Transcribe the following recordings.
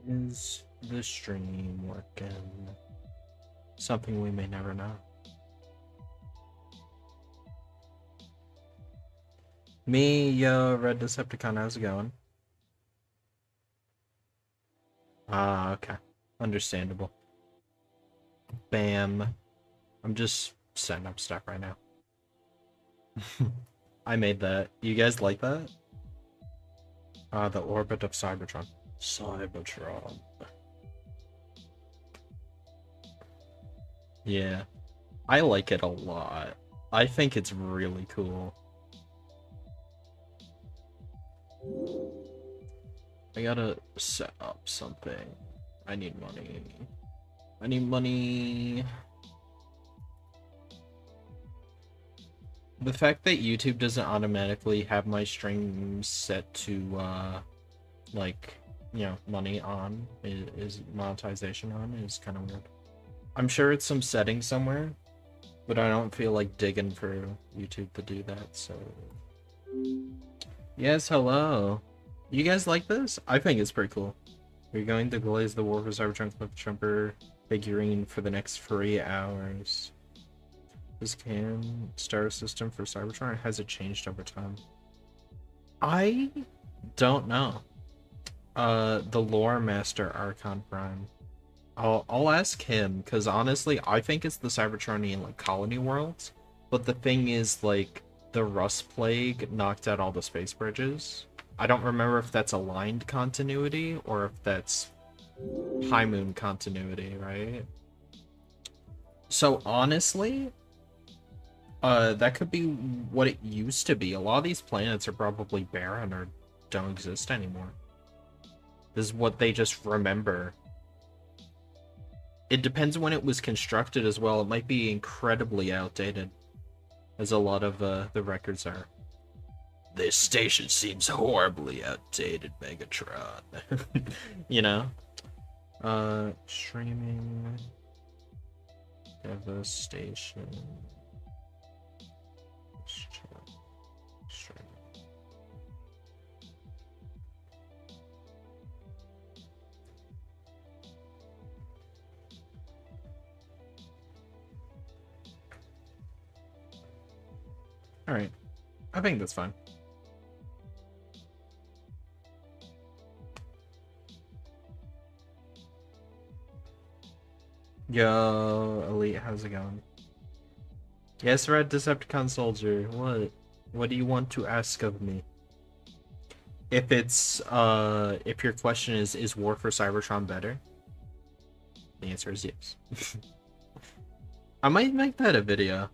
Is the stream working? Something we may never know. Red Decepticon, how's it going? Ah, okay. Understandable. Bam. I'm just setting up stuff right now. I made that. You guys like that? The orbit of Cybertron. Cybertron. Yeah. I like it a lot. I think it's really cool. I gotta set up something. I need money. I need money. The fact that YouTube doesn't automatically have my streams set to, like, you know, money on, is monetization on, is kind of weird. I'm sure it's some setting somewhere, but I don't feel like digging for YouTube to do that, so... Yes, hello. You guys like this? I think it's pretty cool. We're going to glaze the War for Cybertron Cliff Jumper figurine for the next 3 hours. This can star system for Cybertron, or has it changed over time? I don't know. The Lore Master Archon Prime. I'll ask him, because honestly, I think it's the Cybertronian, like, colony worlds. But the thing is, like, the Rust Plague knocked out all the space bridges. I don't remember if that's aligned continuity, or if that's High Moon continuity, right? So, honestly, that could be what it used to be. A lot of these planets are probably barren or don't exist anymore. This is what they just remember. It depends when it was constructed as well. It might be incredibly outdated, as a lot of the records are. This station seems horribly outdated, Megatron. You know? Streaming... Devastation... Streaming. Alright. I think that's fine. Yo, Elite, how's it going? Yes, Red Decepticon Soldier, what? What do you want to ask of me? If it's, if your question is War for Cybertron better? The answer is yes. I might make that a video.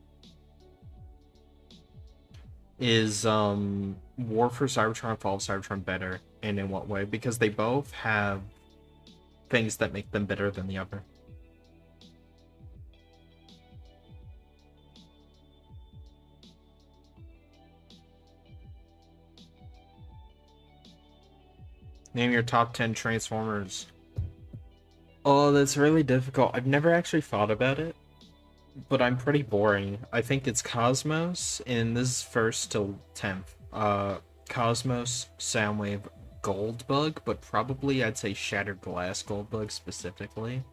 Is, War for Cybertron, Fall of Cybertron better? And in what way? Because they both have things that make them better than the other. Name your top 10 Transformers. Oh, that's really difficult. I've never actually thought about it, but I'm pretty boring. I think it's Cosmos, and this is 1st to 10th. Cosmos, Soundwave, Goldbug, but probably I'd say Shattered Glass Goldbug specifically.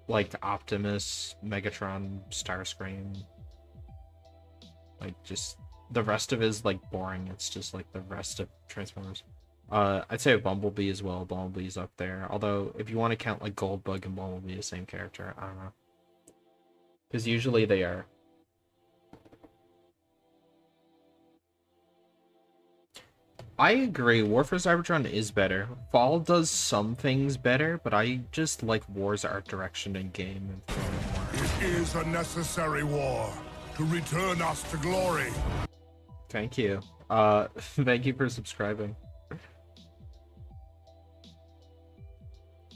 Like Optimus, Megatron, Starscream. Like, just the rest of it is like boring. It's just like the rest of Transformers. I'd say Bumblebee as well. Bumblebee's up there. Although, if you want to count like Goldbug and Bumblebee the same character, I don't know. Because usually they are. I agree. War for Cybertron is better. Fall does some things better, but I just like War's art direction and game. It is a necessary war to return us to glory. Thank you. Thank you for subscribing.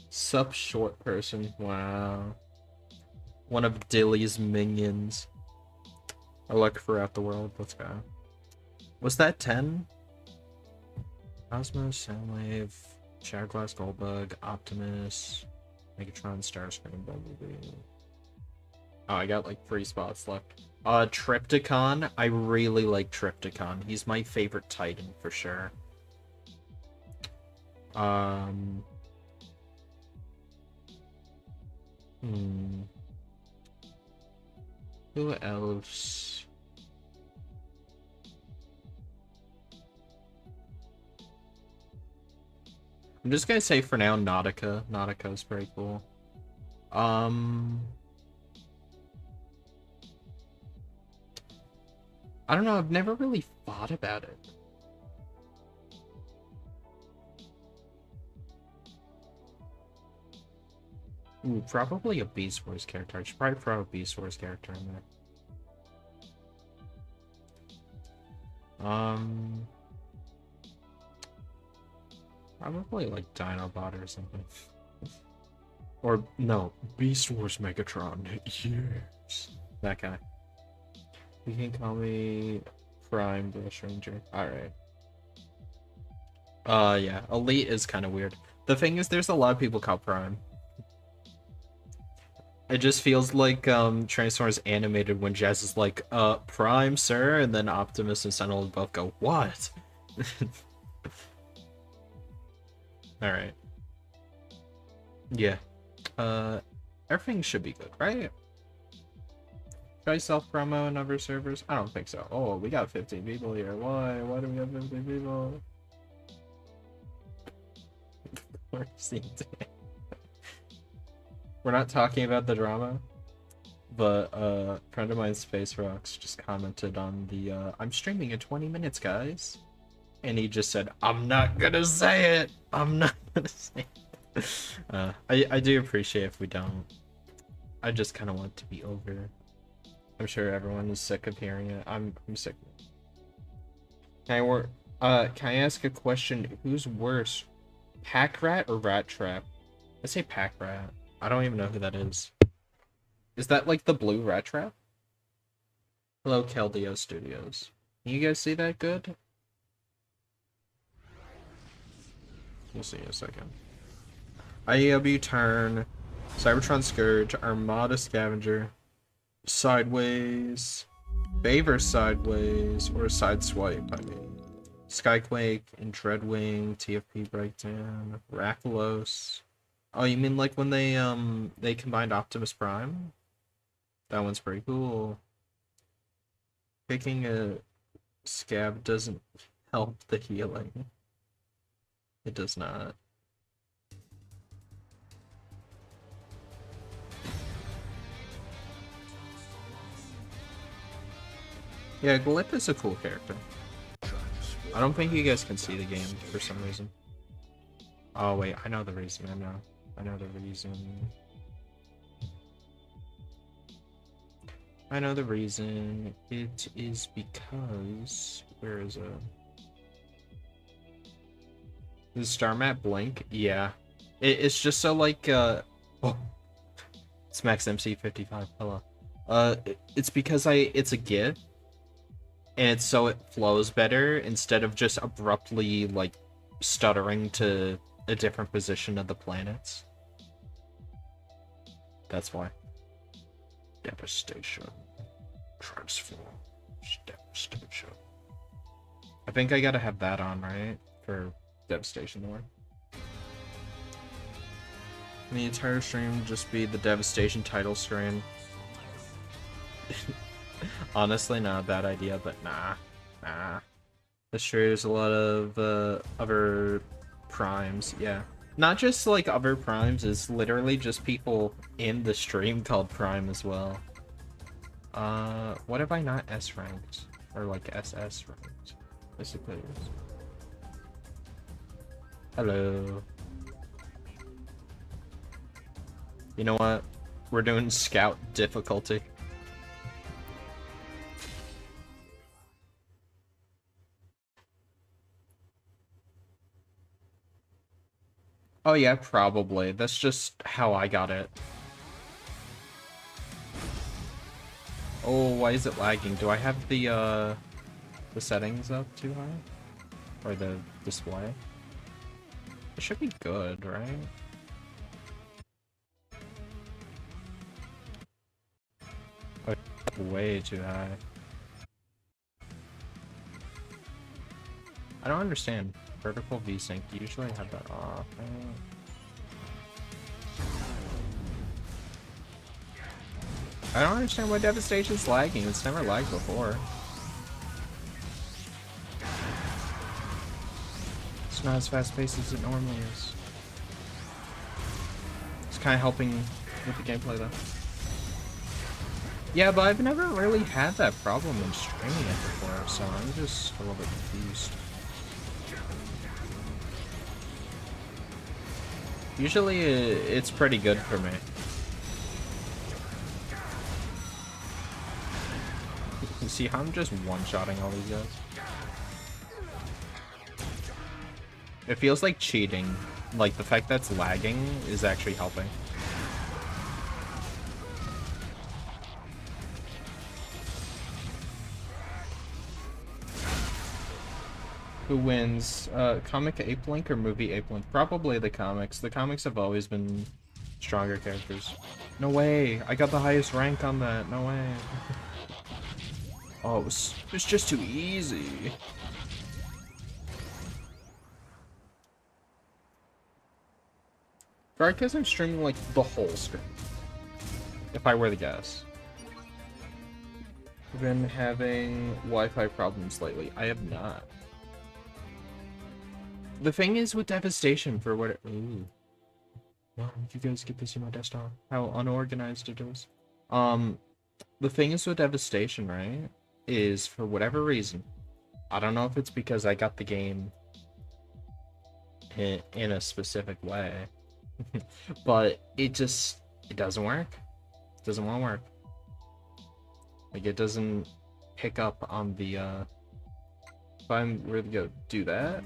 Sup, short person. Wow. One of Dilly's minions. I look throughout the world. Let's go. Was that 10? Cosmos, Soundwave, Shatterglass, Goldbug, Optimus, Megatron, Starscream, Bumblebee. Oh, I got like 3 spots left. Trypticon. I really like Trypticon. He's my favorite Titan for sure. Who else? I'm just gonna say for now, Nautica. Nautica's pretty cool. I don't know, I've never really thought about it. Ooh, probably a Beast Wars character. I should probably throw a Beast Wars character in there. Probably like Dinobot or something. Or, no, Beast Wars Megatron. Yes. That guy. You can call me Prime Bush Ranger. Alright. Yeah. Elite is kind of weird. The thing is, there's a lot of people called Prime. It just feels like Transformers animated when Jazz is like, Prime, sir, and then Optimus and Sentinel both go, what? Alright. Yeah. Everything should be good, right? Should I self-promo in other servers? I don't think so. Oh, we got 15 people here. Why? Why do we have 15 people? We're not talking about the drama, but a friend of mine, Space Rocks, just commented on the I'm streaming in 20 minutes, guys. And he just said, I'm not gonna say it. I'm not gonna say it. I do appreciate if we don't. I just kind of want it to be over. I'm sure everyone is sick of hearing it. I'm sick of it. Can I ask a question? Who's worse, Pack Rat or Rat Trap? I say Pack Rat. I don't even know who that is. Is that like the blue Rat Trap? Hello, Keldeo Studios. Can you guys see that good? We'll see in a second. IEW Turn, Cybertron Scourge, Armada Scavenger, Sideways, Favor Sideways, or Sideswipe, I mean. Skyquake and Dreadwing, TFP Breakdown, Rakdos. Oh, you mean like when they combined Optimus Prime? That one's pretty cool. Picking a scab doesn't help the healing. It does not. Yeah, Glip is a cool character. I don't think you guys can see the game for some reason. Oh wait, I know the reason. I know the reason. I know the reason. It is because... Where is it? Is Star Map Blink? Yeah. It's just so like, oh. It's Max MC55, hello. It's because it's a GIF. And it's so it flows better instead of just abruptly, like, stuttering to a different position of the planets. That's why. Devastation. Transform. Devastation. I think I gotta have that on, right? For Devastation to work. The entire stream just be the Devastation title screen. Honestly, not a bad idea, but nah. That's true, there's a lot of other primes, yeah. Not just like other primes, it's literally just people in the stream called Prime as well. What have I not S ranked? Or like SS ranked? Basically. Hello. You know what? We're doing Scout difficulty. Oh yeah, probably. That's just how I got it. Oh, why is it lagging? Do I have the settings up too high? Or the display? It should be good, right? Okay. way too high. I don't understand. Vertical VSync. Usually I have that off. I don't understand why Devastation's lagging. It's never lagged before. It's not as fast paced as it normally is. It's kind of helping with the gameplay though. Yeah, but I've never really had that problem in streaming it before, so I'm just a little bit confused. Usually it's pretty good for me. You see how I'm just one-shotting all these guys? It feels like cheating. Like, the fact that's lagging is actually helping. Who wins? Comic Ape Link or movie Ape Link? Probably the comics. The comics have always been stronger characters. No way! I got the highest rank on that. No way. Oh, it's just too easy. Probably because I'm streaming like the whole screen. If I were to guess. I've been having Wi-Fi problems lately. I have not. The thing is with Devastation, for what it... Ooh. Wow, you guys get to see my desktop. How unorganized it is. The thing is with Devastation, right? Is, for whatever reason, I don't know if it's because I got the game in a specific way, but it doesn't work. It doesn't want to work. Like, it doesn't pick up on the, if I'm really gonna do that,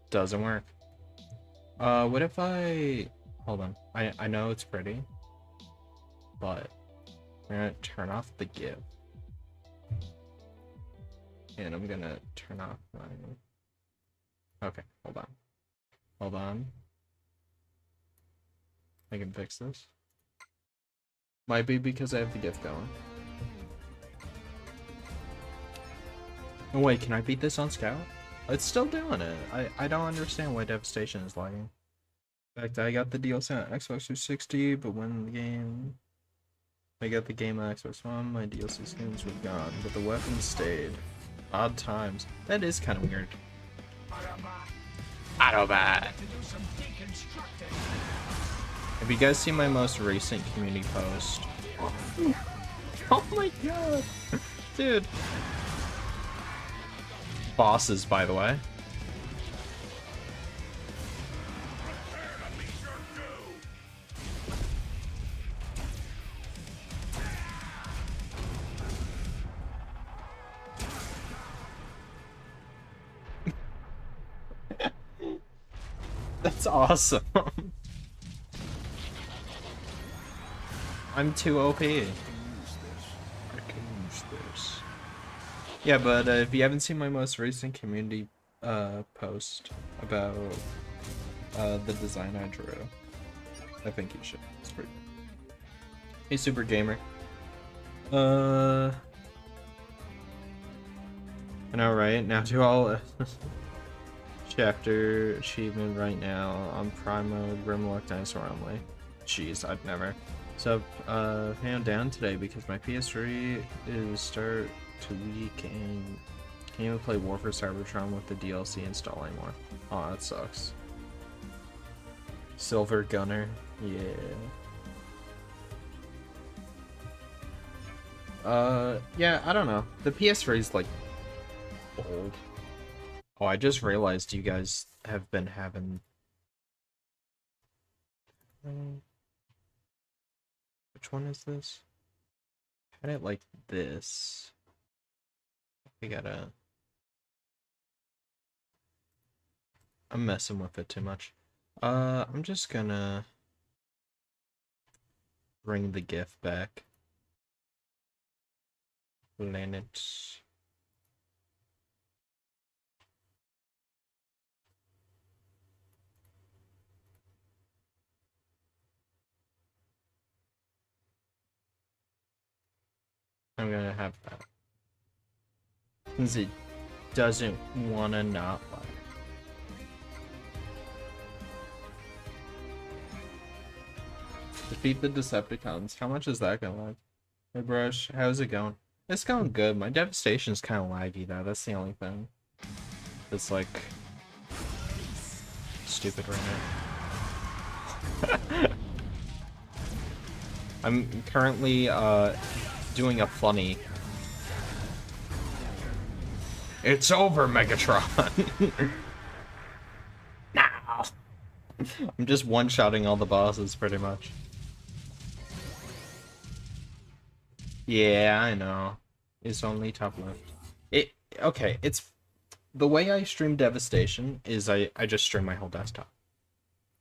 doesn't work. What if I... Hold on. I know it's pretty, but I'm gonna turn off the GIF. And I'm gonna turn off my... Okay, hold on. Hold on. I can fix this. Might be because I have the GIF going. Oh wait, can I beat this on Scout? It's still doing it. I don't understand why Devastation is lagging. In fact, I got the DLC on Xbox 360, but when the game... I got the game on Xbox One, my DLC skins were gone, but the weapons stayed. Odd times. That is kind of weird. Autobot! Have you guys seen my most recent community post? Oh my god! Dude! Bosses, by the way. That's awesome. I'm too OP. I can use this. Yeah, but if you haven't seen my most recent community post about the design I drew, I think you should. It's pretty cool. Hey, Super Gamer. I know, right? Now do all chapter achievement right now on Prime mode, Grimlock Dinosaur only. Jeez, I'd never. So, hand down today because my PS3 is start to weak and can't even play War for Cybertron with the DLC installed anymore. Oh, that sucks. Silver Gunner, yeah. Yeah, I don't know. The PS3 is like old. Oh, I just realized you guys have been having... Which one is this? I had it like this. I gotta... I'm messing with it too much. I'm just gonna bring the GIF back. Planet. I'm gonna have that. Since it doesn't wanna not lag. Defeat the Decepticons. How much is that gonna lag? Hey Brush, how's it going? It's going good. My Devastation's kind of laggy though. That's the only thing. It's like stupid right now. I'm currently doing a funny. It's over, Megatron. Now. I'm just one-shotting all the bosses pretty much. Yeah, I know. It's only top left. Okay, it's the way I stream Devastation is I just stream my whole desktop.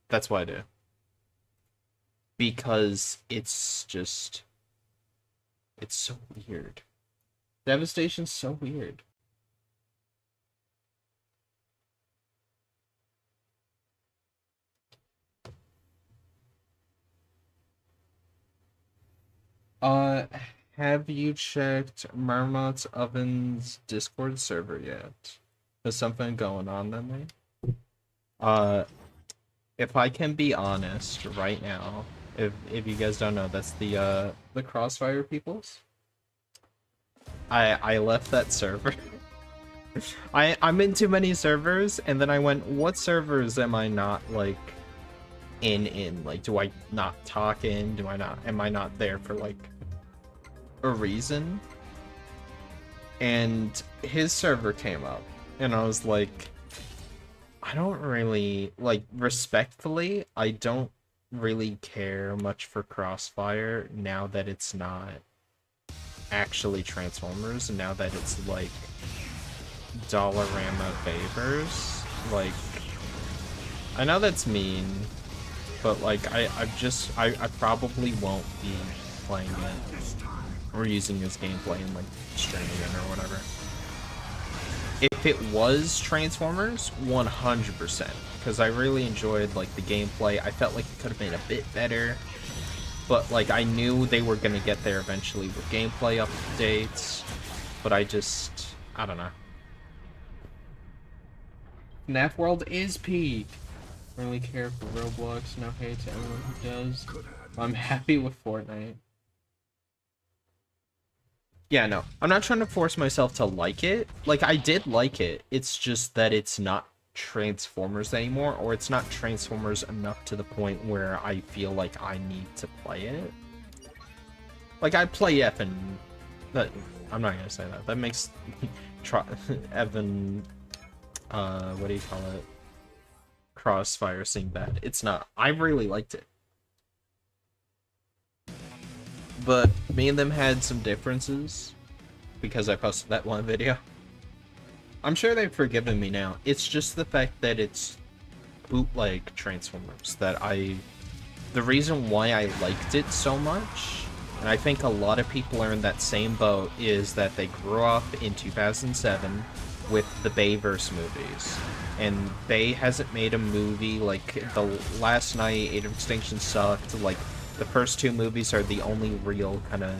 That's what I do. Because it's so weird. Devastation's so weird. Have you checked Marmot's Oven's Discord server yet? There's something going on there. If I can be honest right now, if you guys don't know, that's the Crossfire peoples. I left that server. I'm in too many servers, and then I went, what servers am I not like in? Like, do I not talk in? Am I not there for like a reason? And his server came up, and I was like, I don't really, like, respectfully, I don't really care much for Crossfire now that it's not actually Transformers, and now that it's like Dollarama Favors. Like, I know that's mean, but like I probably won't be playing it or using his gameplay in like streaming it or whatever. If it was Transformers, 100%, because I really enjoyed like the gameplay. I felt like it could have been a bit better, but like I knew they were gonna get there eventually with gameplay updates. But I don't know. FNAF World is peak. I don't really care for Roblox. No hate to anyone who does. I'm happy with Fortnite. Yeah, no. I'm not trying to force myself to like it. Like, I did like it. It's just that it's not Transformers anymore, or it's not Transformers enough to the point where I feel like I need to play it. Like, I play Evan. I'm not gonna say that. That makes Evan, what do you call it? Crossfire seem bad. It's not. I really liked it. But me and them had some differences because I posted that one video. I'm sure they've forgiven me now. It's just the fact that it's bootleg Transformers that the reason why I liked it so much, and I think a lot of people are in that same boat, is that they grew up in 2007 with the Bayverse movies. And Bay hasn't made a movie, like, the Last Night, Age of Extinction sucked, like, the first two movies are the only real kind of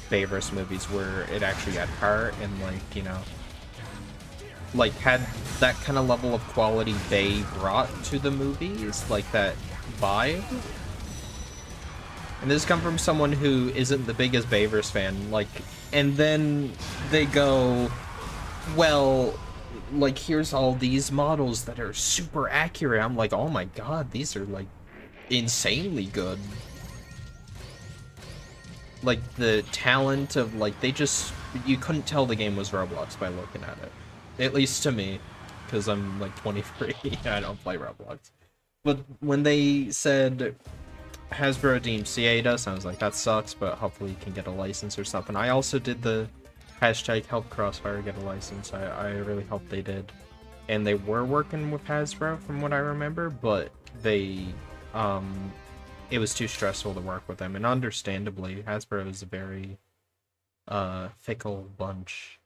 Bayverse movies where it actually had heart and, like, you know, like, had that kind of level of quality Bay brought to the movies, like that vibe. And this comes from someone who isn't the biggest Bayverse fan, like, and then they go, well, like, here's all these models that are super accurate. I'm like, oh my god, these are, like, insanely good. Like, the talent of, like, you couldn't tell the game was Roblox by looking at it. At least to me, because I'm, like, 23, I don't play Roblox. But when they said Hasbro deemed CA us, I was like, that sucks, but hopefully you can get a license or something. I also did the hashtag help Crossfire get a license. I really hope they did. And they were working with Hasbro, from what I remember, but they, it was too stressful to work with them, and understandably, Hasbro is a very fickle bunch.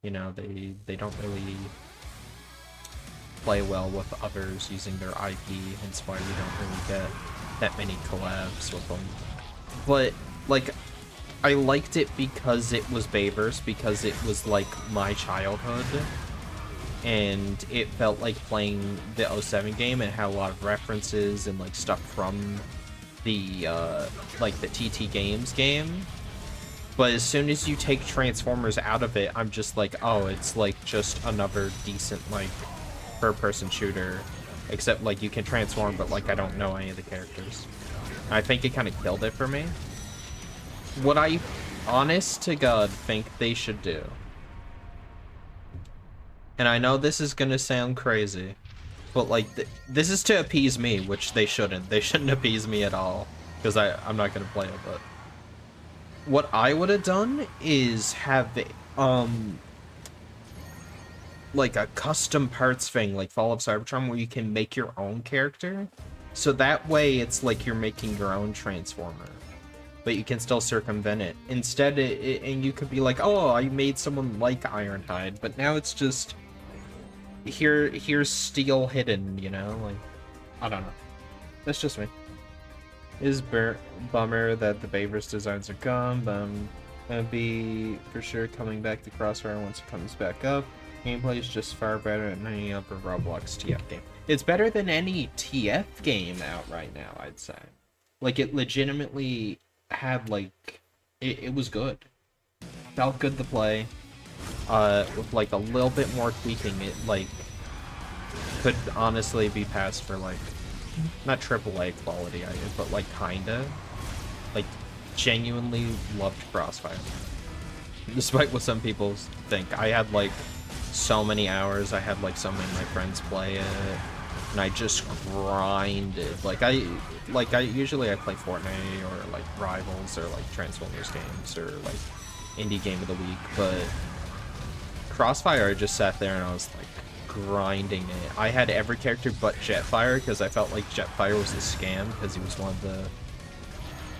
You know, they don't really play well with others using their IP, hence why we don't really get that many collabs with them. But, like, I liked it because it was Bayverse, because it was like my childhood, and it felt like playing the '07 game and had a lot of references and like stuff from the like the TT Games game. But as soon as you take Transformers out of it, I'm just like, oh, it's like just another decent like third-person shooter, except like you can transform, but like I don't know any of the characters. I think it kind of killed it for me. What I, honest to God, think they should do, and I know this is gonna sound crazy, but like this is to appease me, which they shouldn't. They shouldn't appease me at all, because I'm not gonna play it. But what I would have done is have like a custom parts thing, like Fall of Cybertron, where you can make your own character. So that way it's like you're making your own Transformer, but you can still circumvent it. Instead, and you could be like, oh, I made someone like Ironhide, but now it's just, here's Steel hidden, you know? Like, I don't know. That's just me. It is bummer that the Bayverse designs are gone, but gonna be for sure coming back to Crossfire once it comes back up. Gameplay is just far better than any other Roblox TF game. It's better than any TF game out right now, I'd say. Like, it legitimately had, like, it was good. Felt good to play. With, like, a little bit more tweaking, it, like, could honestly be passed for, like, not AAA quality, but, like, kinda. Like, genuinely loved Crossfire. Despite what some people think. I had, like, so many hours. I had, like, so many of my friends play it. And I just grinded. Like, I usually play Fortnite or, like, Rivals or, like, Transformers games or, like, Indie Game of the Week. But Crossfire, I just sat there and I was, like, grinding it. I had every character but Jetfire because I felt like Jetfire was a scam because he was one of the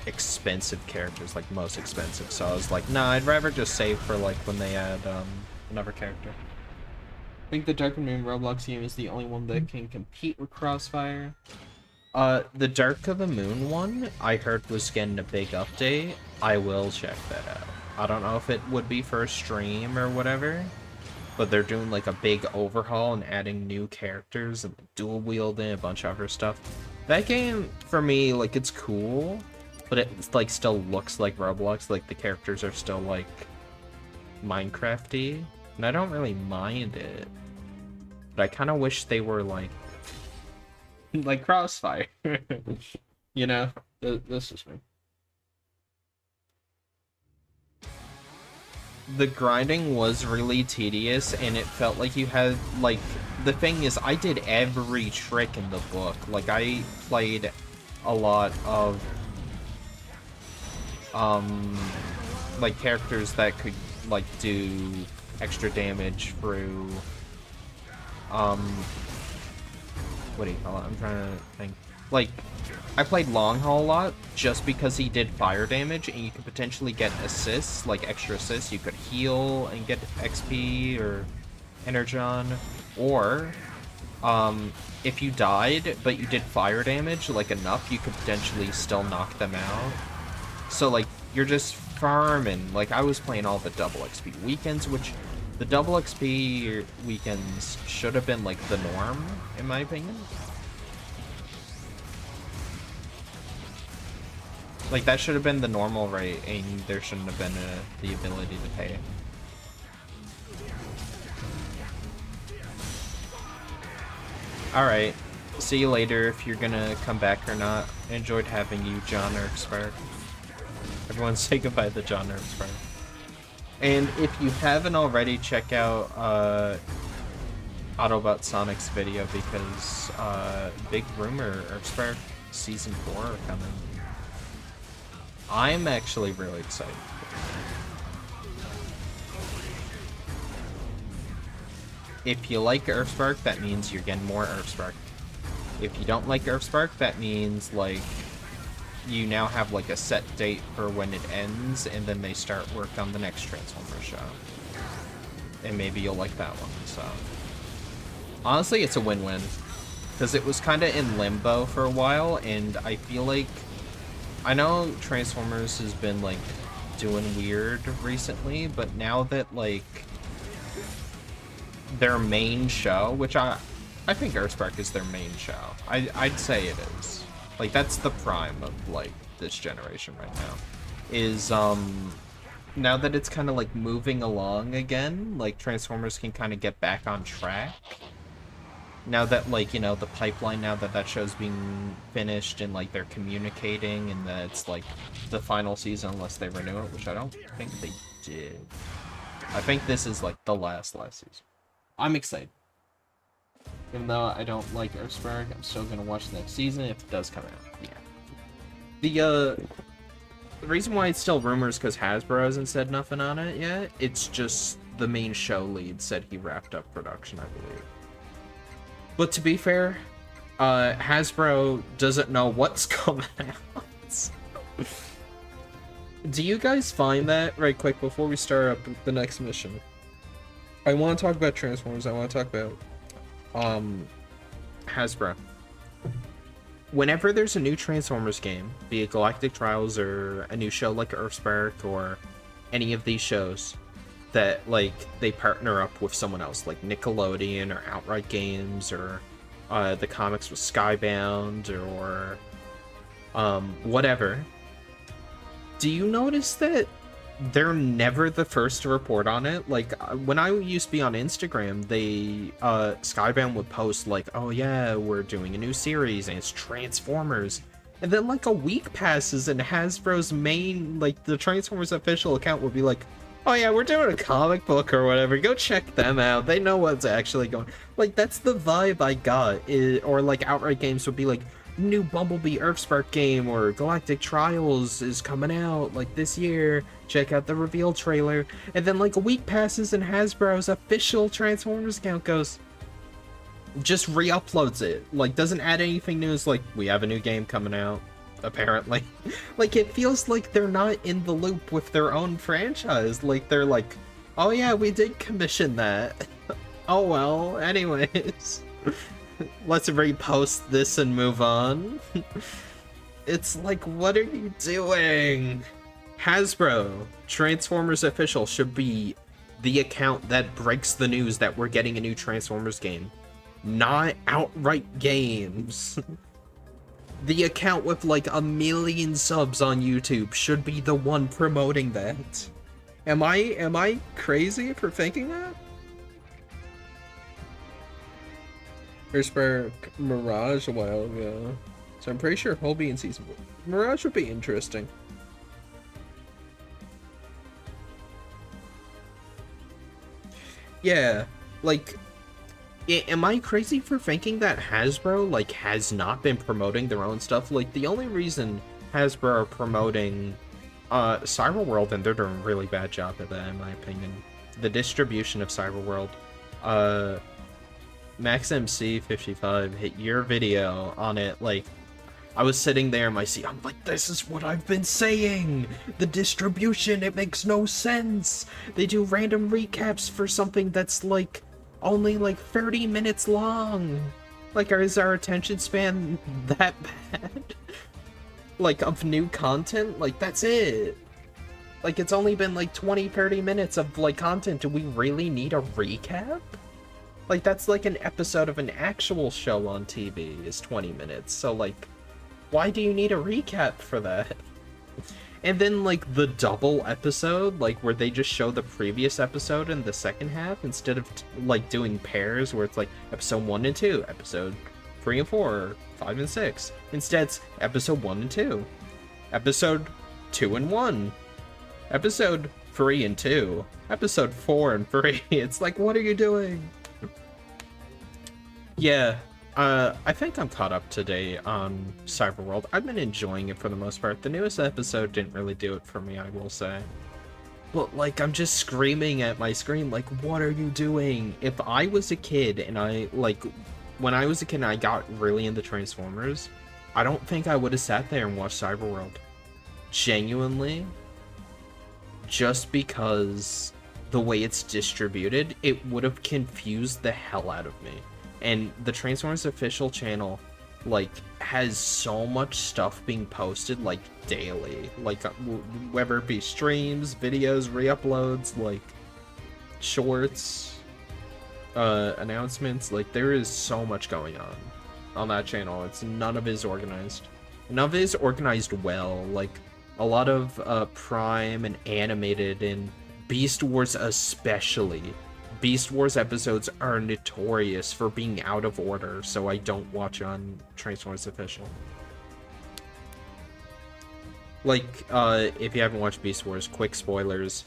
expensive characters, like most expensive. So I was like, nah, I'd rather just save for like when they add another character. I think the Dark of the Moon Roblox game is the only one that can compete with Crossfire. The Dark of the Moon one I heard was getting a big update. I will check that out. I don't know if it would be for a stream or whatever, but they're doing like a big overhaul and adding new characters and dual wielding a bunch of other stuff. That game, for me, like, it's cool, but it like still looks like Roblox. Like the characters are still like Minecraft-y, and I don't really mind it. But I kind of wish they were like like Crossfire. You know, this is me. The grinding was really tedious, and it felt like you had, like, the thing is, I did every trick in the book. Like, I played a lot of, like, characters that could, like, do extra damage through, what do you call it? I'm trying to think. Like, I played Long Haul a lot just because he did fire damage, and you could potentially get assists, like extra assists. You could heal and get XP or Energon, or if you died but you did fire damage like enough, you could potentially still knock them out. So like you're just farming. Like I was playing all the double XP weekends, which the double XP weekends should have been like the norm in my opinion. Like, that should have been the normal rate, and there shouldn't have been the ability to pay. Alright, see you later if you're gonna come back or not. I enjoyed having you, John Earthspark. Everyone say goodbye to John Earthspark. And if you haven't already, check out Autobot Sonic's video, because big rumor, Earthspark Season 4 are coming. I'm actually really excited. If you like Earthspark, that means you're getting more Earthspark. If you don't like Earthspark, that means, like, you now have, like, a set date for when it ends, and then they start work on the next Transformers show. And maybe you'll like that one, so. Honestly, it's a win-win. Because it was kind of in limbo for a while, and I feel like I know Transformers has been, like, doing weird recently, but now that, like, their main show, which I think Earthspark is their main show. I'd say it is. Like, that's the prime of, like, this generation right now. Is, now that it's kind of, like, moving along again, like, Transformers can kind of get back on track. Now that, like, you know, the pipeline, now that that show's being finished and, like, they're communicating and that it's, like, the final season unless they renew it, which I don't think they did. I think this is, like, the last season. I'm excited. Even though I don't like Earthspark, I'm still gonna watch the next season if it does come out. Yeah. The reason why it's still rumors because Hasbro hasn't said nothing on it yet. It's just the main show lead said he wrapped up production, I believe. But to be fair, Hasbro doesn't know what's coming out. Do you guys find that, right quick, before we start up the next mission? I want to talk about Transformers, I want to talk about, Hasbro. Whenever there's a new Transformers game, be it Galactic Trials or a new show like Earthspark or any of these shows, that, like, they partner up with someone else, like Nickelodeon or Outright Games or the comics with Skybound or whatever. Do you notice that they're never the first to report on it? Like, when I used to be on Instagram, they Skybound would post like, oh yeah, we're doing a new series and it's Transformers. And then like a week passes and Hasbro's main, like the Transformers official account would be like, oh yeah, we're doing a comic book or whatever, go check them out, they know what's actually going. Like, that's the vibe I got. Or like Outright Games would be like, new Bumblebee Earthspark game or Galactic Trials is coming out like this year, check out the reveal trailer. And then like a week passes and Hasbro's official Transformers account goes, just re-uploads it, like doesn't add anything new. It's like, we have a new game coming out apparently. Like, it feels like they're not in the loop with their own franchise. Like, they're like, oh yeah, we did commission that. Oh well, anyways. Let's repost this and move on. It's like, what are you doing? Hasbro, Transformers Official should be the account that breaks the news that we're getting a new Transformers game, not Outright Games. The account with like 1 million subs on YouTube should be the one promoting that. Am I crazy for thinking that? Earthspark Mirage a while ago, so I'm pretty sure he'll be in season 4. Mirage would be interesting. Yeah, like, am I crazy for thinking that Hasbro, like, has not been promoting their own stuff? Like, the only reason Hasbro are promoting Cyber World, and they're doing a really bad job at that in my opinion, the distribution of Cyber World, MaxMC55 hit your video on it. Like, I was sitting there in my seat, I'm like, this is what I've been saying! The distribution, it makes no sense! They do random recaps for something that's like only like 30 minutes long. Like, is our attention span that bad? Like, of new content? Like, that's it. Like, it's only been like 20-30 minutes of like content. Do we really need a recap? Like, that's like an episode of an actual show on TV is 20 minutes, so like, why do you need a recap for that? And then like the double episode, like where they just show the previous episode in the second half instead of like doing pairs where it's like episode 1 and 2, episode 3 and 4, 5 and 6. Instead it's episode 1 and 2, episode 2 and 1, episode 3 and 2, episode 4 and 3. It's like, what are you doing? Yeah, I think I'm caught up today on Cyberworld. I've been enjoying it for the most part. The newest episode didn't really do it for me, I will say. But, like, I'm just screaming at my screen, like, what are you doing? If I was a kid and when I was a kid and I got really into Transformers, I don't think I would have sat there and watched Cyberworld. Genuinely. Just because the way it's distributed, it would have confused the hell out of me. And the Transformers official channel like has so much stuff being posted like daily, like whether it be streams, videos, re-uploads, like shorts, announcements. Like there is so much going on that channel. It's none of it is organized. None of it is organized well. Like a lot of Prime and animated and Beast Wars especially. Beast Wars episodes are notorious for being out of order, so I don't watch on Transformers Official. Like, if you haven't watched Beast Wars, quick spoilers.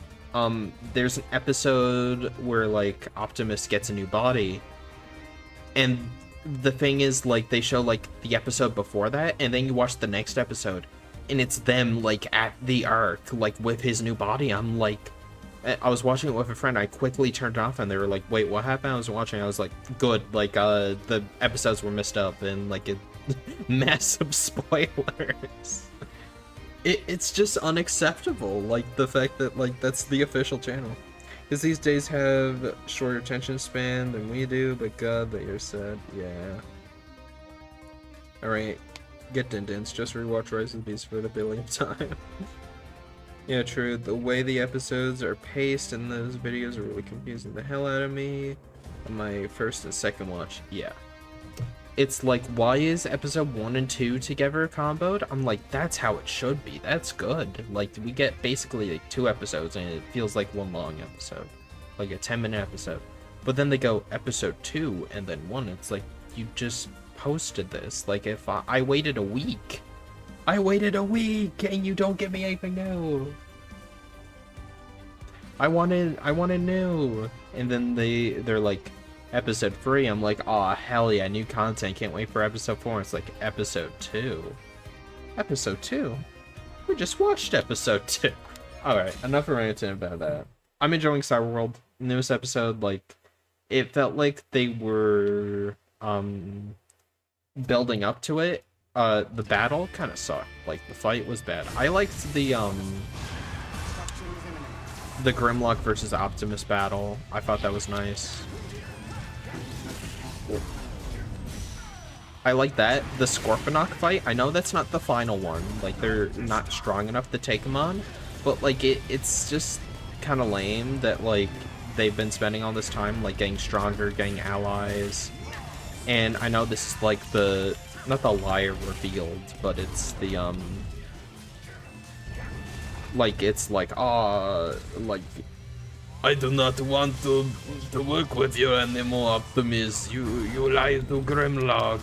There's an episode where, like, Optimus gets a new body, and the thing is, like, they show, like, the episode before that, and then you watch the next episode, and it's them, like, at the Ark, like, with his new body. I'm like... I was watching it with a friend. I quickly turned it off, and they were like, "Wait, what happened?" I was watching. I was like, "Good." Like, the episodes were messed up, and like, massive spoilers. It's just unacceptable. Like the fact that like that's the official channel, because these days have shorter attention span than we do. But God, that you're sad. Yeah. All right, get Dindins. Just rewatch Rise of the Beast for the billionth time. Yeah, true. The way the episodes are paced in those videos are really confusing the hell out of me. On my first and second watch, yeah. It's like, why is episode 1 and 2 together comboed? I'm like, that's how it should be. That's good. Like, we get basically like 2 episodes, and it feels like one long episode. Like a 10-minute episode. But then they go episode 2 and then 1. It's like, you just posted this. Like, if I waited a week... I waited a week and you don't give me anything new. I wanted new. And then they're like episode 3. I'm like, oh hell yeah, new content. Can't wait for episode 4. It's like episode 2. Episode 2? We just watched episode 2. Alright, enough ranting about that. I'm enjoying Cyberworld. Newest episode, like, it felt like they were building up to it. The battle kind of sucked. Like, the fight was bad. I liked the Grimlock versus Optimus battle. I thought that was nice. I like that. The Scorponok fight, I know that's not the final one. Like, they're not strong enough to take him on. But, like, it's just kind of lame that, like, they've been spending all this time, like, getting stronger, getting allies. And I know this is, like, the... not the liar revealed, but it's the like it's like like I do not want to work with you anymore, Optimus. You lied to Grimlock.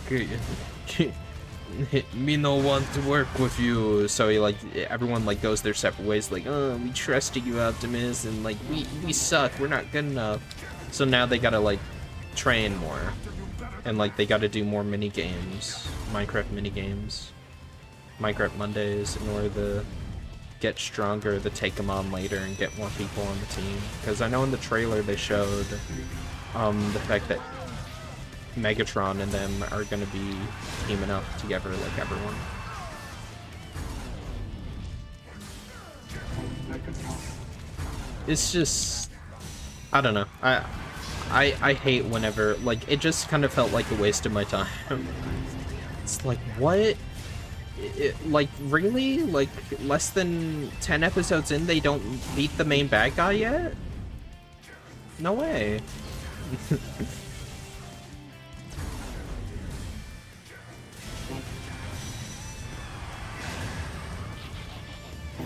Me no want to work with you. So he, like, everyone like goes their separate ways. Like, oh, we trusted you, Optimus, and like we suck. We're not good enough. So now they gotta like train more. And, like, they gotta do more mini-games. Minecraft mini-games. Minecraft Mondays in order to get stronger, to take them on later and get more people on the team. Because I know in the trailer they showed the fact that Megatron and them are gonna be teaming up together like everyone. It's just... I don't know. I hate whenever, like, it just kind of felt like a waste of my time. It's like, what? Like, really? Like, less than 10 episodes in, they don't beat the main bad guy yet? No way.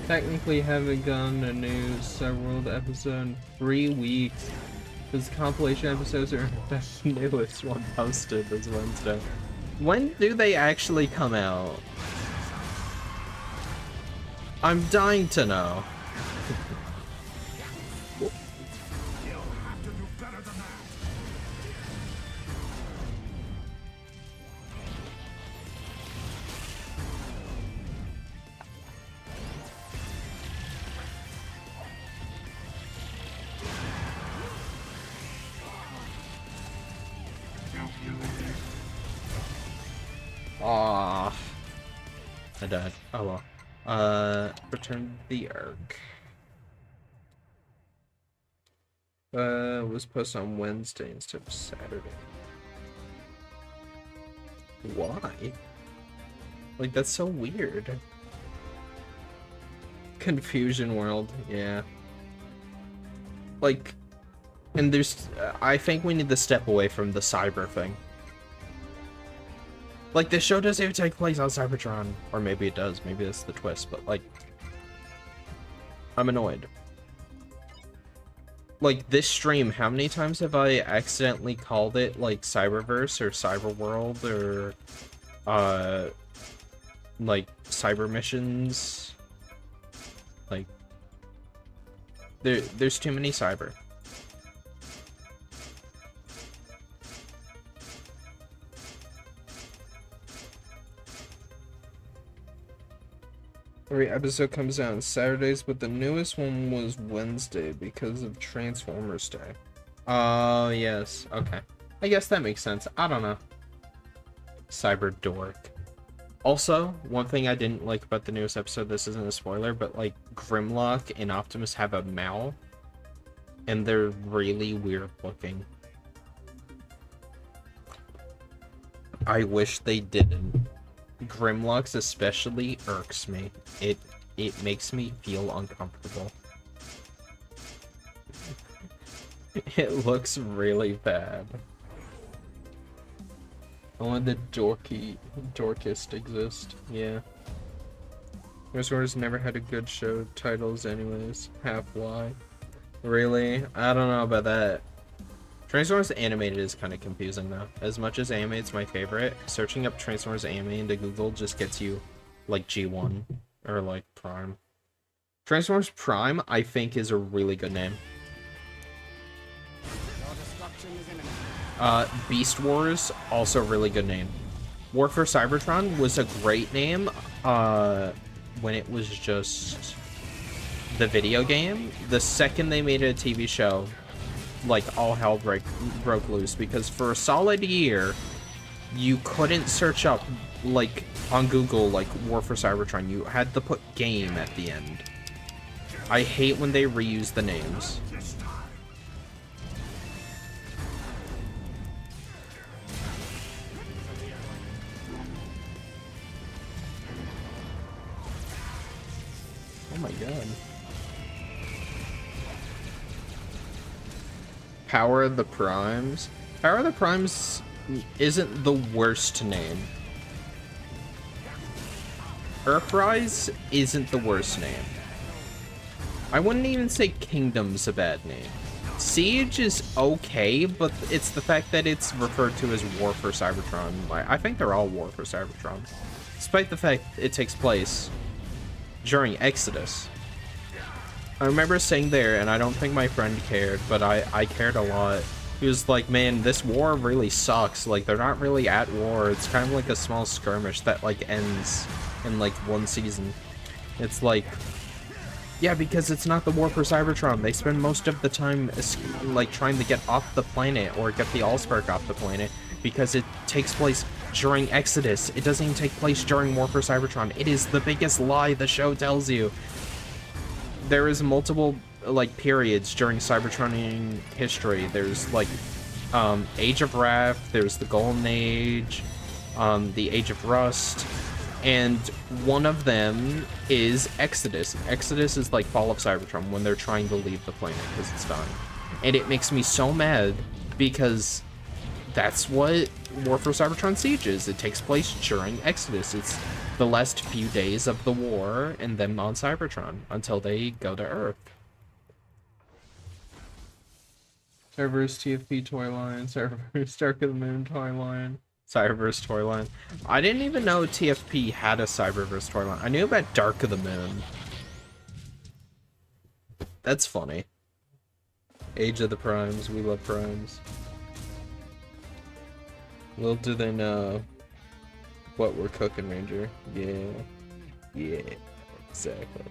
Technically haven't gotten a new Cyberworld episode in 3 weeks. Because compilation episodes are the newest one posted this Wednesday. When do they actually come out? I'm dying to know. Aww. I died. Oh well. Return to the Ark. Was posted on Wednesday instead of Saturday. Why? Like, that's so weird. Confusion World, yeah. Like, and there's, I think we need to step away from the cyber thing. Like, this show doesn't even take place on Cybertron. Or maybe it does, maybe that's the twist, but like, I'm annoyed. Like, this stream, how many times have I accidentally called it, like, Cyberverse or Cyberworld or, like, Cyber Missions? Like, there's too many cyber. Every episode comes out on Saturdays, but the newest one was Wednesday because of Transformers Day. Oh, yes. Okay. I guess that makes sense. I don't know. Cyber dork. Also, one thing I didn't like about the newest episode, this isn't a spoiler, but like Grimlock and Optimus have a mouth, and they're really weird looking. I wish they didn't. Grimlock's especially irks me. It makes me feel uncomfortable. It looks really bad. Only the dorkest exist. Yeah. Transformers never had a good show titles anyways. Half why. Really? I don't know about that. Transformers Animated is kind of confusing though. As much as Animated's my favorite, searching up Transformers Anime into Google just gets you like G1 or like Prime. Transformers Prime, I think, is a really good name. Beast Wars, also a really good name. War for Cybertron was a great name when it was just the video game. The second they made it a TV show, like, all hell broke loose, because for a solid year, you couldn't search up, like, on Google, like, War for Cybertron. You had to put game at the end. I hate when they reuse the names. Oh my god. Power of the Primes? Power of the Primes isn't the worst name. Earthrise isn't the worst name. I wouldn't even say Kingdom's a bad name. Siege is okay, but it's the fact that it's referred to as War for Cybertron. I think they're all War for Cybertron. Despite the fact it takes place during Exodus. I remember sitting there, and I don't think my friend cared, but I cared a lot. He was like, man, this war really sucks. Like, they're not really at war. It's kind of like a small skirmish that, like, ends in, like, one season. It's like, yeah, because it's not the War for Cybertron. They spend most of the time, like, trying to get off the planet or get the Allspark off the planet because it takes place during Exodus. It doesn't even take place during War for Cybertron. It is the biggest lie the show tells you. There is multiple, like, periods during Cybertronian history. There's, like, Age of Wrath, there's the Golden Age, the Age of Rust, and one of them is Exodus. Exodus is like Fall of Cybertron, when they're trying to leave the planet because it's dying. And it makes me so mad because that's what War for Cybertron Siege is. It takes place during Exodus. It's the last few days of the war and then on Cybertron until they go to Earth. Cyberverse TFP toy line, Cyberverse Dark of the Moon toy line, Cyberverse toy line. I didn't even know TFP had a Cyberverse toy line. I knew about Dark of the Moon. That's funny. Age of the Primes, we love Primes. Little do they know what we're cooking, Ranger. Yeah, exactly.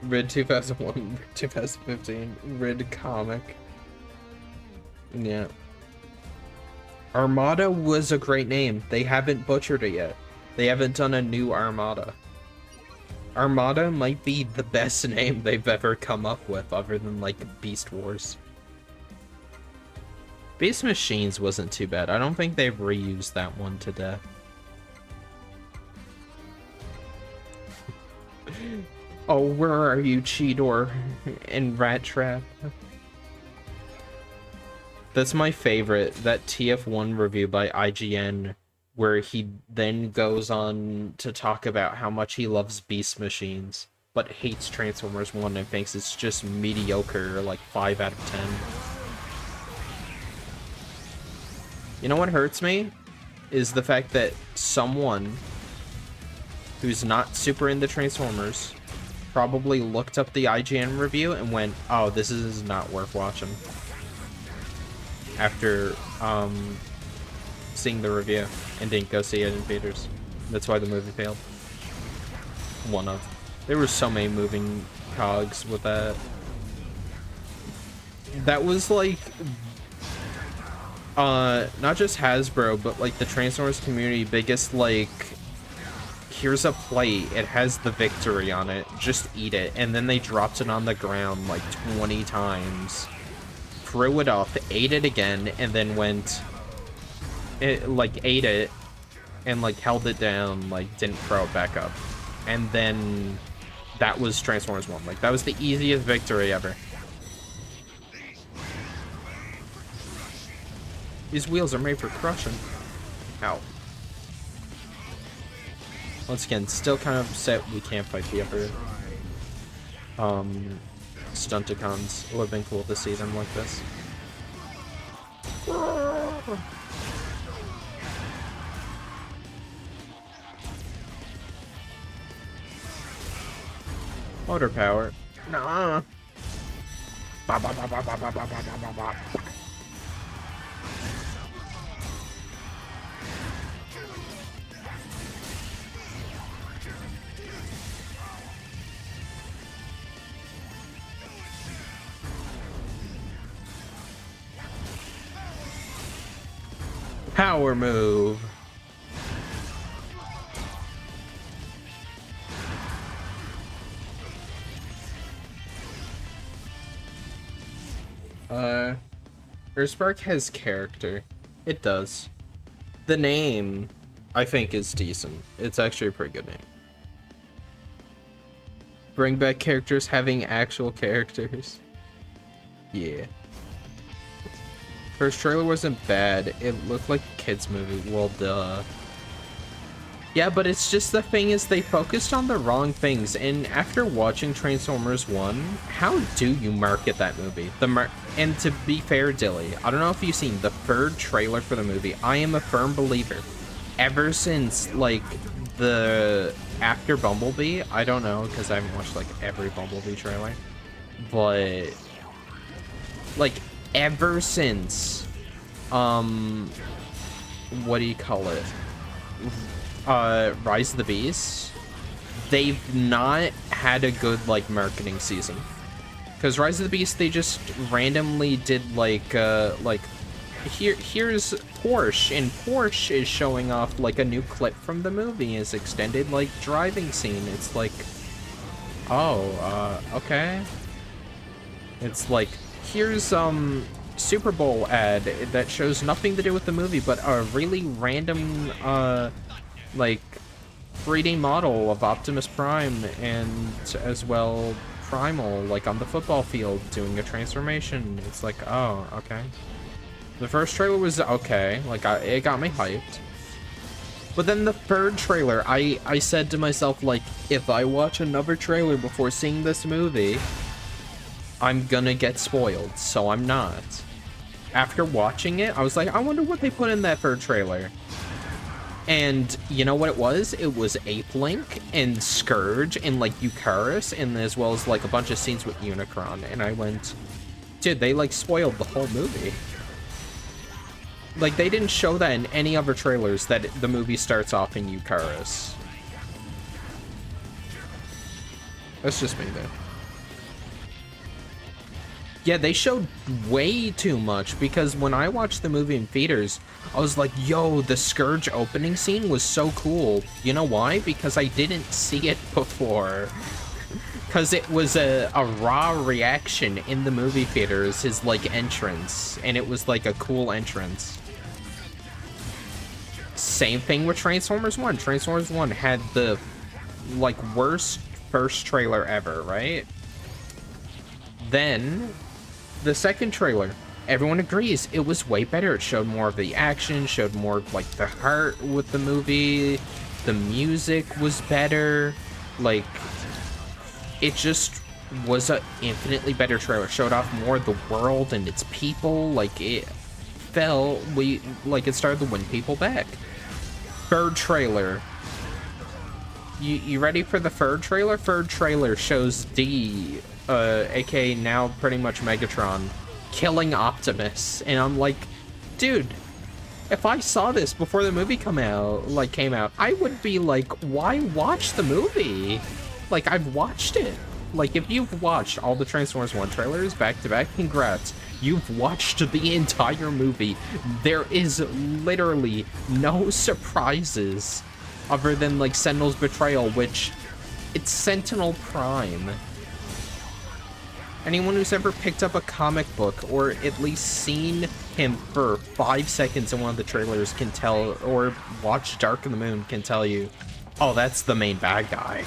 Rid 2001, 2015, Rid comic. Yeah. Armada was a great name. They haven't butchered it yet. They haven't done a new Armada. Armada might be the best name they've ever come up with, other than, like, Beast Wars. Beast Machines wasn't too bad. I don't think they've reused that one to death. Oh, where are you, Cheetor and Rat Trap? That's my favorite, that TF1 review by IGN, where he then goes on to talk about how much he loves Beast Machines, but hates Transformers 1 and thinks it's just mediocre, like 5 out of 10. You know what hurts me? Is the fact that someone who's not super into Transformers probably looked up the IGN review and went, oh, this is not worth watching. After seeing the review and didn't go see it in theaters. That's why the movie failed. One of. There were so many moving cogs with that. That was like not just Hasbro, but like the Transformers community biggest, like, here's a plate, it has the victory on it, just eat it. And then they dropped it on the ground like 20 times, threw it up, ate it again, and then went, ate it and like held it down, like didn't throw it back up. And then that was Transformers 1. Like, that was the easiest victory ever. These wheels are made for crushing. Ow. Once again, still kind of upset we can't fight the upper Stunticons. It would have been cool to see them like this. Motor power. Nah. Ba, ba, ba, ba, ba, ba, ba, ba, ba. Power move. Earthspark has character. It does. The name, I think, is decent. It's actually a pretty good name. Bring back characters having actual characters. Yeah. First trailer wasn't bad. It looked like a kid's movie. Well, duh. Yeah, but it's just, the thing is they focused on the wrong things, and after watching Transformers 1, how do you market that movie? And to be fair, Dilly, I don't know if you've seen the third trailer for the movie. I am a firm believer. Ever since, like, the after Bumblebee, I don't know, because I haven't watched, like, every Bumblebee trailer, but, like, ever since, what do you call it? Rise of the Beast, they've not had a good, like, marketing season. Because Rise of the Beast, they just randomly did, like, here's Porsche, and Porsche is showing off, like, a new clip from the movie, his extended, like, driving scene. It's like, oh, okay. It's like, here's, Super Bowl ad that shows nothing to do with the movie, but a really random, like, 3D model of Optimus Prime, and as well Primal, like, on the football field doing a transformation. It's like, oh, okay. The first trailer was okay, like, it got me hyped. But then the third trailer, I said to myself, like, if I watch another trailer before seeing this movie, I'm gonna get spoiled, so I'm not. After watching it, I was like, I wonder what they put in that third trailer. And you know what it was? It was Ape Link and Scourge and, like, Eucharis, and as well as, like, a bunch of scenes with Unicron. And I went, dude, they, like, spoiled the whole movie. Like, they didn't show that in any other trailers, that the movie starts off in Eucharis. That's just me, though. Yeah, they showed way too much, because when I watched the movie in theaters, I was like, yo, the Scourge opening scene was so cool. You know why? Because I didn't see it before. Because it was a raw reaction in the movie theaters, his, like, entrance. And it was, like, a cool entrance. Same thing with Transformers 1. Transformers 1 had the, like, worst first trailer ever, right? Then, the second trailer, everyone agrees it was way better. It showed more of the action, showed more, like, the heart with the movie. The music was better. Like, it just was a infinitely better trailer. Showed off more of the world and its people. Like, it it started to win people back. Third trailer. You ready for the third trailer? Third trailer shows D, aka now pretty much Megatron, killing Optimus. And I'm like, dude, if I saw this before the movie came out, I would be like, why watch the movie? Like, I've watched it. Like, if you've watched all the Transformers 1 trailers back to back, congrats. You've watched the entire movie. There is literally no surprises other than, like, Sentinel's betrayal, which, it's Sentinel Prime. Anyone who's ever picked up a comic book or at least seen him for 5 seconds in one of the trailers can tell, or watched Dark of the Moon can tell you, oh, that's the main bad guy.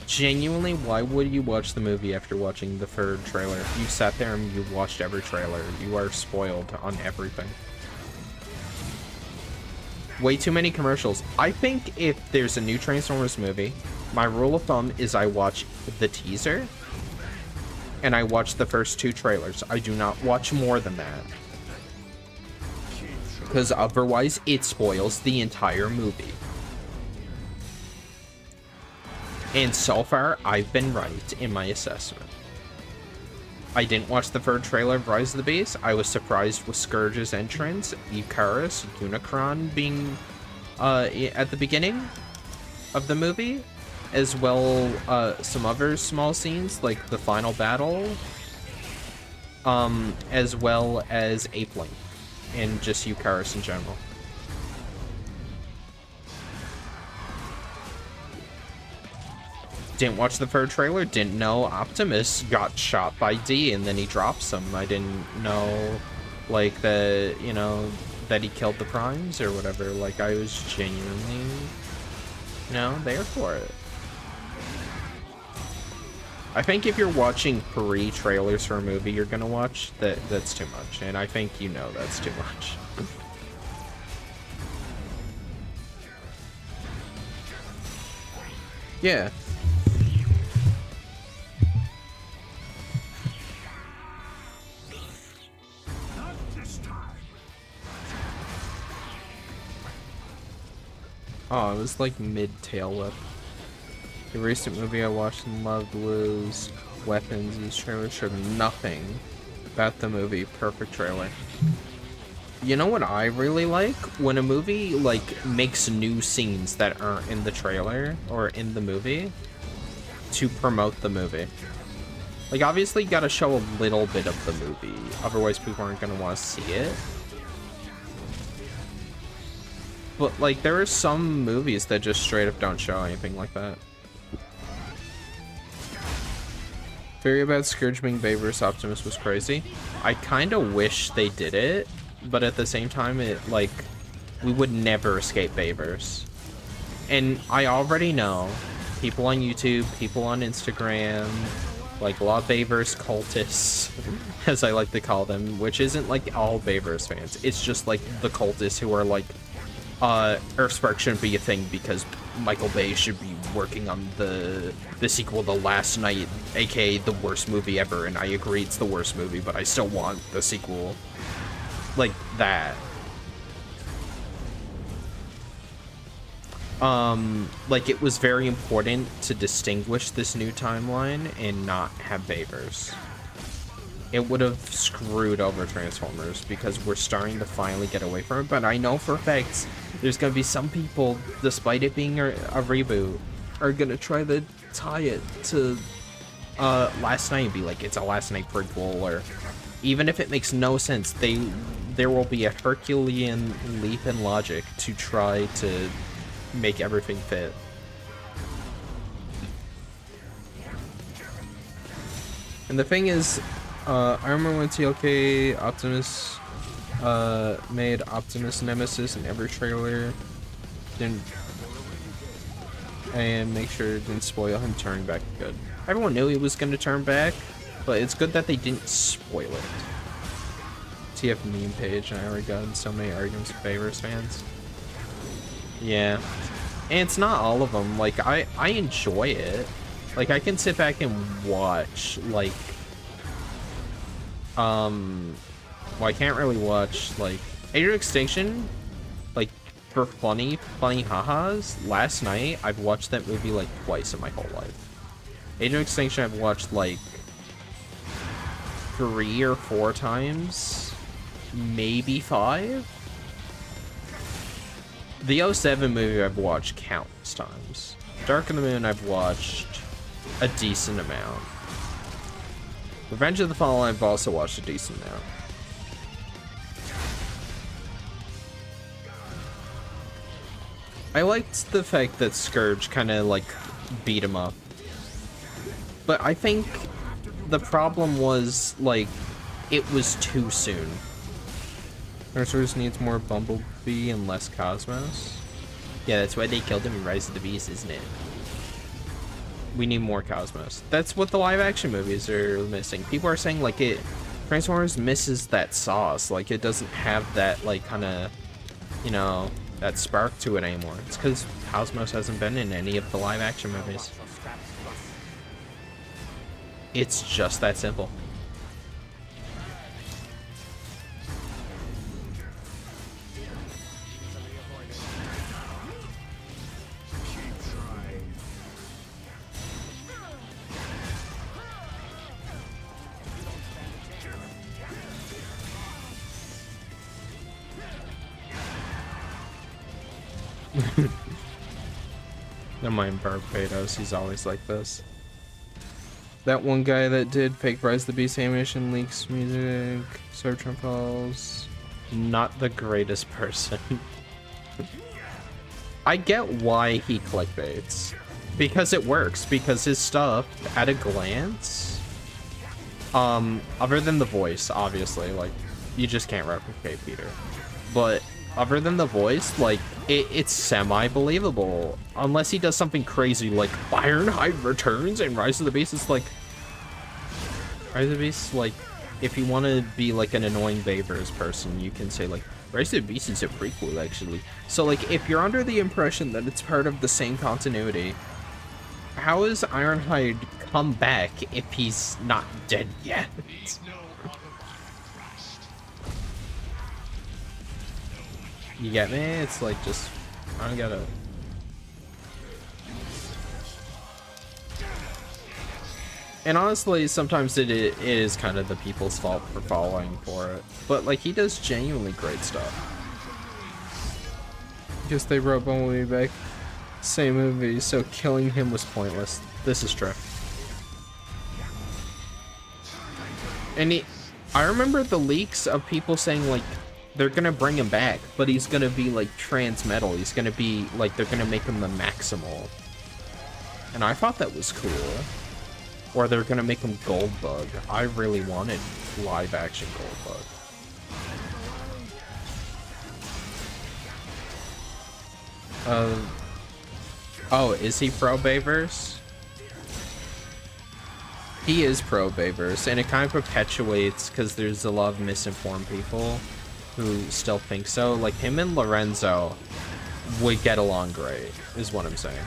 Genuinely, why would you watch the movie after watching the third trailer? You sat there and you watched every trailer. You are spoiled on everything. Way too many commercials. I think if there's a new Transformers movie, my rule of thumb is I watch the teaser and I watch the first 2 trailers. I do not watch more than that. Because otherwise it spoils the entire movie. And so far, I've been right in my assessment. I didn't watch the third trailer of Rise of the Beast. I was surprised with Scourge's entrance, Icarus, Unicron being at the beginning of the movie, as well some other small scenes like the final battle, as well as Apeling and just Icarus in general. Didn't watch the third trailer, didn't know Optimus got shot by D and then he drops him. I didn't know, like, that, you know, that he killed the Primes or whatever. Like, I was genuinely, you know, there for it. I think if you're watching pre-trailers for a movie you're gonna watch, that's too much. And I think you know that's too much. Yeah. Oh, it was like mid-tail whip. The recent movie I watched and loved was Weapons. These trailers showed nothing about the movie. Perfect trailer. You know what I really like? When a movie, like, makes new scenes that aren't in the trailer or in the movie to promote the movie. Like, obviously you gotta show a little bit of the movie, otherwise people aren't gonna want to see it. But, like, there are some movies that just straight up don't show anything like that. Theory about Scourge being Bay vs. Optimus was crazy. I kind of wish they did it, but at the same time, like, we would never escape Bayverse. And I already know people on YouTube, people on Instagram, like a lot of Bayverse cultists, as I like to call them, which isn't like all Bayverse fans. It's just like the cultists who are like, Earthspark shouldn't be a thing because Michael Bay should be working on the sequel to Last Night, aka the worst movie ever, and I agree it's the worst movie, but I still want the sequel. Like that. Like, it was very important to distinguish this new timeline and not have Bayverse. It would have screwed over Transformers because we're starting to finally get away from it, but I know for a fact there's gonna be some people, despite it being a reboot, are gonna try to tie it to Last Night and be like, it's a Last Night prequel, or even if it makes no sense, there will be a Herculean leap in logic to try to make everything fit. And the thing is, I remember when TLK Optimus made Optimus Nemesis in every trailer, didn't, and make sure it didn't spoil him turning back good. Everyone knew he was going to turn back, but it's good that they didn't spoil it. TF meme page, and I already got in so many arguments with Favors fans. Yeah. And it's not all of them. Like, I enjoy it. Like, I can sit back and watch, like, well, I can't really watch, like, Age of Extinction, like, for funny ha-has. Last night, I've watched that movie, like, twice in my whole life. Age of Extinction I've watched, like, 3 or 4 times, maybe 5. The 07 movie I've watched countless times. Dark of the Moon I've watched a decent amount. Revenge of the Fallen I've also watched a decent amount. I liked the fact that Scourge kind of like beat him up. But I think the problem was like it was too soon. Transformers needs more Bumblebee and less Cosmos. Yeah, that's why they killed him in Rise of the Beast, isn't it? We need more Cosmos. That's what the live action movies are missing. People are saying like Transformers misses that sauce. Like it doesn't have that like kind of, you know, that spark to it anymore. It's because Cosmos hasn't been in any of the live action movies. It's just that simple. Don't mind Barbados, he's always like this. That one guy that did fake Rise of the Beast animation leaks music, Cybertron Falls. Not the greatest person. I get why he clickbaits. Because it works, because his stuff, at a glance, other than the voice, obviously, like, you just can't replicate Peter. But other than the voice, like, it's semi-believable. Unless he does something crazy like Ironhide returns and Rise of the Beast. It's like, Rise of the Beast, like, if you want to be like an annoying Bavers person, you can say like, Rise of the Beast is a prequel, actually. So like, if you're under the impression that it's part of the same continuity, how is Ironhide come back if he's not dead yet? You get me? It's like just, I don't gotta. And honestly, sometimes it is kind of the people's fault for falling for it. But like, he does genuinely great stuff. Just they wrote Bumblebee back, same movie, so killing him was pointless. This is true. And I remember the leaks of people saying like, they're gonna bring him back, but he's gonna be like Transmetal. He's gonna be like, they're gonna make him the Maximal. And I thought that was cool. Or they're gonna make him Goldbug. I really wanted live action Goldbug. Oh, is he pro Bayverse? He is pro Bayverse, and it kind of perpetuates because there's a lot of misinformed people who still think so. Like him and Lorenzo would get along great, is what I'm saying.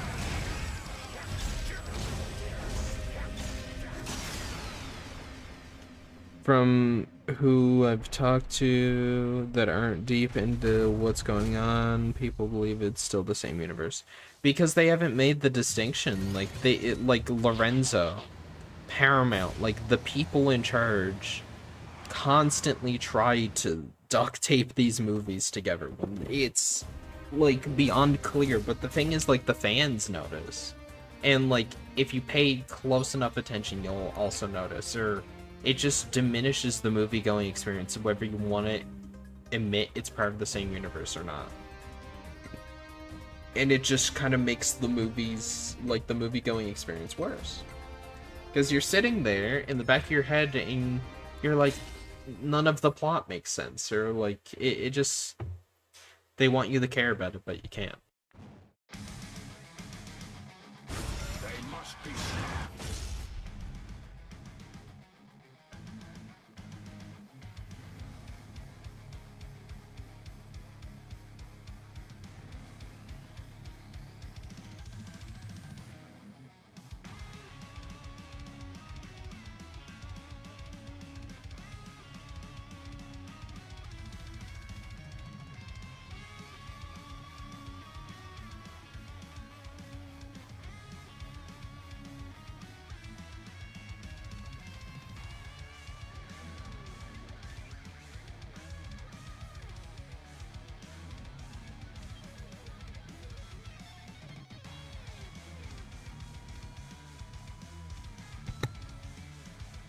From who I've talked to that aren't deep into what's going on, people believe it's still the same universe because they haven't made the distinction. Like like Lorenzo, Paramount, like the people in charge constantly try to duct tape these movies together when it's like beyond clear. But the thing is, like, the fans notice, and like if you pay close enough attention, you'll also notice, or it just diminishes the movie going experience, whether you want to admit it's part of the same universe or not. And it just kind of makes the movies, like the movie going experience, worse. Because you're sitting there in the back of your head and you're like, none of the plot makes sense, or like it just, they want you to care about it, but you can't. They must be stopped.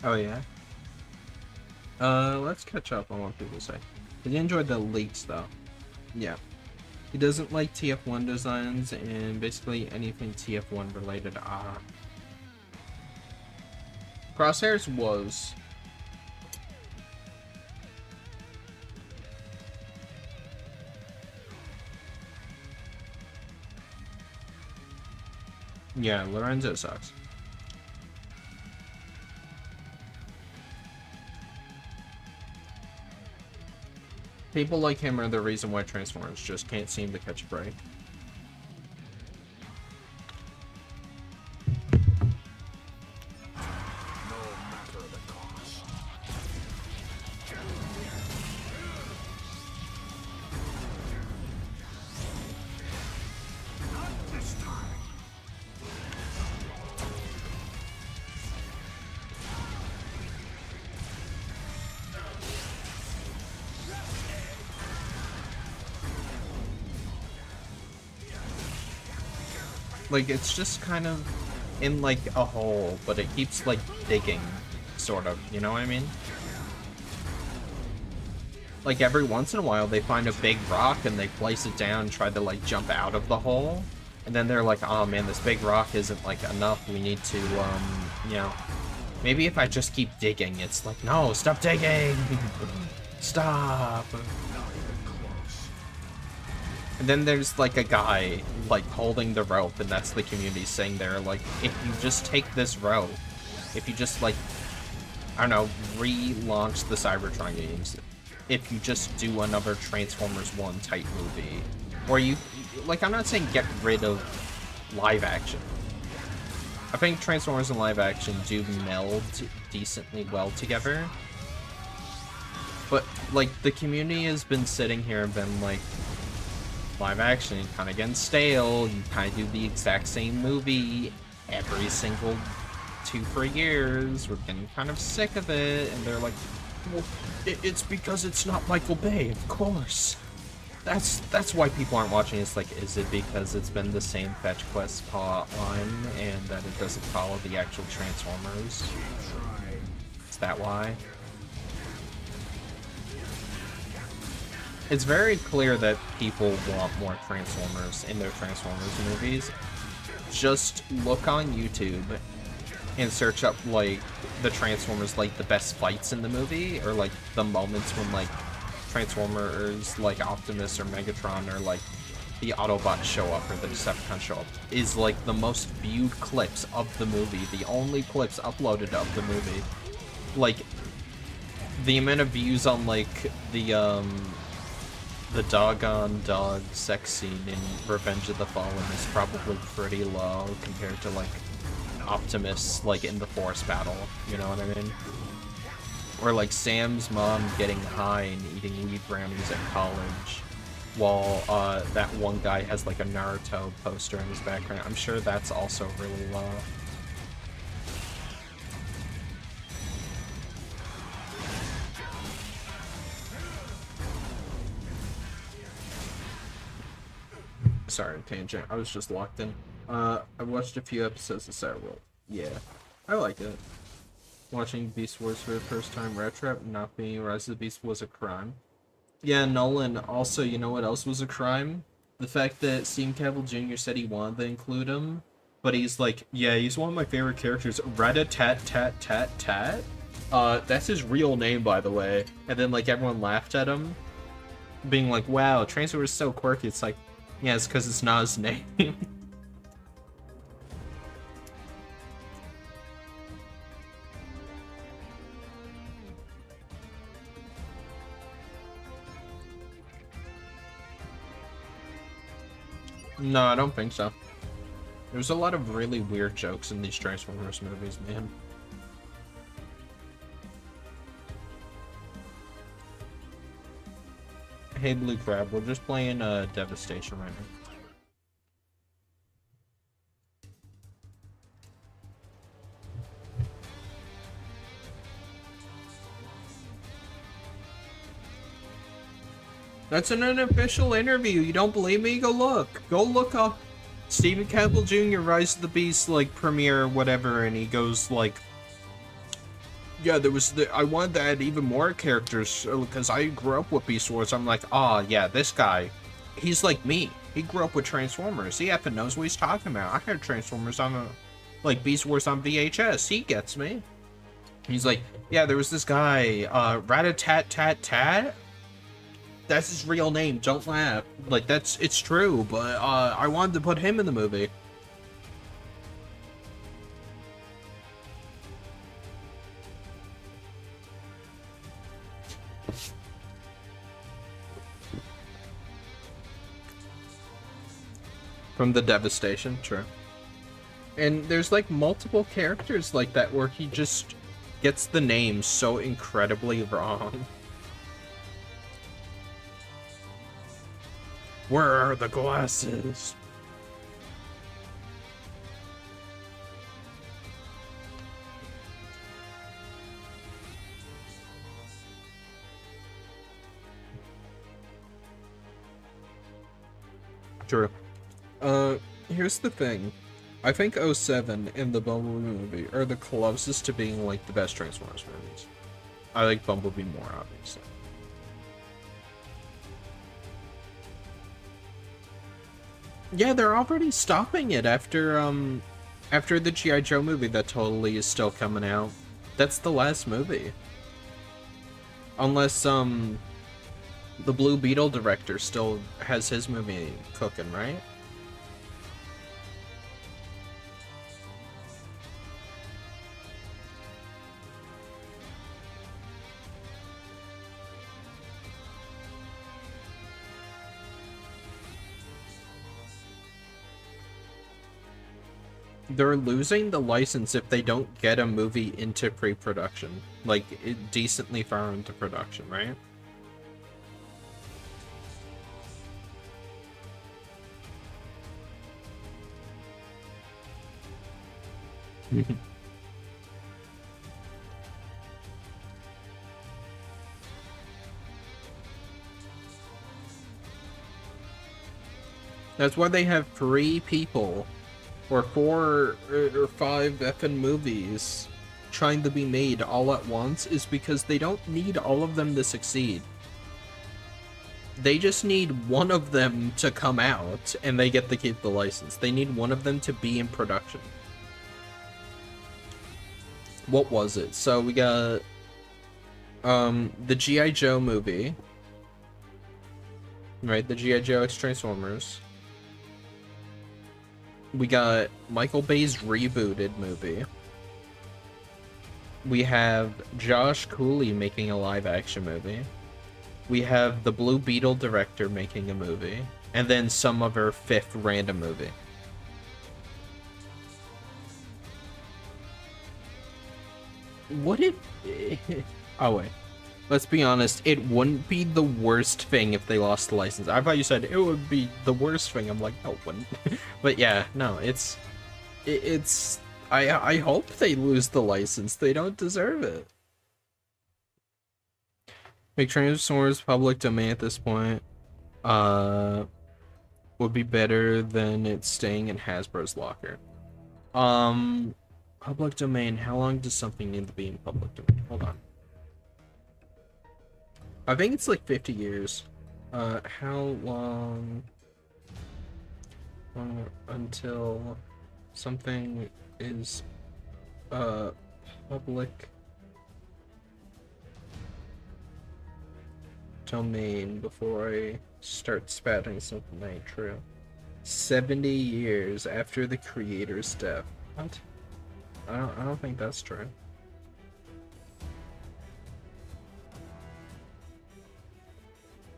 Oh yeah. Let's catch up on what people say. He enjoyed the leaks though. Yeah. He doesn't like TF1 designs and basically anything TF1 related. Crosshairs was. Yeah, Lorenzo sucks. People like him are the reason why Transformers just can't seem to catch a break. No matter the cost. Not this time. Like, it's just kind of in, like, a hole, but it keeps, like, digging, sort of, you know what I mean? Like, every once in a while, they find a big rock and they place it down and try to, like, jump out of the hole. And then they're like, oh man, this big rock isn't, like, enough, we need to, you know, maybe if I just keep digging, it's like, no, stop digging! Stop! And then there's, like, a guy, like, holding the rope, and that's the community saying there, like, if you just take this rope, if you just, like, I don't know, relaunch the Cybertron games, if you just do another Transformers 1 type movie, or you, like, I'm not saying get rid of live action. I think Transformers and live action do meld decently well together, but, like, the community has been sitting here and been like, live action kind of getting stale, you kind of do the exact same movie every single 2-3 years, we're getting kind of sick of it, and they're like, well, it's because it's not Michael Bay, of course. That's why people aren't watching. It's like, is it because it's been the same fetch quest plot line and that it doesn't follow the actual Transformers? Is that why? It's very clear that people want more Transformers in their Transformers movies. Just look on YouTube and search up, like, the Transformers, like, the best fights in the movie, or, like, the moments when, like, Transformers, like, Optimus or Megatron, or, like, the Autobots show up, or the Decepticons show up, is, like, the most viewed clips of the movie, the only clips uploaded of the movie. Like, the amount of views on, like, the doggone dog sex scene in Revenge of the Fallen is probably pretty low compared to, like, Optimus, like, in the forest battle, you know what I mean? Or, like, Sam's mom getting high and eating weed brownies at college, while, that one guy has, like, a Naruto poster in his background. I'm sure that's also really low. Sorry, tangent. I was just locked in. I watched a few episodes of Cyberworld. Yeah, I like it. Watching Beast Wars for the first time, Rat Trap not being Rise of the Beast was a crime. Yeah, Nolan, also, you know what else was a crime? The fact that Steve Cavill Jr. said he wanted to include him, but he's like, yeah, he's one of my favorite characters. Rat-a-tat-tat-tat-tat. That's his real name, by the way. And then like everyone laughed at him, being like, wow, Transformer is so quirky. It's like, yeah, it's because it's not his name. No, I don't think so. There's a lot of really weird jokes in these Transformers movies, man. Hey, Blue Crab, we're just playing Devastation right now. That's an unofficial interview. You don't believe me? Go look. Go look up Stephen Campbell Jr. Rise of the Beast like premiere or whatever, and he goes like, yeah, I wanted to add even more characters because I grew up with Beast Wars. I'm like, oh yeah, this guy, he's like me. He grew up with Transformers. He effing knows what he's talking about. I had Transformers on like Beast Wars on VHS. He gets me. He's like, yeah, there was this guy, Rat-a-tat-tat-tat. That's his real name. Don't laugh. Like, it's true, but I wanted to put him in the movie. From the Devastation, true. And there's like multiple characters like that where he just gets the name so incredibly wrong. Where are the glasses? True. Here's the thing. I think 07 and the Bumblebee movie are the closest to being like the best Transformers movies. I like Bumblebee more, obviously. Yeah, they're already stopping it after the G.I. Joe movie that totally is still coming out. That's the last movie. Unless the Blue Beetle director still has his movie cooking, right? They're losing the license if they don't get a movie into pre-production. Like, decently far into production, right? That's why they have 3 people or 4 or 5 effing movies trying to be made all at once, is because they don't need all of them to succeed. They just need one of them to come out and they get to keep the license. They need one of them to be in production. What was it? So we got the G.I. Joe movie. Right, the G.I. Joe X Transformers. We got Michael Bay's rebooted movie. We have Josh Cooley making a live-action movie. We have the Blue Beetle director making a movie. And then some other 5th random movie. Would it... Oh, wait. Let's be honest, it wouldn't be the worst thing if they lost the license. I thought you said it would be the worst thing. I'm like, no, it wouldn't. But yeah, no, it's... I hope they lose the license. They don't deserve it. Make Transformers public domain at this point would be better than it staying in Hasbro's locker. Public domain, how long does something need to be in public domain? Hold on. I think it's like 50 years. How long until something is public domain before I start spouting something that ain't true. 70 years after the creator's death. What? I don't think that's true.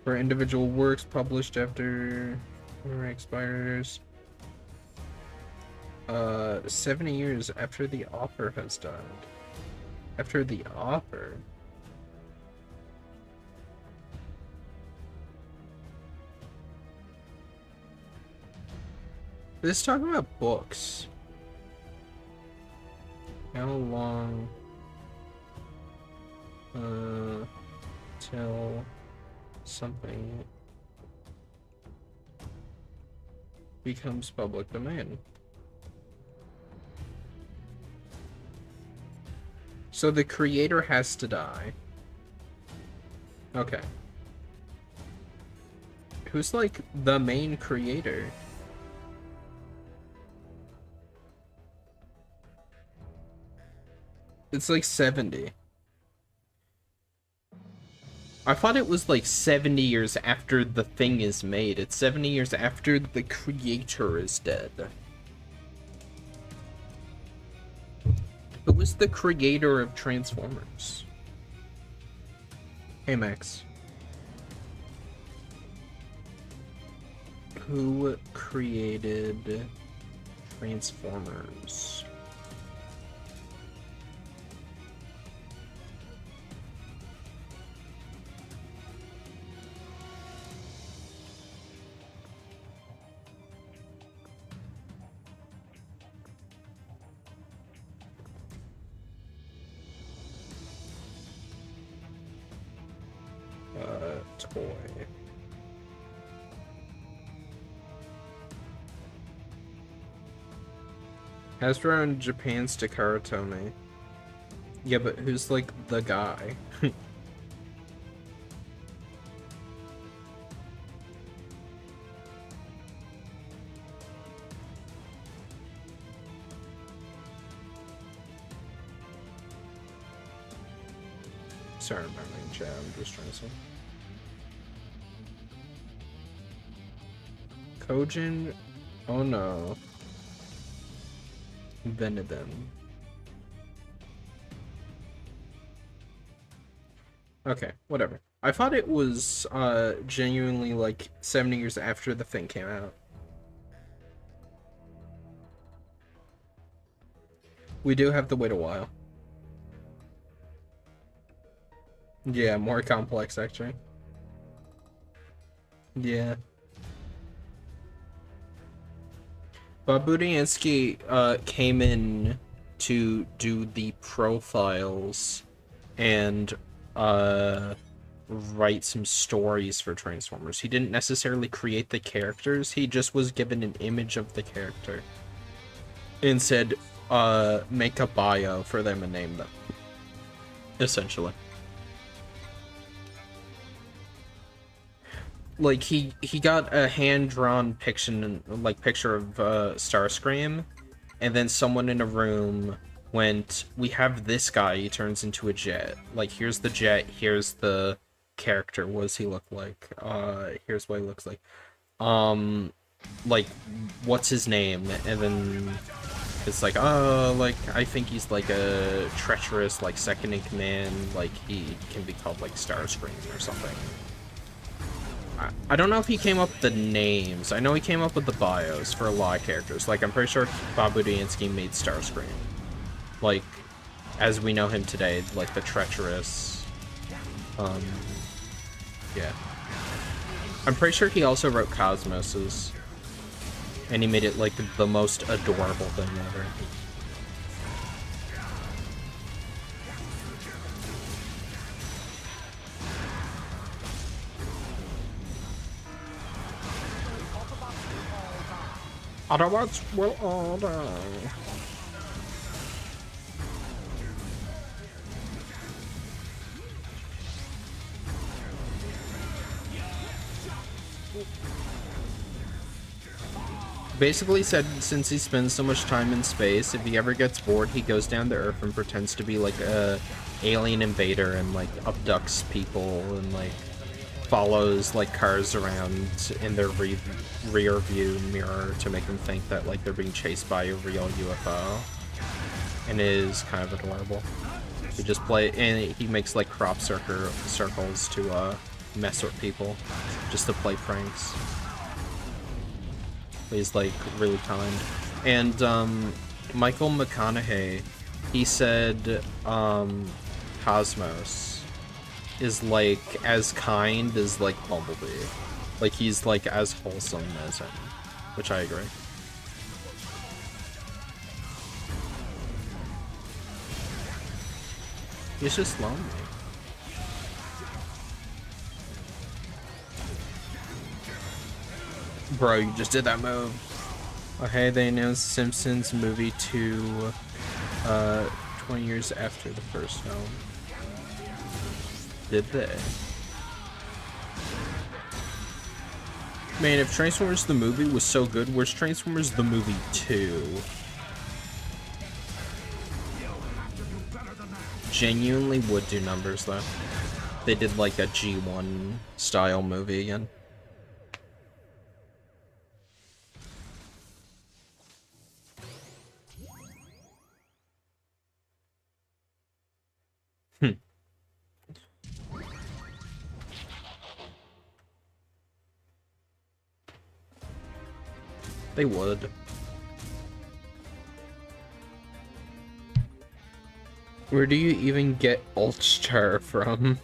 For individual works published after expires. 70 years after the author has died. After the author? Let's talk about books. How long till something becomes public domain? So the creator has to die. Okay. Who's like the main creator? It's like 70. I thought it was like 70 years after the thing is made. It's 70 years after the creator is dead. Who was the creator of Transformers? Hey Max. Who created Transformers? Toy. Hasbro and Japan's Takara Tomy. Yeah, but who's like the guy? Sorry, I'm not in chat. I'm just trying to say. Kojin, oh no. Venedin. Okay, whatever. I thought it was genuinely like 70 years after the thing came out. We do have to wait a while. Yeah, more complex actually. Yeah. Bob Budiansky came in to do the profiles and write some stories for Transformers. He didn't necessarily create the characters, he just was given an image of the character and said, make a bio for them and name them. Essentially. Like, he got a hand-drawn picture of Starscream, and then someone in a room went, we have this guy, he turns into a jet. Like, here's the jet, here's the character, what does he look like? Here's what he looks like. Like, what's his name? And then it's like, oh, like, I think he's like a treacherous, like, second in command, like, he can be called, like, Starscream or something. I don't know if he came up with the names. I know he came up with the bios for a lot of characters. Like, I'm pretty sure Bob Budiansky made Starscream. Like, as we know him today, like the treacherous, yeah. I'm pretty sure he also wrote Cosmos's, and he made it like the most adorable thing ever. Autobots will all die. Basically said since he spends so much time in space, if he ever gets bored, he goes down to Earth and pretends to be like a alien invader and like abducts people and like follows like cars around in their rear view mirror to make them think that like they're being chased by a real UFO, and it is kind of adorable. He just and he makes like crop circles to mess with people, just to play pranks. He's like really kind. And Michael McConaughey, he said Cosmos is like as kind as like Bumblebee. Like he's like as wholesome as him, which I agree. He's just lonely. Bro, you just did that move. Okay, they announced Simpsons movie 2 20 years after the first film. Did they? Man, if Transformers the movie was so good, where's Transformers the movie 2? Genuinely would do numbers though. They did like a G1 style movie again. They would. Where do you even get Ulster from?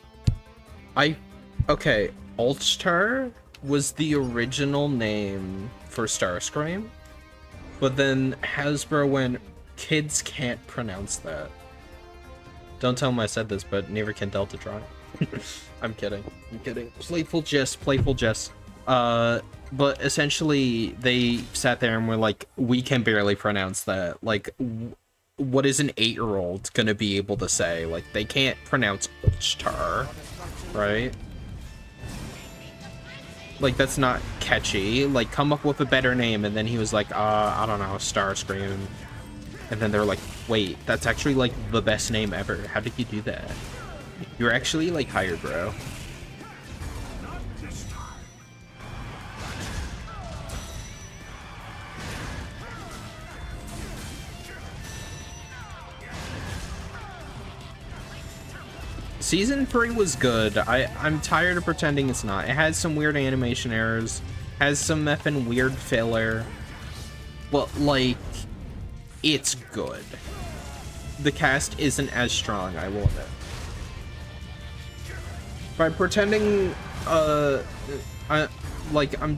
Okay, Ulster was the original name for Starscream, but then Hasbro went, kids can't pronounce that. Don't tell them I said this, but neither can Delta try. I'm kidding. I'm kidding. Playful jest, playful jest. But essentially, they sat there and were like, we can barely pronounce that. Like, what is an 8-year-old gonna be able to say? Like, they can't pronounce Ulster, right? Like, that's not catchy. Like, come up with a better name. And then he was like, I don't know, Starscream. And then they're like, wait, that's actually, like, the best name ever. How did you do that? You're actually, like, hired, bro. Season 3 was good. I'm tired of pretending it's not. It has some weird animation errors, has some effing weird filler, but, like, it's good. The cast isn't as strong, I will admit. By pretending, I'm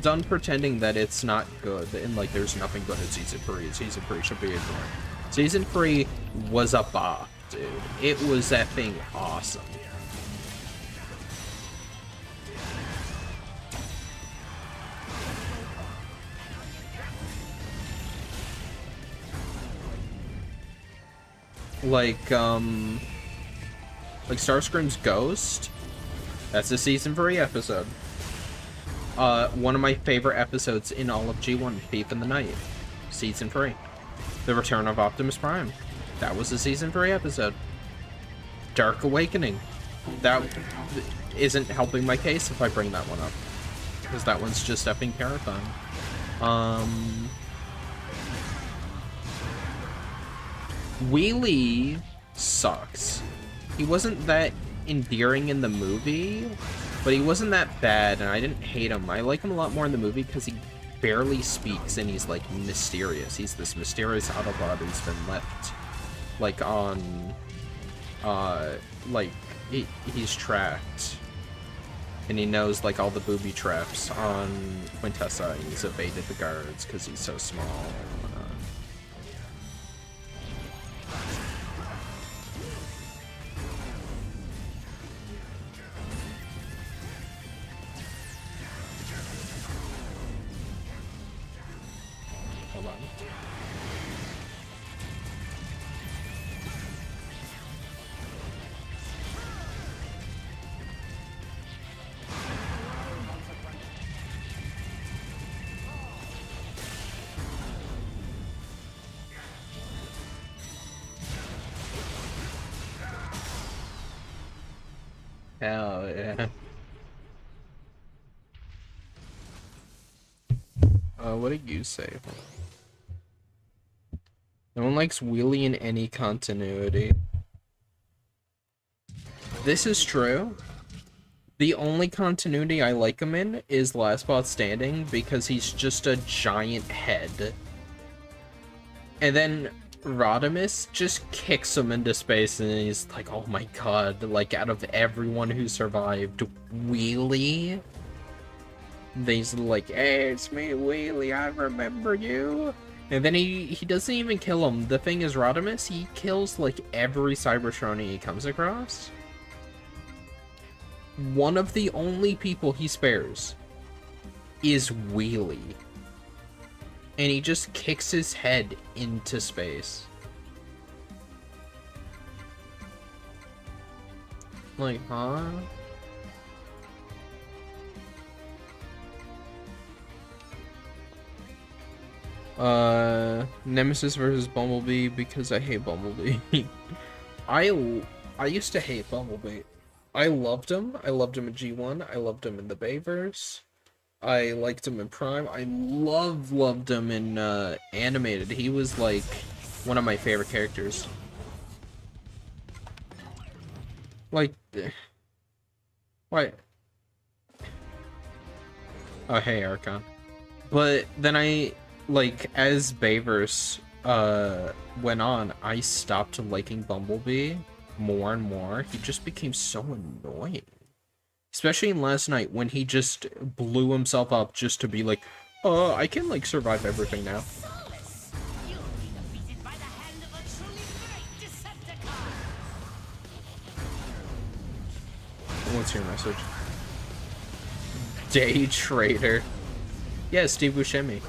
done pretending that it's not good, and, like, there's nothing good in Season 3. Season 3 should be ignored. Season 3 was a bop, dude. It was effing awesome. Like Starscream's Ghost, that's a Season 3 episode. One of my favorite episodes in all of G1, Thief in the Night, Season 3. The Return of Optimus Prime, that was a Season 3 episode. Dark Awakening, that isn't helping my case if I bring that one up, because that one's just effing terrifying. Wheelie sucks. He wasn't that endearing in the movie, but he wasn't that bad, and I didn't hate him. I like him a lot more in the movie because he barely speaks, and he's, like, mysterious. He's this mysterious Autobot who's been left, like, on, he's trapped. And he knows, like, all the booby traps on Quintessa, and he's evaded the guards because he's so small. Hold on. Hell yeah. What did you say? No one likes Wheelie in any continuity. This is true. The only continuity I like him in is Last Spot Standing because he's just a giant head. And then Rodimus just kicks him into space and he's like, oh my god, like out of everyone who survived, Wheelie? He's like, hey, it's me, Wheelie, I remember you. And then he doesn't even kill him. The thing is, Rodimus, he kills like every Cybertronian he comes across. One of the only people he spares is Wheelie. And he just kicks his head into space. Like, huh? Nemesis versus Bumblebee because I hate Bumblebee. I used to hate Bumblebee. I loved him. I loved him in G1. I loved him in the Bayverse. I liked him in Prime. I loved him in Animated. He was like one of my favorite characters. Like, what? Oh, hey, Archon. But then like, as Bayverse went on, I stopped liking Bumblebee more and more. He just became so annoying. Especially in Last Night, when he just blew himself up just to be like, oh, I can, like, survive everything now. What's your message? Day Trader. Yeah, Steve Buscemi.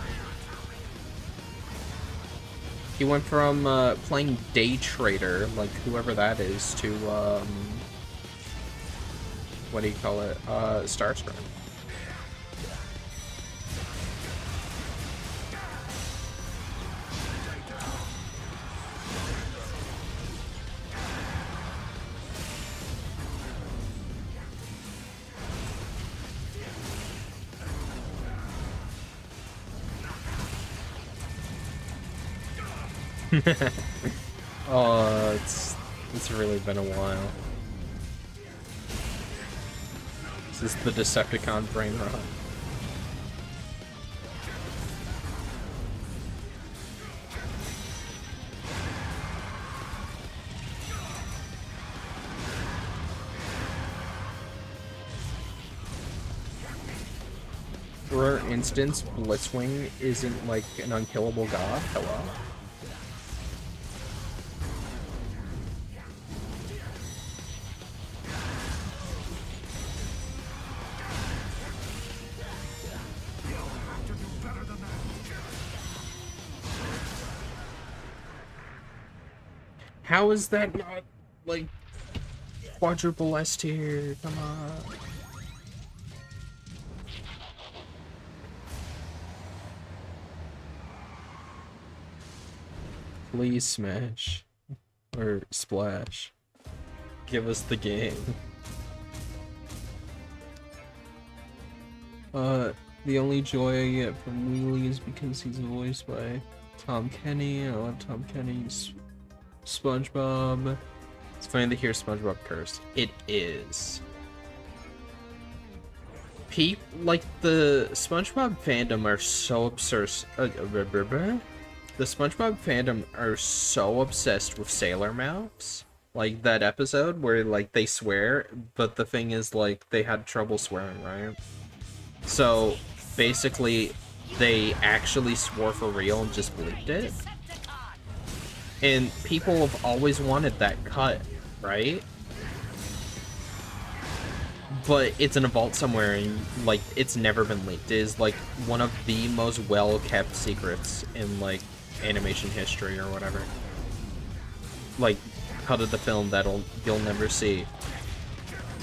He went from playing Day Trader, like whoever that is, to what do you call it? Starscream. Oh, it's really been a while. This is the Decepticon brain rot. For instance, Blitzwing isn't like an unkillable god. Hello? How is that not, like, quadruple S tier? Come on. Please smash. Or splash. Give us the game. The only joy I get from Wheelie is because he's voiced by Tom Kenny. I love Tom Kenny's SpongeBob. It's funny to hear SpongeBob curse. It is. Like, the SpongeBob fandom are so obsessed. The SpongeBob fandom are so obsessed with sailor mouths. Like that episode where, like, they swear, but the thing is, like, they had trouble swearing, right? So basically, they actually swore for real and just bleeped it. And people have always wanted that cut, right? But it's in a vault somewhere, and, like, it's never been leaked. It is, like, one of the most well-kept secrets in, like, animation history or whatever. Like, cut of the film you'll never see.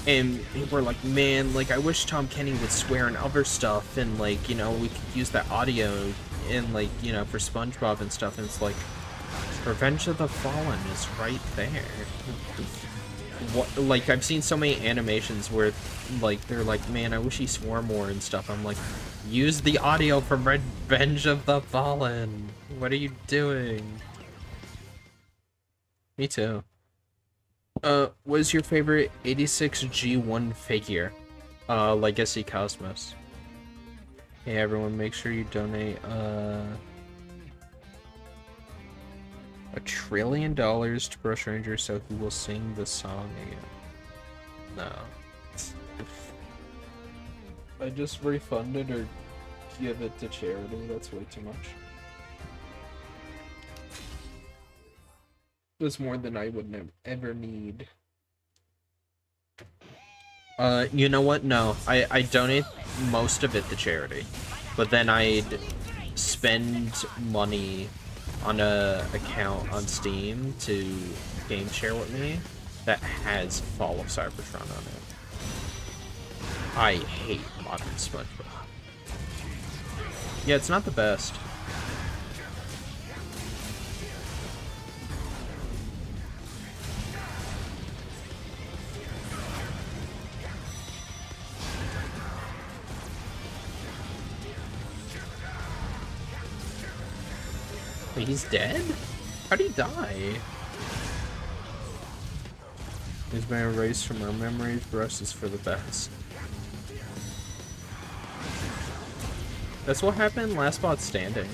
And people were like, man, like, I wish Tom Kenny would swear in other stuff, and, like, you know, we could use that audio in, like, you know, for SpongeBob and stuff, and it's like, Revenge of the Fallen is right there. what, like, I've seen so many animations where, like, they're like, man, I wish he swore more and stuff. I'm like, use the audio from Revenge of the Fallen. What are you doing? Me too. What is your favorite 86G1 figure? Legacy Cosmos. Hey everyone, make sure you donate, $1 trillion to Brush Ranger so he will sing the song again. No. I just refund it or give it to charity, that's way too much. It was more than I would ever need. You know what? No. I donate most of it to charity. But then I'd spend money on a account on Steam to game share with me that has Fall of Cybertron on it. I hate modern SpongeBob. Yeah, it's not the best. Wait, he's dead? How'd he die? He's been erased from our memories, Brush is for the best. That's what happened Last Spot Standing.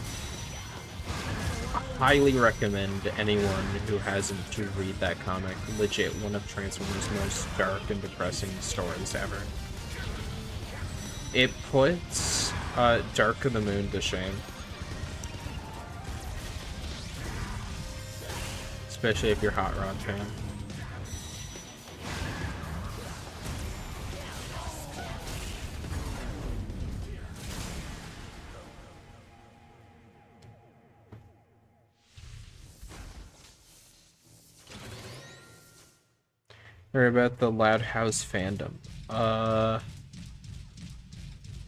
I highly recommend anyone who hasn't to read that comic. Legit one of Transformers' most dark and depressing stories ever. It puts Dark of the Moon to shame. Especially if you're Hot Rod fan. Or about the Loud House fandom.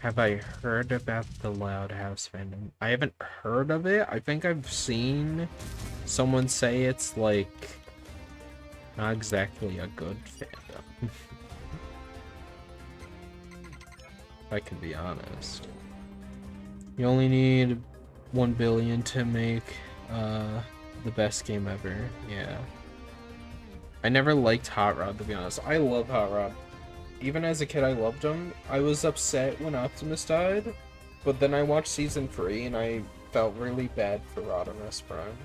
Have I heard about the Loud House fandom? I haven't heard of it. I think I've seen someone say it's like not exactly a good fandom. If I can be honest. You only need 1 billion to make the best game ever. Yeah. I never liked Hot Rod, to be honest. I love Hot Rod. Even as a kid, I loved him. I was upset when Optimus died, but then I watched Season 3 and I felt really bad for Rodimus Prime.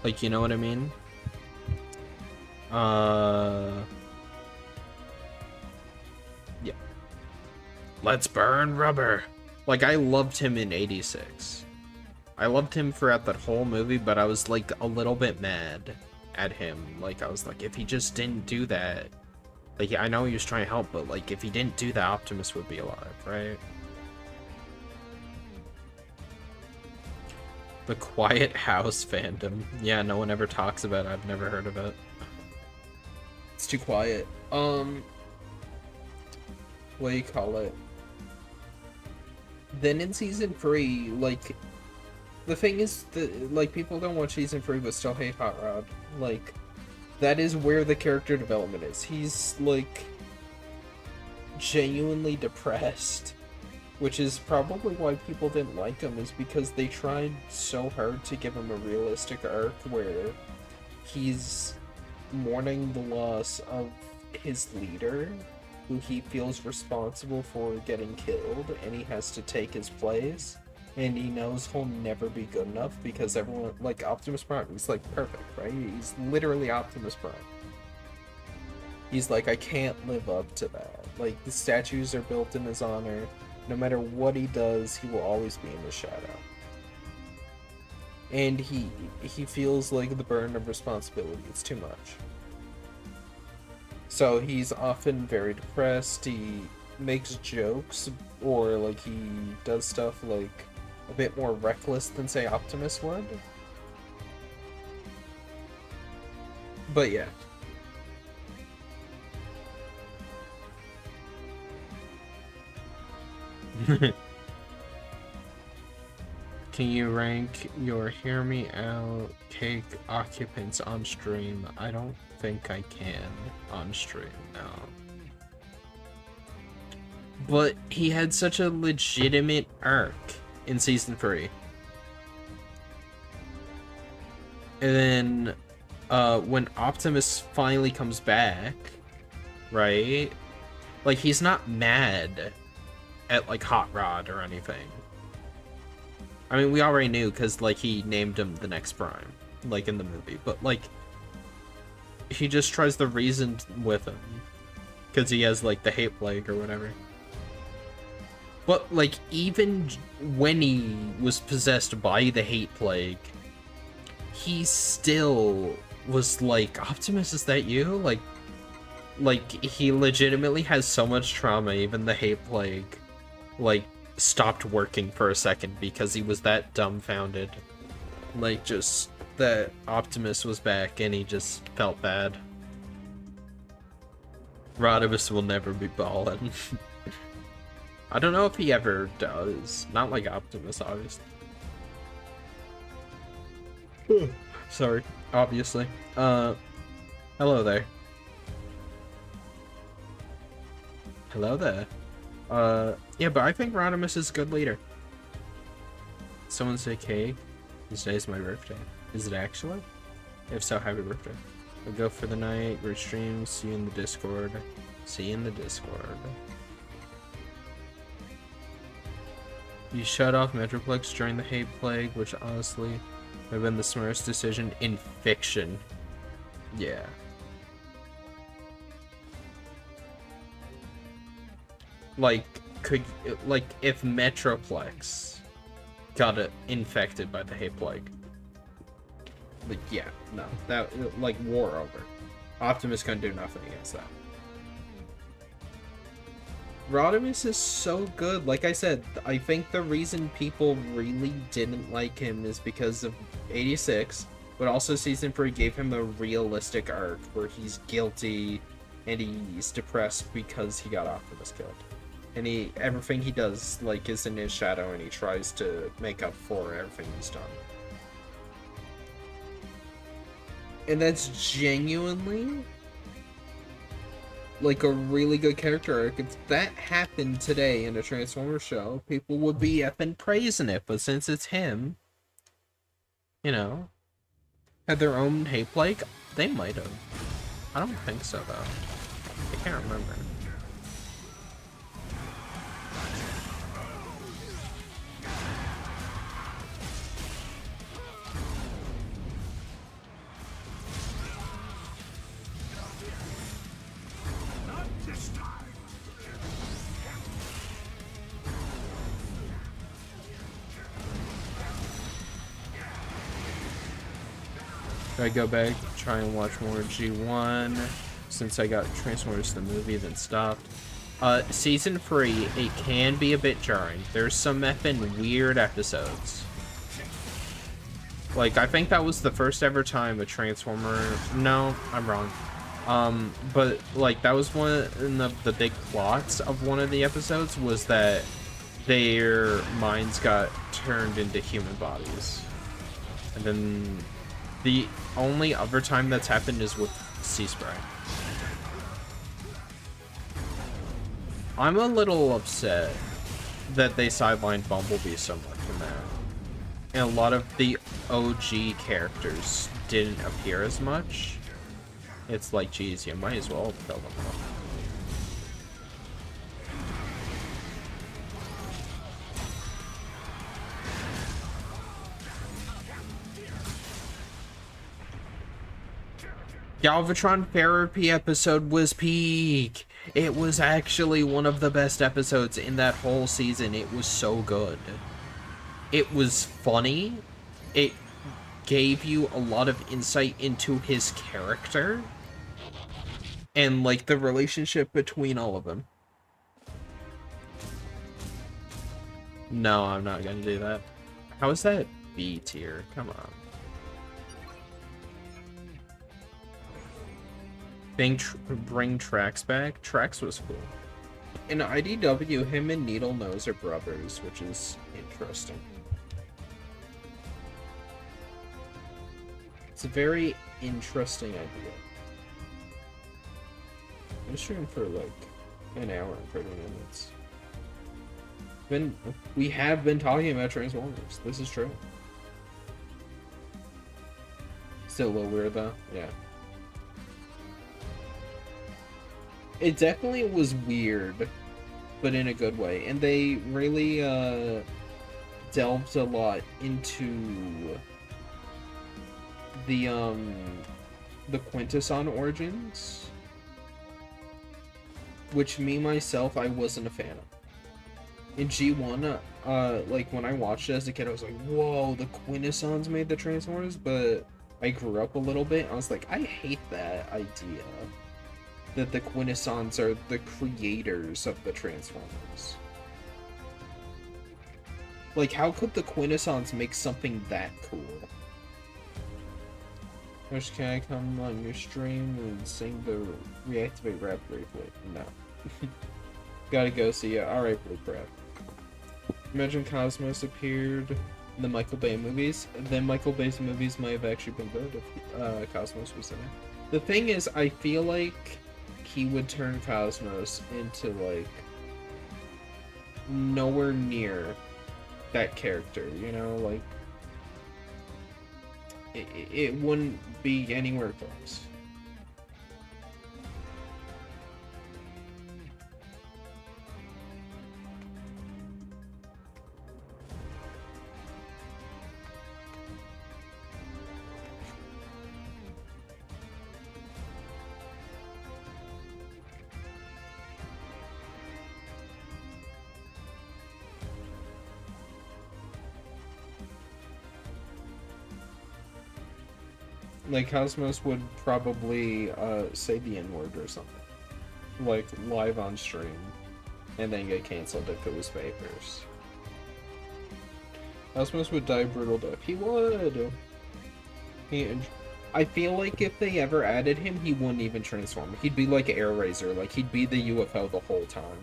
Like, you know what I mean? Yeah. Let's burn rubber. Like, I loved him in 86. I loved him throughout that whole movie, but I was, like, a little bit mad at him. Like, I was like, if he just didn't do that... Like, I know he was trying to help, but, like, if he didn't do that, Optimus would be alive, right? The Quiet House fandom. Yeah, no one ever talks about it. I've never heard of it. It's too quiet. What do you call it? Then in Season 3, like, the thing is that, like, people don't watch Season 3 but still hate Hot Rod. Like, that is where the character development is. He's, like, genuinely depressed. Which is probably why people didn't like him, is because they tried so hard to give him a realistic arc where he's mourning the loss of his leader, who he feels responsible for getting killed, and he has to take his place, and he knows he'll never be good enough because everyone, like Optimus Prime, he's like perfect, right? He's literally Optimus Prime. He's like, I can't live up to that. Like, the statues are built in his honor. No matter what he does, he will always be in the shadow. And he feels like the burden of responsibility is too much. So he's often very depressed, he makes jokes, or like he does stuff like a bit more reckless than say Optimus would. But yeah. Can you rank your Hear Me Out cake occupants on stream? I don't think I can on stream now. But he had such a legitimate arc in season 3. And then when Optimus finally comes back, right? Like, he's not mad at like Hot Rod or anything. I mean, we already knew because, like, he named him the next Prime, like, in the movie. But, like, he just tries to reason with him because he has, like, the hate plague or whatever. But, like, even when he was possessed by the hate plague, he still was like, Optimus, is that you? Like, he legitimately has so much trauma, even the hate plague, like, stopped working for a second because he was that dumbfounded. Like, just that Optimus was back and he just felt bad. Rodimus will never be ballin'. I don't know if he ever does. Not like Optimus, obviously. Sorry, obviously. Hello there. Hello there. Yeah, but I think Rodimus is a good leader. Someone say cake. Today's my birthday. Is it actually? If so, happy birthday. I'll go for the night, great stream, see you in the Discord. See you in the Discord. You shut off Metroplex during the hate plague, which honestly would have been the smartest decision in fiction. Yeah. Like, if Metroplex got infected by the hate plague, like, yeah, no, that, like, war over. Optimus couldn't do nothing against that. Rodimus is so good. Like I said, I think the reason people really didn't like him is because of 86, but also Season 3 gave him a realistic arc where he's guilty and he's depressed because he got Optimus killed. And everything he does, like, is in his shadow, and he tries to make up for everything he's done. And that's genuinely, like, a really good character arc. If that happened today in a Transformers show, people would be effing praising it. But since it's him, you know, had their own hate plague, they might have. I don't think so, though. I can't remember. I go back, try and watch more G1, since I got Transformers the movie, then stopped. Season 3, it can be a bit jarring. There's some effing weird episodes. Like, I think that was the first ever time a Transformer... No, I'm wrong. But, like, that was one of the big plots of one of the episodes, was that their minds got turned into human bodies. And then... the only other time that's happened is with Sea-Spray. I'm a little upset that they sidelined Bumblebee so much in that. And a lot of the OG characters didn't appear as much. It's like, geez, you might as well kill them all. Galvatron Therapy episode was peak. It was actually one of the best episodes in that whole season. It was so good. It was funny. It gave you a lot of insight into his character. And, like, the relationship between all of them. No, I'm not gonna do that. How is that B tier? Come on. Bring Trax back. Trax was cool. In IDW, him and Needle Nose are brothers, which is interesting. It's a very interesting idea. I'm streaming for like an hour and 30 minutes. We have been talking about Transformers. This is true. Still a little weird though. Yeah. It definitely was weird, but in a good way. And they really delved a lot into the Quintesson origins, which me myself I wasn't a fan of. In G1, like when I watched it as a kid, I was like, "Whoa, the Quintessons made the Transformers," but I grew up a little bit. I was like, I hate that idea that the Quintessons are the creators of the Transformers. Like, how could the Quintessons make something that cool? Wish, can I come on your stream and sing the reactivate rap briefly? No. Gotta go see ya. Alright, Blue Crap. Imagine Cosmos appeared in the Michael Bay movies. Then Michael Bay's movies might have actually been good if Cosmos was in it. The thing is, I feel like he would turn Cosmos into, like, nowhere near that character, you know? Like, it wouldn't be anywhere close. Like, Cosmos would probably say the N-word or something. Like, live on stream. And then get cancelled if it was fakers. Cosmos would die a brutal death. He would! I feel like if they ever added him, he wouldn't even transform. He'd be like Air-Razor. Like, he'd be the UFO the whole time.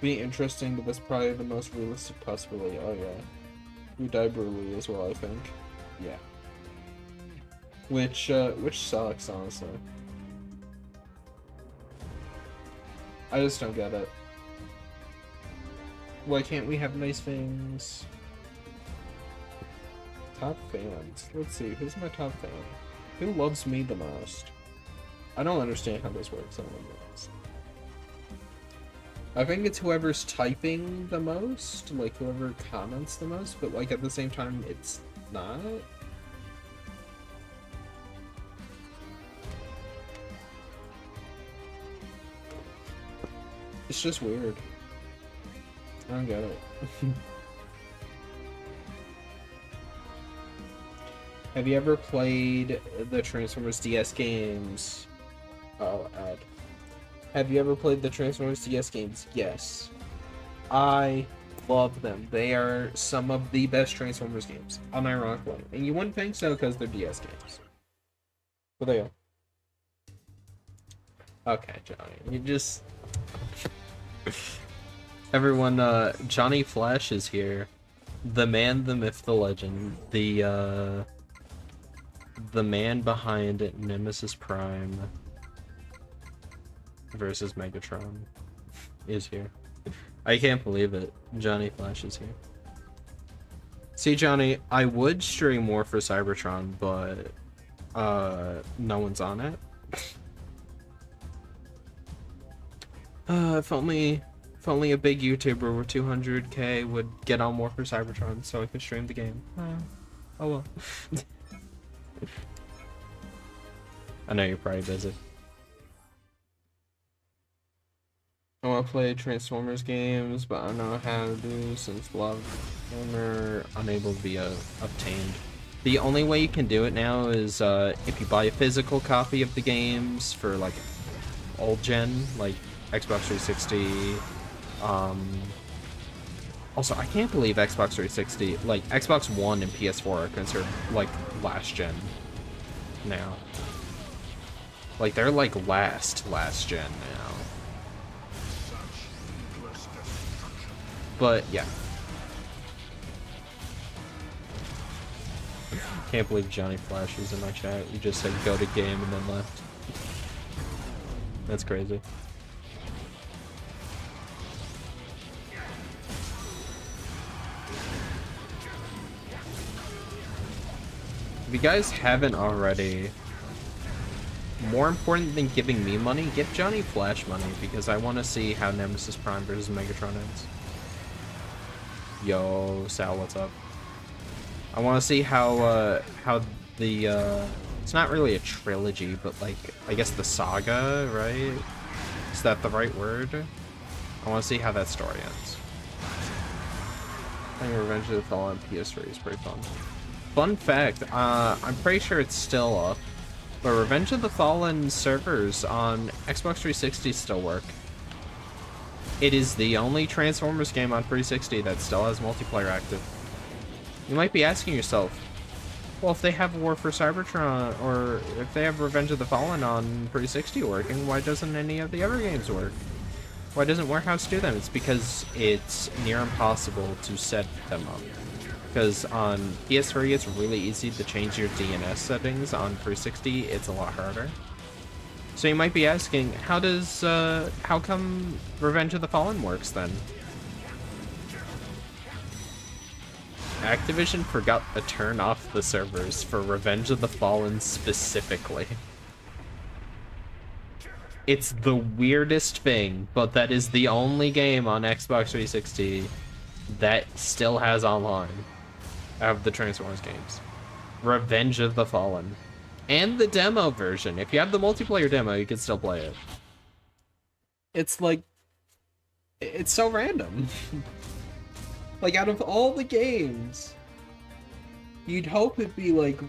Be interesting, but that's probably the most realistic possibility. Oh, yeah. He would die brutally as well, I think. Yeah. Which sucks, honestly. I just don't get it. Why can't we have nice things? Top fans. Let's see, who's my top fan? Who loves me the most? I don't understand how this works. I think it's whoever's typing the most, like whoever comments the most, but like at the same time, it's not. It's just weird. I don't get it. Have you ever played the Transformers DS games? Oh, Ed. Have you ever played the Transformers DS games? Yes. I love them. They are some of the best Transformers games, unironically. And you wouldn't think so because they're DS games. But they are. Okay, Johnny. You just... Everyone, Johnny Flash is here. The man, the myth, the legend. The man behind Nemesis Prime versus Megatron is here. I can't believe it. Johnny Flash is here. See, Johnny, I would stream more for Cybertron, but no one's on it. If only a big YouTuber with 200k would get on more for Cybertron so I could stream the game. Oh well. I know you're probably busy. I want to play Transformers games, but I don't know how to do since Love are unable to be obtained. The only way you can do it now is if you buy a physical copy of the games for like old gen, like Xbox 360. Also, I can't believe Xbox 360, like Xbox One and PS4 are considered like last gen now. Like, they're like last gen now. But, yeah. Can't believe Johnny Flash was in my chat. You just said go to game and then left. That's crazy. If you guys haven't already, more important than giving me money, give Johnny Flash money, because I want to see how Nemesis Prime versus Megatron ends. Yo, Sal, what's up? I want to see how the, it's not really a trilogy, but like, I guess the saga, right? Is that the right word? I want to see how that story ends. I think Revenge of the Fallen on PS3 is pretty fun. Fun fact, I'm pretty sure it's still up, but Revenge of the Fallen servers on Xbox 360 still work. It is the only Transformers game on 360 that still has multiplayer active. You might be asking yourself, well, if they have War for Cybertron, or if they have Revenge of the Fallen on 360 working, why doesn't any of the other games work? Why doesn't Warehouse do them? It's because it's near impossible to set them up. Because on PS3 it's really easy to change your DNS settings. On 360 it's a lot harder. So you might be asking, how come Revenge of the Fallen works then? Activision forgot to turn off the servers for Revenge of the Fallen specifically. It's the weirdest thing, but that is the only game on Xbox 360 that still has online of the Transformers games. Revenge of the Fallen. And the demo version. If you have the multiplayer demo, you can still play it. It's like... it's so random. Like, out of all the games, you'd hope it'd be like,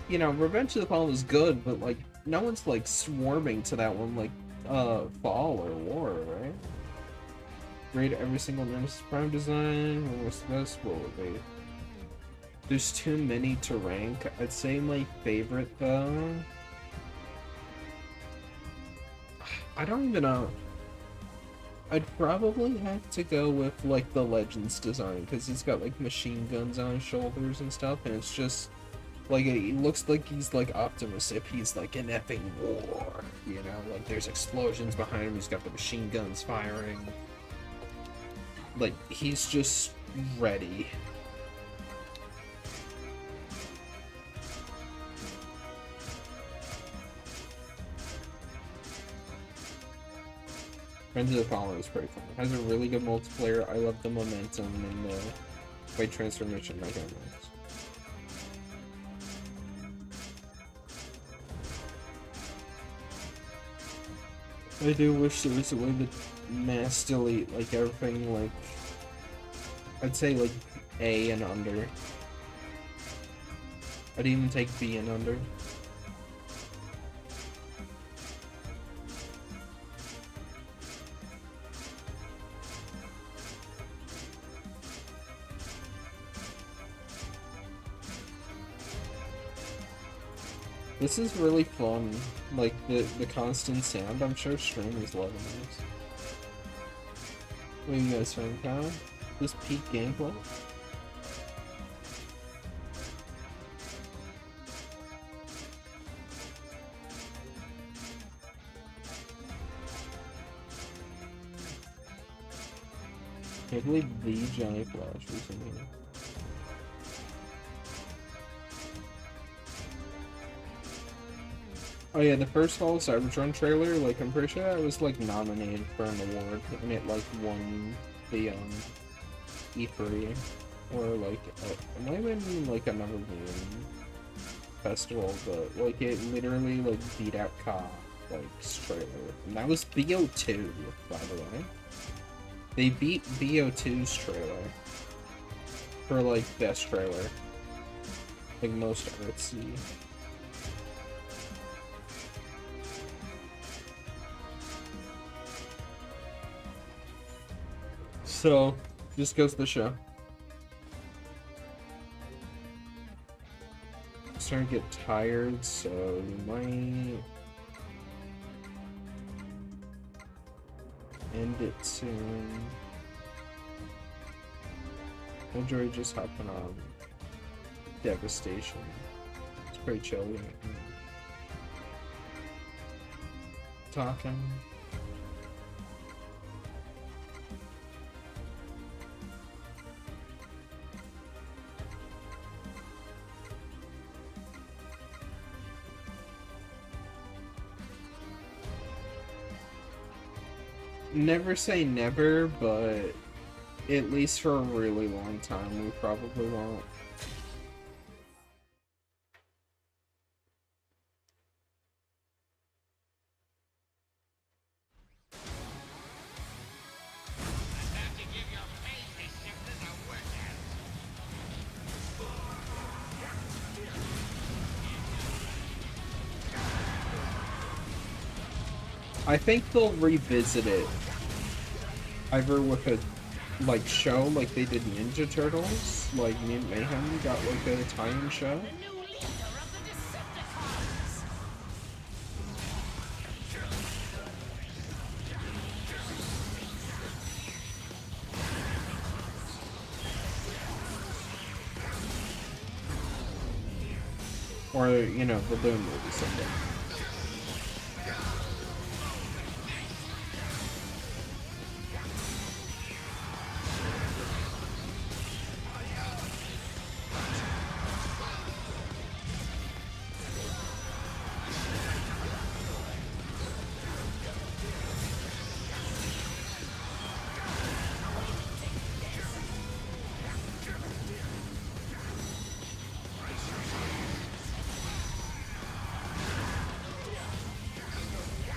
you know, Revenge of the Fallen was good, but like, no one's like swarming to that one like, Fall or War, right? Rate every single Nemesis Prime design. What's the best? What would be? There's too many to rank. I'd say my favorite though. I don't even know. I'd probably have to go with like the Legends design, because he's got like machine guns on his shoulders and stuff, and it's just like, it looks like he's like Optimus if he's like in effing war, you know? Like there's explosions behind him, he's got the machine guns firing. Like he's just ready. Revenge of the Fallen is pretty fun. It has a really good multiplayer. I love the momentum and the weight transformation mechanics. I do wish there was a way to mass delete like everything, like I'd say like A and under. I'd even take B and under. This is really fun, like the constant sound. I'm sure streamers loving this. What do you guys think, Kyle? This peak gameplay? I can't believe the Johnny Flash was in here. Oh yeah, the first Fall of Cybertron trailer, like I'm pretty sure that was like nominated for an award, and it like won the E3, or like it might have been like another game festival, but like it literally like beat out Ka, like trailer, and that was BO2, by the way. They beat BO2's trailer for like best trailer, like most artsy. So, just goes to the show. I'm starting to get tired, so you might end it soon. Enjoy just hopping on Devastation. It's pretty chill. Talking. Never say never, but at least for a really long time, we probably won't. I think they'll revisit it either with a like show like they did Ninja Turtles, like Mutant Mayhem got like a tie-in show. Or, you know, they'll do a movie someday.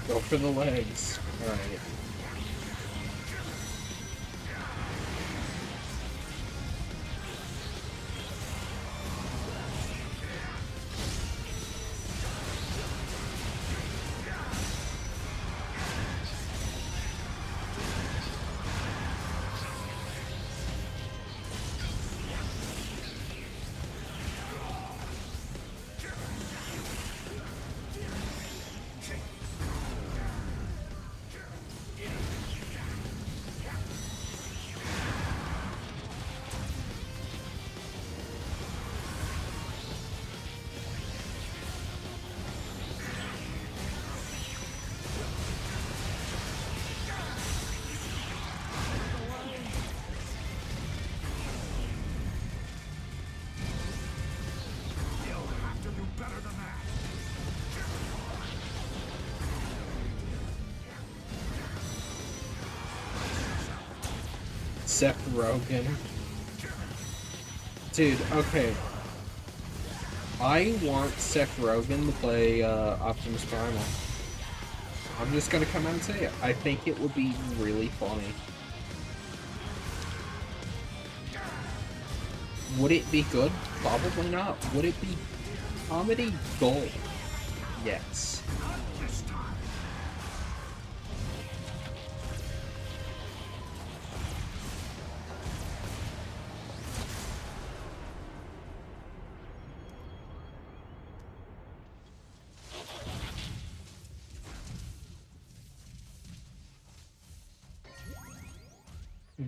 Go for the legs. Alright. Seth Rogen. Dude, okay. I want Seth Rogen to play Optimus Primal. I'm just gonna come out and say it. I think it would be really funny. Would it be good? Probably not. Would it be comedy gold? Yes.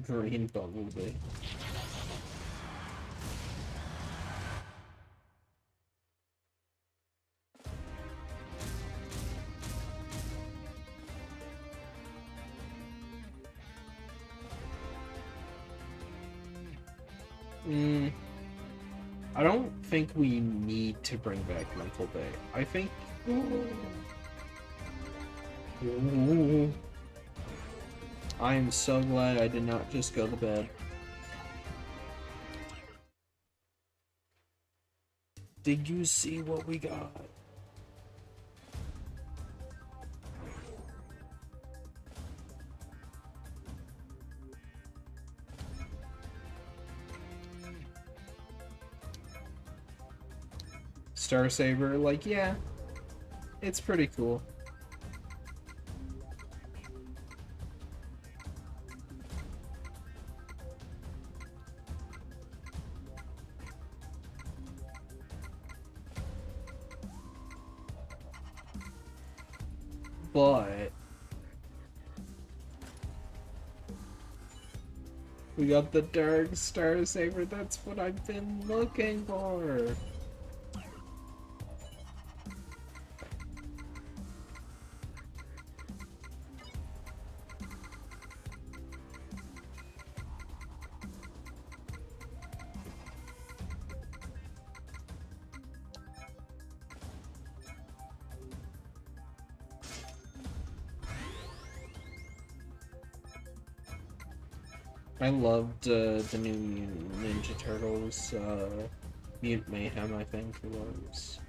Green Bumblebee. I don't think we need to bring back Mental Day. I think... Ooh. I am so glad I did not just go to bed. Did you see what we got? Star Saber, like, yeah, it's pretty cool. But We got the Dark Star Saber. That's what I've been looking for. I loved the new Mutant Ninja Turtles, Mutant Mayhem, I think it was.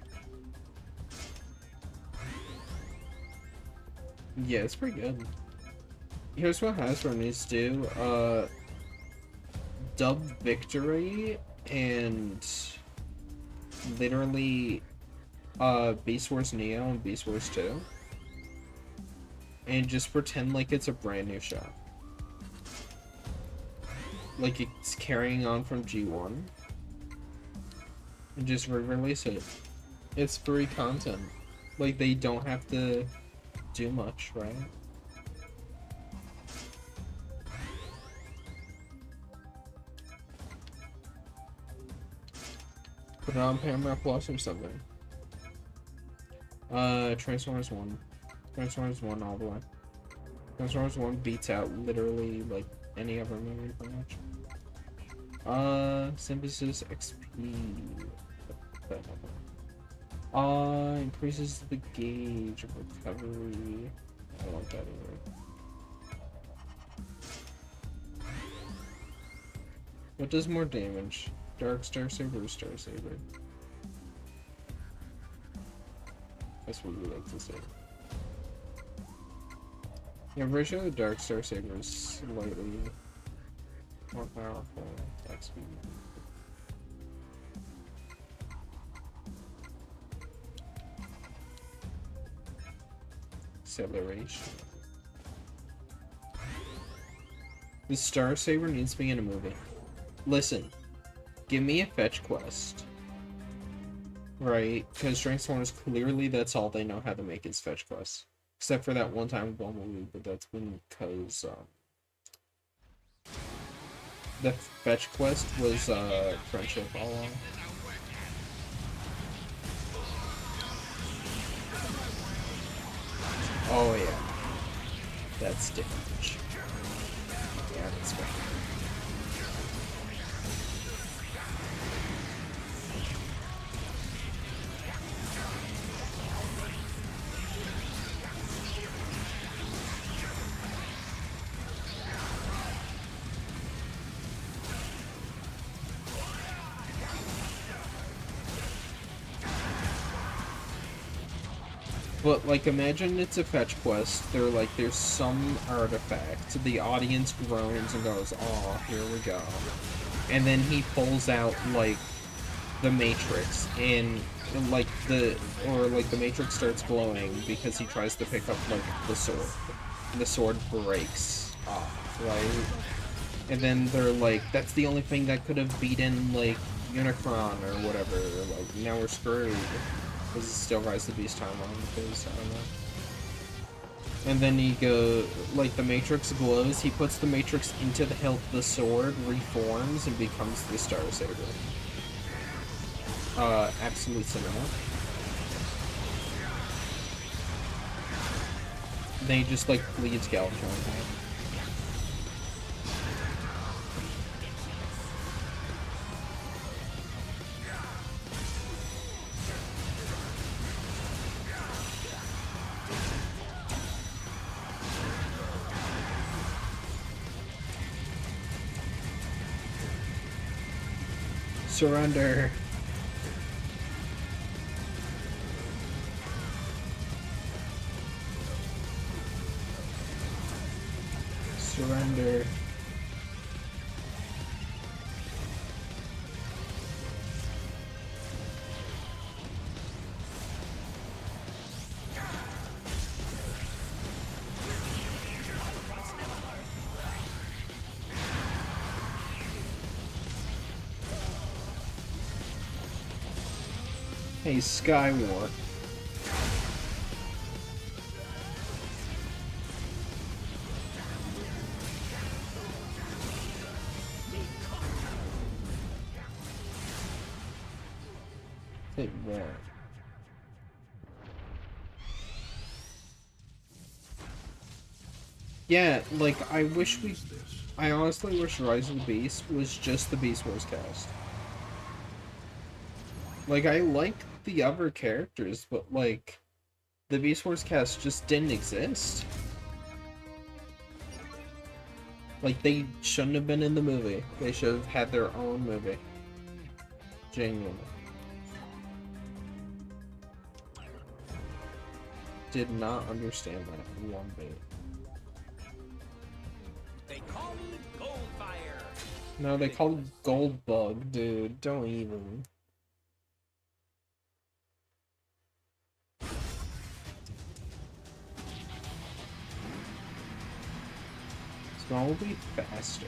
Yeah, it's pretty good. Here's what Hasbro needs to do, dub Victory and literally, Beast Wars Neo and Beast Wars 2. And just pretend like it's a brand new show. Like it's carrying on from G1. And just re-release it. It's free content. Like they don't have to do much, right? Put it on Paramount Plus or something. Transformers 1. Transformers 1 all the way. Transformers 1 beats out literally like any other movie pretty much. Synthesis XP. Increases the gauge of recovery. I don't like that either. What does more damage? Dark Star Saber or Star Saber? That's what we like to say. Yeah, I'm pretty sure the Dark Star Saber is slightly more powerful attack speed. Acceleration. The Star Saber needs to be in a movie. Listen, give me a fetch quest. Right? Because Transformers, clearly that's all they know how to make is fetch quests. Except for that one time with Bumblebee, but that's because, the fetch quest was, friendship all along. Oh yeah. That's damage. Yeah, that's right. But, like, imagine it's a fetch quest. They're like, there's some artifact. The audience groans and goes, "Oh, here we go." And then he pulls out, like, the Matrix, and, like, the Matrix starts glowing because he tries to pick up, like, the sword. And the sword breaks off, right? And then they're like, that's the only thing that could have beaten, like, Unicron or whatever. Like, now we're screwed. This is still Rise of the Beast timeline, because, I don't know. And then he like, the Matrix glows, he puts the Matrix into the hilt of the sword, reforms, and becomes the Star Saber. Absolute cinema. Then he just, like, bleeds Galvatron. Surrender. Surrender. Hey, Skywar. It won't. Yeah, like, I honestly wish Rise of the Beast was just the Beast Wars cast. Like, I like the other characters, but, like, the Beast Wars cast just didn't exist. Like, they shouldn't have been in the movie. They should have had their own movie. Genuinely. Did not understand that one bit. They call me Goldfire. No, they call it Goldbug, dude. Don't even. Small will be faster.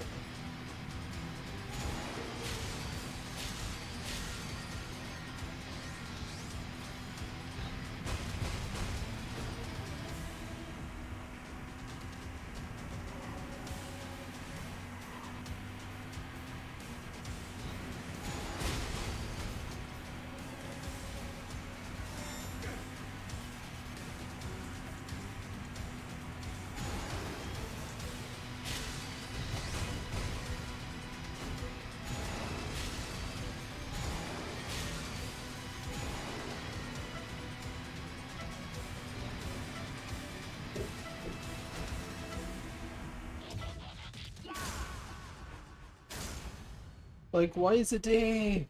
Like, why is it D?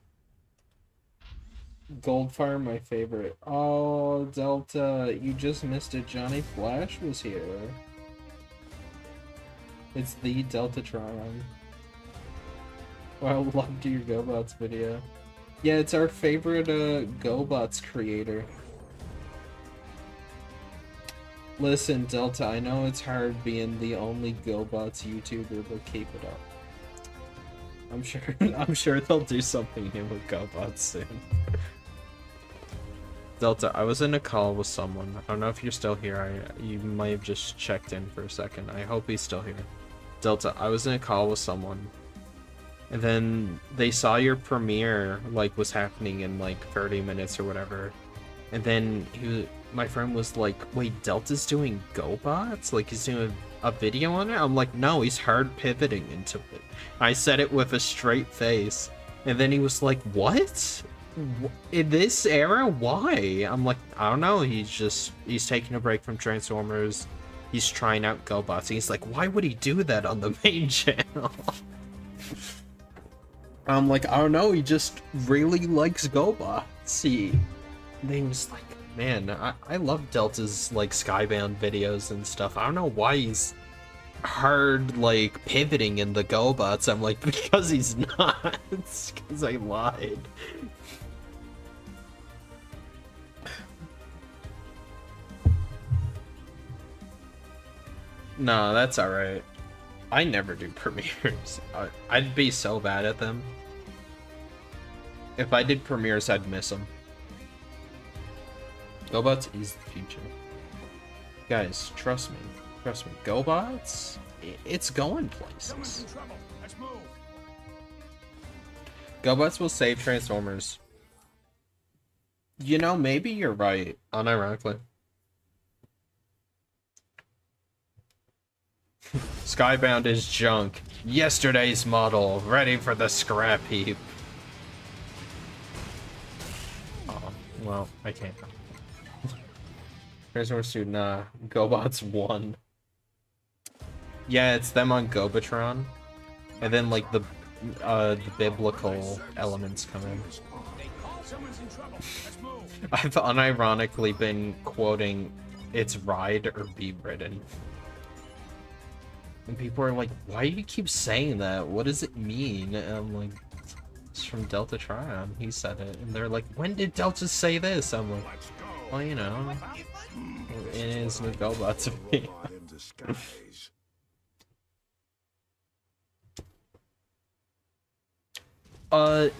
Goldfire, my favorite. Oh, Delta, you just missed it. Johnny Flash was here. It's the Deltatron. Wow, loved your GoBots video. Yeah, it's our favorite GoBots creator. Listen, Delta, I know it's hard being the only GoBots YouTuber, but keep it up. I'm sure they'll do something new with GoBots soon. Delta, I was in a call with someone. I don't know if you're still here. You might have just checked in for a second. I hope he's still here. Delta, I was in a call with someone, and then they saw your premiere was happening in like 30 minutes or whatever, and then my friend was like, "Wait, Delta's doing GoBots? Like he's doing a video on it?" I'm like, "No, he's hard pivoting into it." I said it with a straight face, and then he was like, "What? In this era? Why?" I'm like, "I don't know. He's taking a break from Transformers. He's trying out GoBots." And he's like, "Why would he do that on the main channel?" I'm like, "I don't know. He just really likes GoBots." And he was like, "Man, I love Delta's like Skybound videos and stuff. I don't know why he's hard like pivoting in the GoBots." I'm like, "Because he's not." It's because I lied. No, that's alright. I never do premieres. I'd be so bad at them. If I did premieres, I'd miss them. GoBots is the future. Guys, trust me. Trust me. GoBots, it's going places. GoBots will save Transformers. You know, maybe you're right, unironically. Skybound is junk. Yesterday's model, ready for the scrap heap. Oh, well, I can't. Transformers 2, nah. GoBots 1. Yeah, it's them on Gobatron. And then, like, the biblical elements come in. I've unironically been quoting, "It's ride or be ridden." And people are like, "Why do you keep saying that? What does it mean?" And I'm like, "It's from Deltatron. He said it." And they're like, "When did Delta say this?" I'm like, "Well, you know, it is new GoBots of me."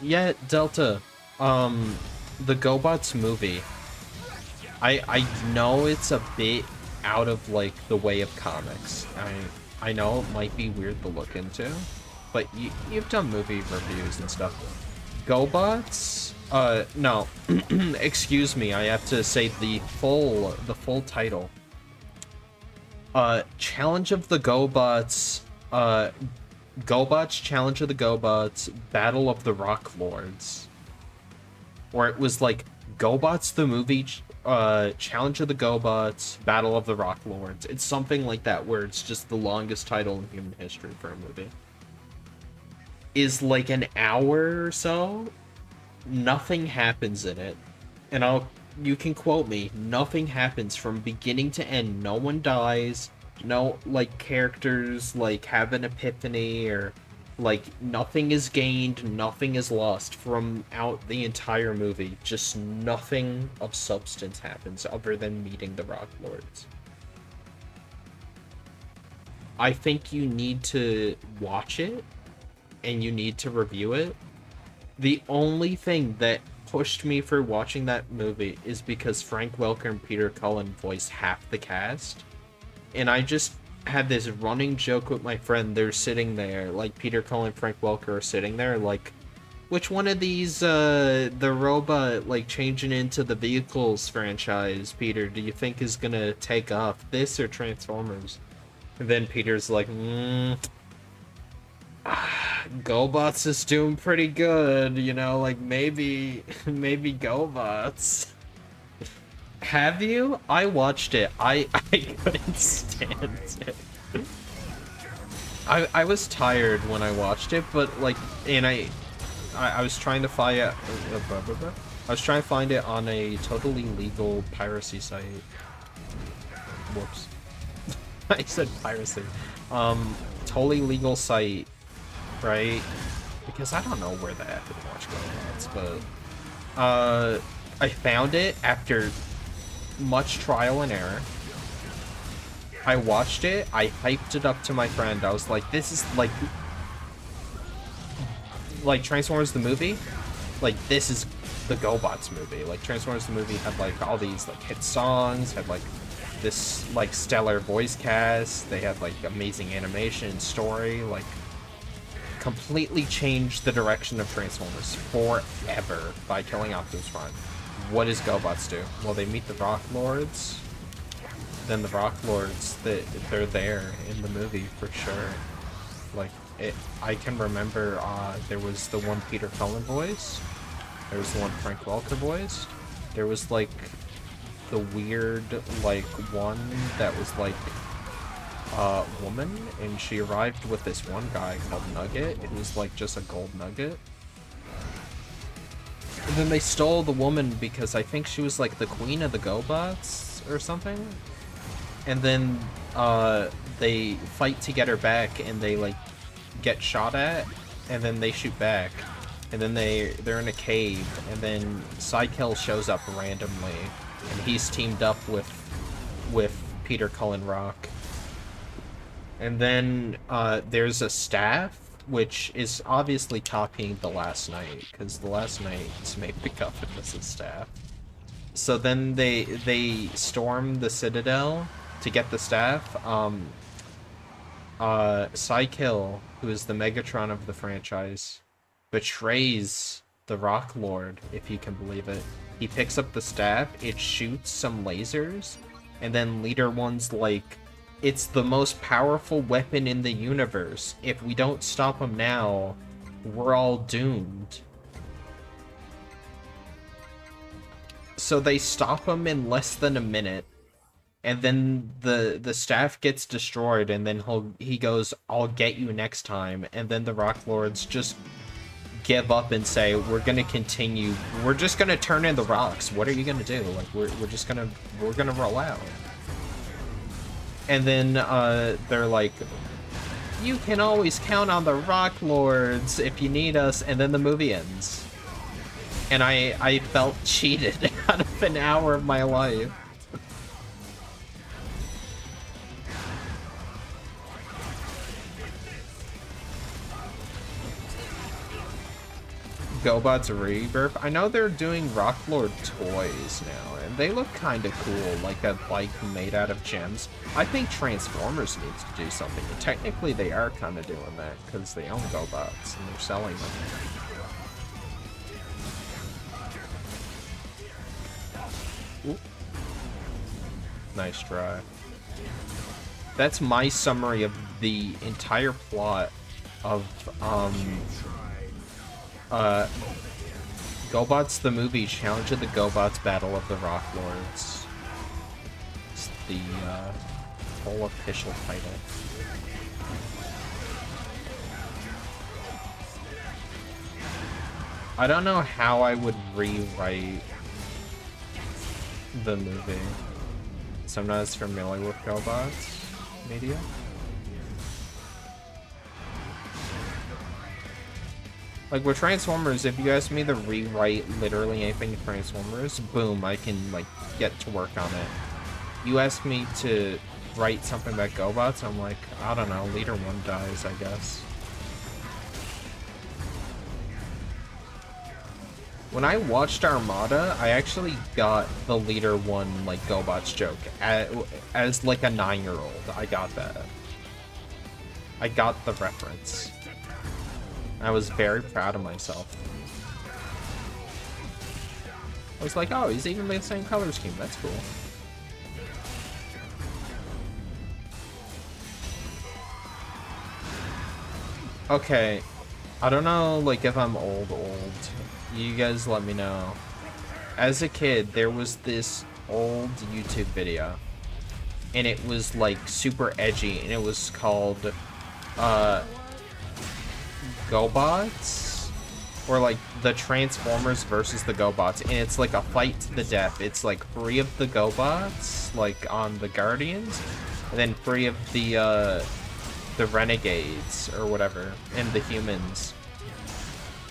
Yeah, Delta. The GoBots movie. I know it's a bit out of like the way of comics. I know it might be weird to look into, but you've done movie reviews and stuff. GoBots No. Excuse me, I have to say the full title. Challenge of the GoBots, GoBots, Challenge of the GoBots, Battle of the Rock Lords. Or it was like GoBots the movie, Challenge of the GoBots, Battle of the Rock Lords. It's something like that where it's just the longest title in human history for a movie. Is like an hour or so. Nothing happens in it. And you can quote me, nothing happens from beginning to end. No one dies. No, like, characters, like, have an epiphany, or, like, nothing is gained, nothing is lost from out the entire movie. Just nothing of substance happens other than meeting the Rock Lords. I think you need to watch it, and you need to review it. The only thing that pushed me for watching that movie is because Frank Welker and Peter Cullen voice half the cast. And I just had this running joke with my friend. They're sitting there, like Peter Cullen and Frank Welker are sitting there, like, which one of these, the robot, like, changing into the Vehicles franchise, Peter, do you think is gonna take off? This or Transformers? And then Peter's like, GoBots is doing pretty good, you know, like maybe GoBots. Have you? I watched it. I couldn't stand it. I was tired when I watched it, but like, and I was trying to find it. I was trying to find it on a totally legal piracy site. Whoops. I said piracy. Totally legal site. Right? Because I don't know where the F to watch GoBots, but I found it after much trial and error. I watched it, I hyped it up to my friend. I was like, this is like Transformers the movie? Like, this is the GoBots movie. Like, Transformers the movie had like all these like hit songs, had like this like stellar voice cast, they had like amazing animation, story, like completely changed the direction of Transformers forever by killing Optimus Prime. What does GoBots do? Well, they meet the Rock Lords. Then the Rock Lords, they're there in the movie for sure. Like, I can remember there was the one Peter Cullen voice. There was the one Frank Welker voiced. There was like the weird like one that was like woman, and she arrived with this one guy called Nugget. It was like just a gold nugget. And then they stole the woman because I think she was like the queen of the GoBots or something. And then they fight to get her back, and they like get shot at, and then they shoot back. And then they're in a cave, and then Cykill shows up randomly, and he's teamed up with Peter Cullen Rock. And then there's a staff, which is obviously copying The Last Knight, because The Last Knight's made MacGuffin as a staff. So then they storm the Citadel to get the staff. Cykill, who is the Megatron of the franchise, betrays the Rock Lord, if you can believe it. He picks up the staff, it shoots some lasers, and then Leader One's like, it's the most powerful weapon in the universe. If we don't stop him now, we're all doomed. So they stop him in less than a minute, and then the staff gets destroyed, and then he goes, I'll get you next time. And then the Rock Lords just give up and say, we're gonna continue, we're just gonna turn in the rocks. What are you gonna do? Like, we're gonna roll out. And then they're like, you can always count on the Rock Lords if you need us. And then the movie ends. And I felt cheated out of an hour of my life. GoBots Rebirth. I know they're doing Rock Lord toys now, and they look kind of cool, like a bike made out of gems. I think Transformers needs to do something, and technically they are kind of doing that, because they own GoBots, and they're selling them. Ooh. Nice try. That's my summary of the entire plot of GoBots the movie, Challenge of the GoBots, Battle of the Rock Lords. It's the whole official title. I don't know how I would rewrite the movie, so I'm not as familiar with GoBots media. Like with Transformers, if you ask me to rewrite literally anything in Transformers, boom, I can like get to work on it. You ask me to write something about GoBots, I'm like, I don't know, Leader 1 dies, I guess. When I watched Armada, I actually got the Leader 1 like GoBots joke as like a 9-year-old. I got that. I got the reference. I was very proud of myself. I was like, oh, he's even the same color scheme. That's cool. Okay. I don't know, like, if I'm old. You guys let me know. As a kid, there was this old YouTube video. And it was, like, super edgy. And it was called, GoBots, or like the Transformers versus the GoBots, and it's like a fight to the death. It's like 3 of the GoBots, like on the Guardians, and then 3 of the Renegades or whatever, and the humans.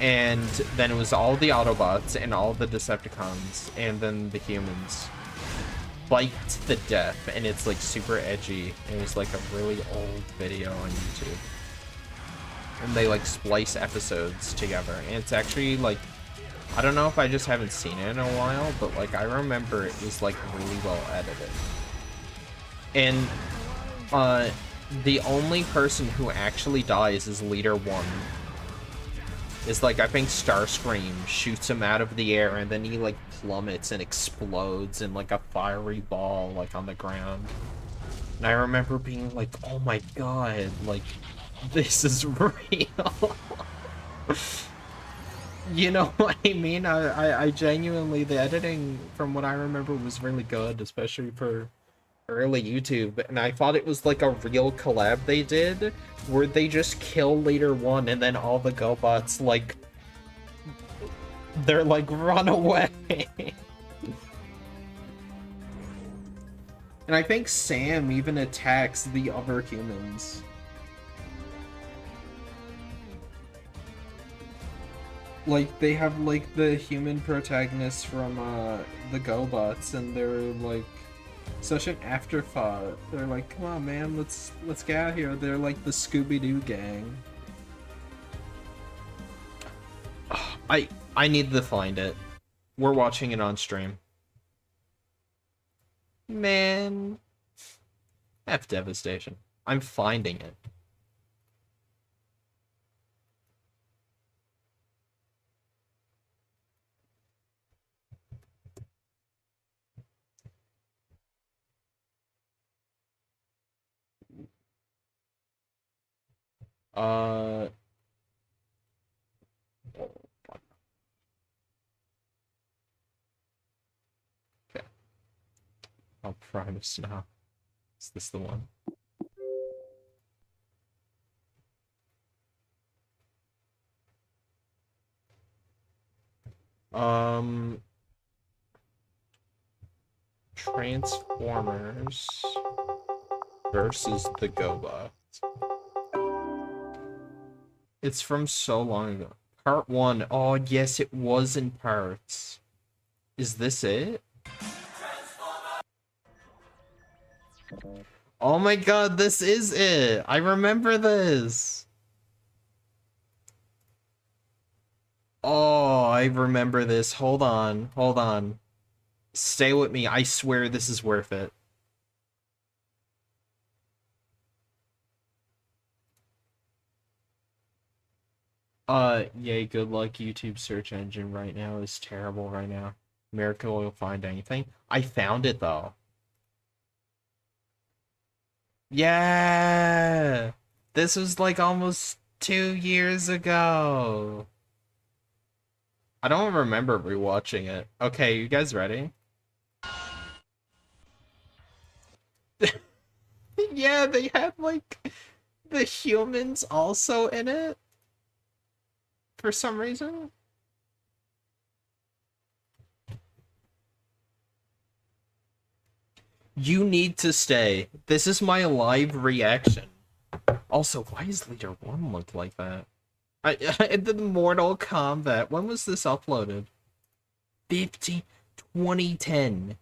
And then it was all the Autobots and all the Decepticons, and then the humans. Fight to the death, and it's like super edgy. It was like a really old video on YouTube. And they like splice episodes together, and it's actually like, I don't know if I just haven't seen it in a while, but like I remember it was like really well edited. And the only person who actually dies is Leader 1. Is like, I think Starscream shoots him out of the air, and then he like plummets and explodes in like a fiery ball like on the ground. And I remember being like, oh my god, like, this is real. You know what I mean? I genuinely, the editing from what I remember was really good, especially for early YouTube, and I thought it was like a real collab they did, where they just kill Leader 1 and then all the GoBots, like, they're like, run away. And I think Sam even attacks the other humans. Like, they have, like, the human protagonists from, the GoBots, and they're, like, such an afterthought. They're like, come on, man, let's get out of here. They're, like, the Scooby-Doo gang. I need to find it. We're watching it on stream. Man. F Devastation. I'm finding it. Okay. I'll promise now. Is this the one? Transformers versus the GoBots. It's from so long ago. Part 1. Oh, yes, it was in parts. Is this it? Oh my god, this is it! I remember this! Oh, I remember this. Hold on, hold on. Stay with me. I swear this is worth it. Yay, good luck. YouTube search engine right now is terrible right now. Miracle you'll find anything. I found it though. Yeah! This was like almost 2 years ago. I don't remember rewatching it. Okay, you guys ready? Yeah, they had like the humans also in it for some reason. You need to stay. This is my live reaction. Also, why does Leader 1 look like that? I the Mortal Kombat. When was this uploaded? 2010.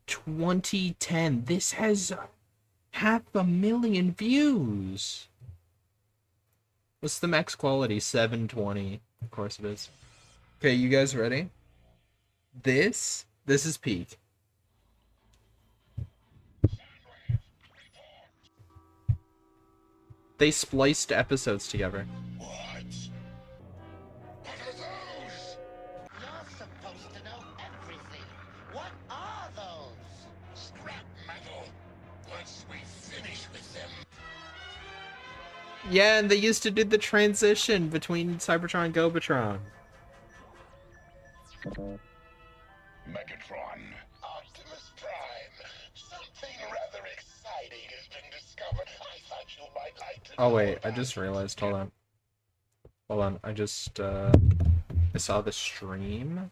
2010. This has 500,000 views. What's the max quality? 720. Of course it is. Okay, you guys ready? This is peak. They spliced episodes together. What? What are those? You're supposed to know everything. What are those? Scrap metal. Once we finish with them. Yeah, and they used to do the transition between Cybertron and Gobatron. Megatron. Optimus Prime. Something rather exciting has been discovered. I thought you might like to Oh know wait, I about just it. realized. Hold on. Hold on. I saw the stream.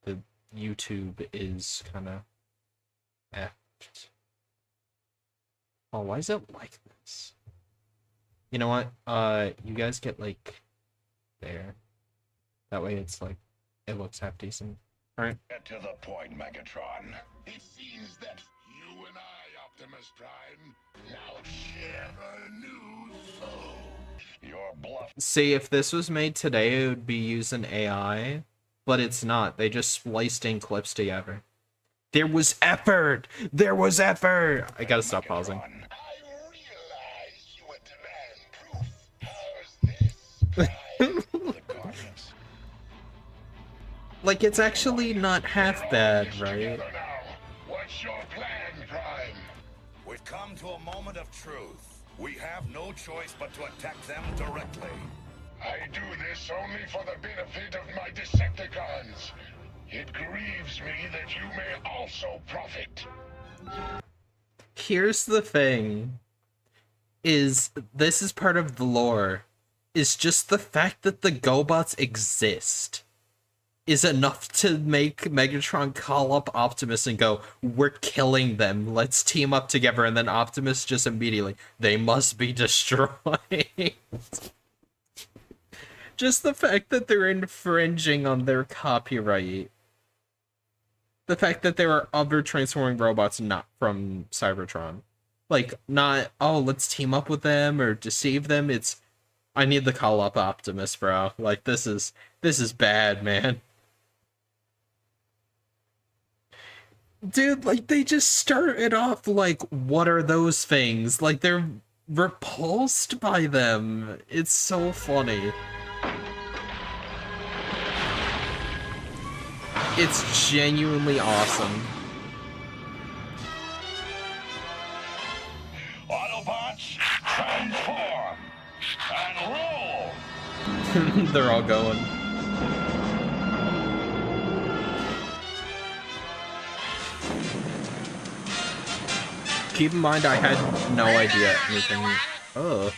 The YouTube is kind of effed. Oh, why is it like this? You know what? You guys get like there. That way it's like it looks half decent. Alright. Get to the point, Megatron. It seems that you and I, Optimus Prime, now share a new soul. Your bluff. See, if this was made today, it would be using AI, but it's not. They just spliced in clips together. There was effort! There was effort! I gotta stop pausing. I realize you would demand proof. How's this, Prime? The Guardians. Like, it's actually not half bad, right? Together now. What's your plan, Prime? We've come to a moment of truth. We have no choice but to attack them directly. I do this only for the benefit of my Decepticons. It grieves me that you may also profit. Here's the thing. This is part of the lore. Is just the fact that the GoBots exist is enough to make Megatron call up Optimus and go, we're killing them, let's team up together, and then Optimus just immediately, they must be destroyed. Just the fact that they're infringing on their copyright. The fact that there are other transforming robots not from Cybertron. Like, not, oh, let's team up with them or deceive them, it's, I need to call up Optimus, bro. Like, this is bad, man. Dude, like, they just started off like, what are those things? Like, they're repulsed by them. It's so funny. It's genuinely awesome. Autobots, transform and roll. They're all going. Keep in mind, I had no idea anything. Oh.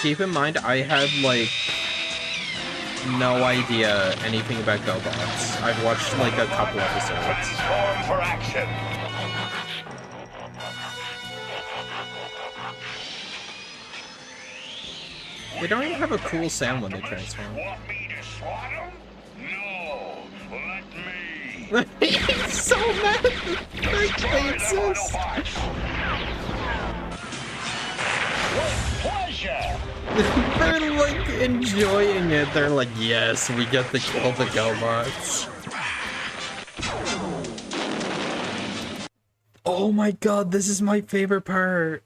Keep in mind, I had like no idea anything about GoBots. I've watched like a couple episodes. Transform for action. They don't even have a cool sound when they transform. Want me to swat 'em? No, let me. He's so mad. Their Destroy them, faces. Autobots. With pleasure. They're like enjoying it. They're like, yes, we get to kill the GoBots. Oh my god, this is my favorite part.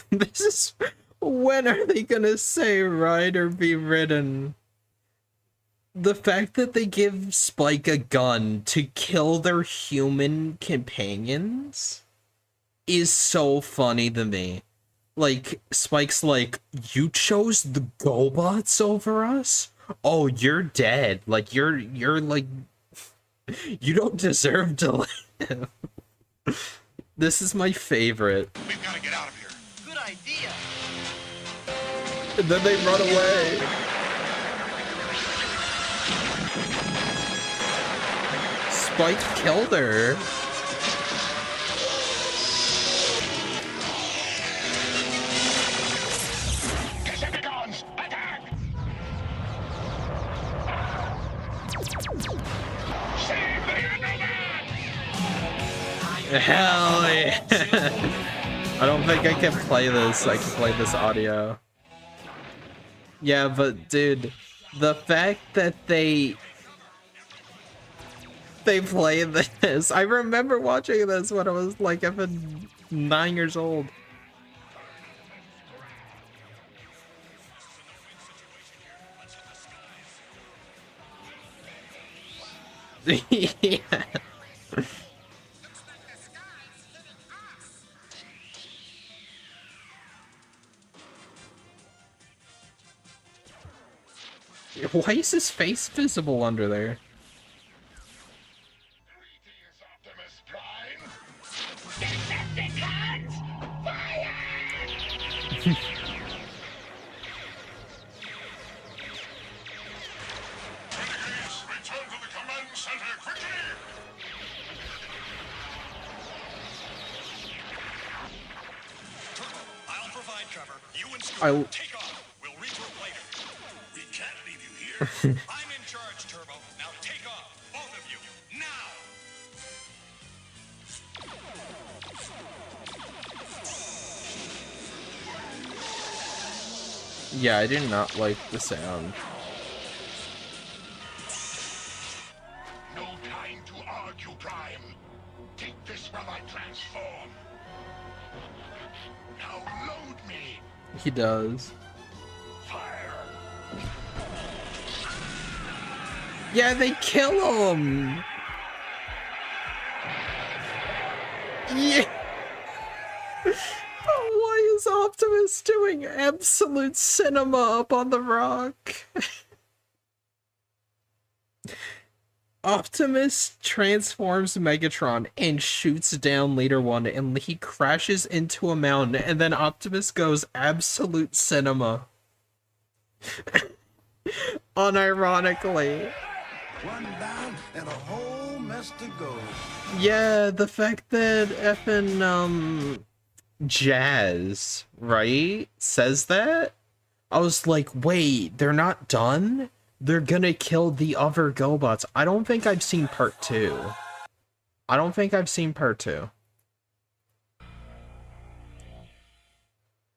This is When are they gonna say ride or be ridden? The fact that they give Spike a gun to kill their human companions is so funny to me. Like, Spike's like, you chose the GoBots over us? Oh, you're dead. Like, you're like, you don't deserve to live. This is my favorite. We've got to get out of here. Good idea. And then they run away. Spike killed her. Decepticons, attack! Save the Enderman! Hell yeah. I don't think I can play this. I can play this audio. Yeah, but dude, the fact that they play this. I remember watching this when I was like even 9 years old. Yeah. Why is his face visible under there? Greetings, Optimus Prime! Decepticons, fire! Renegades, return to the command center quickly! I'll provide cover. You and I'll- Scooter, take off. We'll regroup later. We can't leave you here. I'm in charge, Turbo. Now take off, both of you. Now! Yeah, I did not like the sound. No time to argue, Prime. Take this while I transform. Now load me. He does. Fire. Yeah, they kill him. Yeah. Why is Optimus doing absolute cinema up on the rock? Optimus transforms Megatron and shoots down Leader One, and he crashes into a mountain, and then Optimus goes absolute cinema. Unironically. One down and a whole mess to go. Yeah, the fact that effing, Jazz, right, says that, I was like, wait, they're not done? They're gonna kill the other GoBots. I don't think I've seen part 2. I don't think I've seen part 2.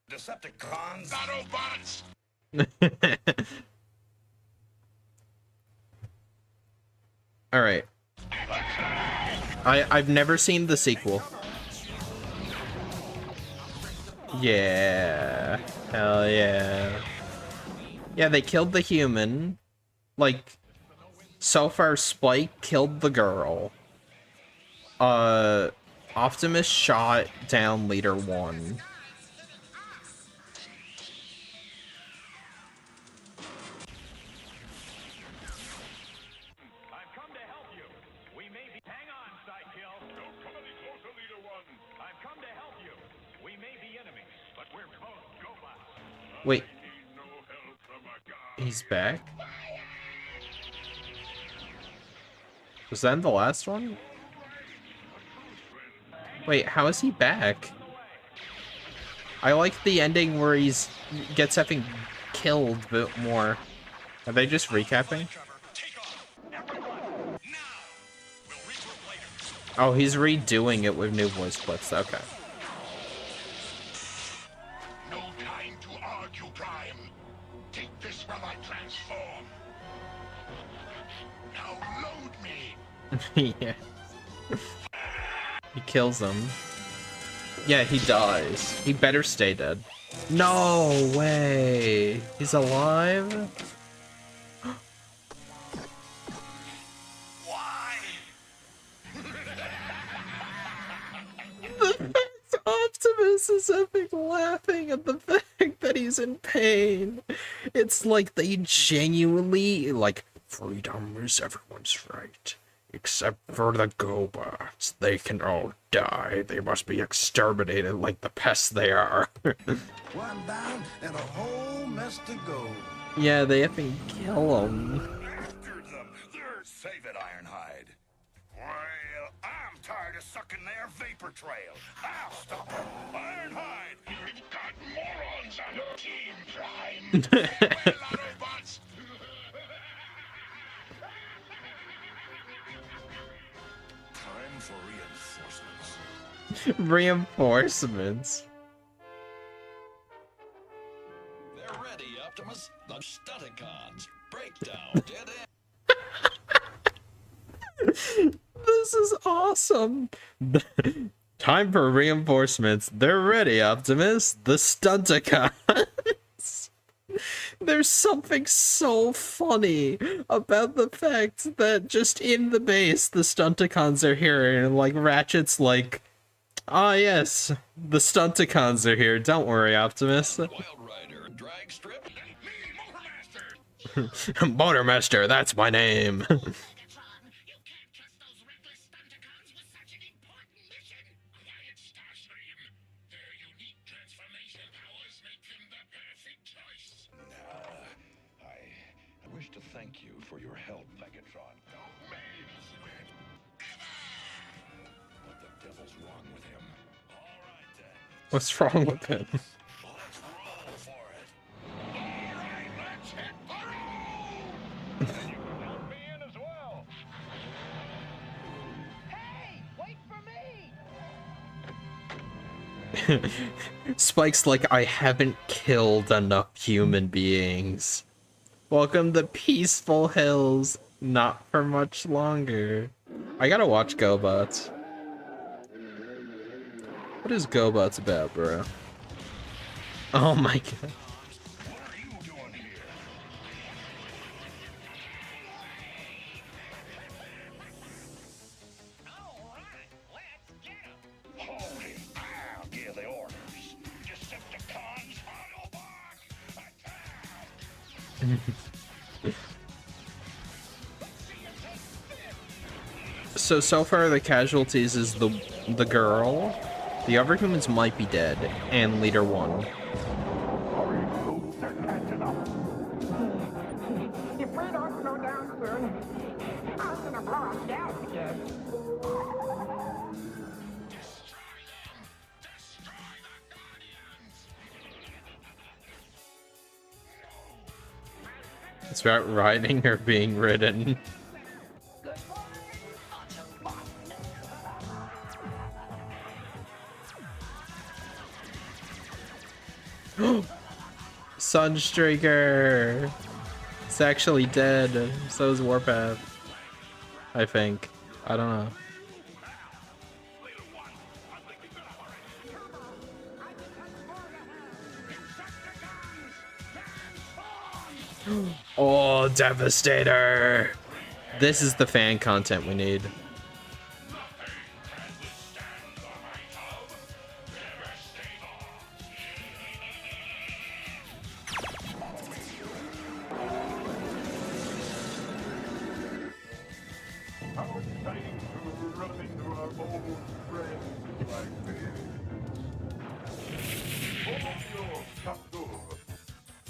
Decepticons. Autobots! Alright. I've never seen the sequel. Yeah. Hell yeah. Yeah, they killed the human. Like, so far Spike killed the girl. Optimus shot down Leader One. I've come to help you. We may be... Hang on, Sidekill. Don't come any closer, Leader One. I've come to help you. We may be enemies, but we're both GoBots. Wait, Need no help from a god. he's back? Was that in the last one? Wait, how is he back? I like the ending where he's gets effing killed a bit more. Are they just recapping? Trevor, take off. Everyone, now! We'll regroup later. Oh, he's redoing it with new voice clips. Okay. No time to argue, Prime. Take this while I transform. Now load me. Yeah. He kills him. Yeah, he dies. He better stay dead. No way! He's alive? Why? The fact Optimus is epic laughing at the fact that he's in pain. It's like they genuinely, like, freedom is everyone's right. Except for the GoBots. They can all die. They must be exterminated like the pests they are. One down and a whole mess to go. Yeah, they effing kill them. After them. Save it, Ironhide. Well, I'm tired of sucking their vapor trail. I'll stop them. Ironhide! You've got morons on your team, Prime. Farewell, Autobots. Time for reinforcements. Reinforcements. They're ready, Optimus. The Stunticons. Breakdown. Dead end. This is awesome. Time for reinforcements. They're ready, Optimus. The Stunticons. There's something so funny about the fact that just in the base, the Stunticons are here, and like Ratchet's like, ah, yes, the Stunticons are here. Don't worry, Optimus. Wild Rider. Drag strip. Me, Motormaster. Motormaster, that's my name. Megatron, you can't trust those reckless Stunticons with such an important mission. Quiet, Starscream. Their unique transformation powers make them the perfect choice. I wish to thank you for your help, Megatron. Don't make it. What the devil's wrong with him? All right, then. What's wrong with him? Let's roll for it. All right, let's hit the road. You can help me in as well. Hey, wait for me! Spike's like, I haven't killed enough human beings. Welcome to Peaceful Hills. Not for much longer. I gotta watch GoBots. What is GoBots about, bro? Oh my god. What are you doing here? All right, let's get him! Holy, I'll give the orders. Decepticons, Autobots, attack! So far the casualties is the girl. The other humans might be dead, and Leader 1. If we don't slow down soon, I'm gonna blow up down again. Destroy them. Destroy the Guardians. It's about riding or being ridden. Sunstreaker! It's actually dead. So is Warpath. I think. I don't know. Oh, Devastator! This is the fan content we need.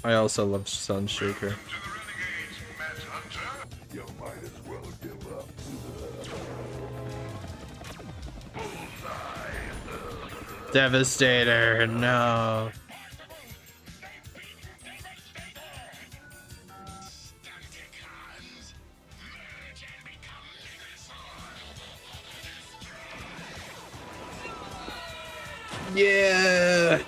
I also love Sunstreaker. To the renegades, Matt Hunter. You might as well give up. Devastator, no. Stunticons, merge and become Megazord. Yeah!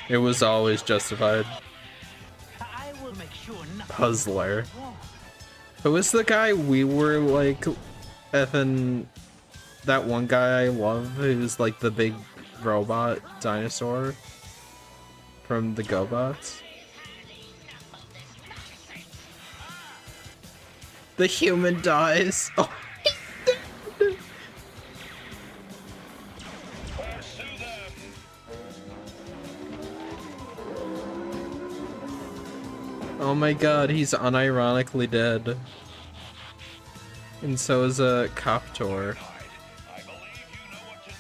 It was always justified. I will make sure nothing Puzzler. goes wrong. Who was the guy we were like, effing, that one guy I love who's like the big robot dinosaur from the GoBots? The human dies. Oh. Pursue them. Oh my god, he's unironically dead. And so is a Coptor. I believe you know what to do.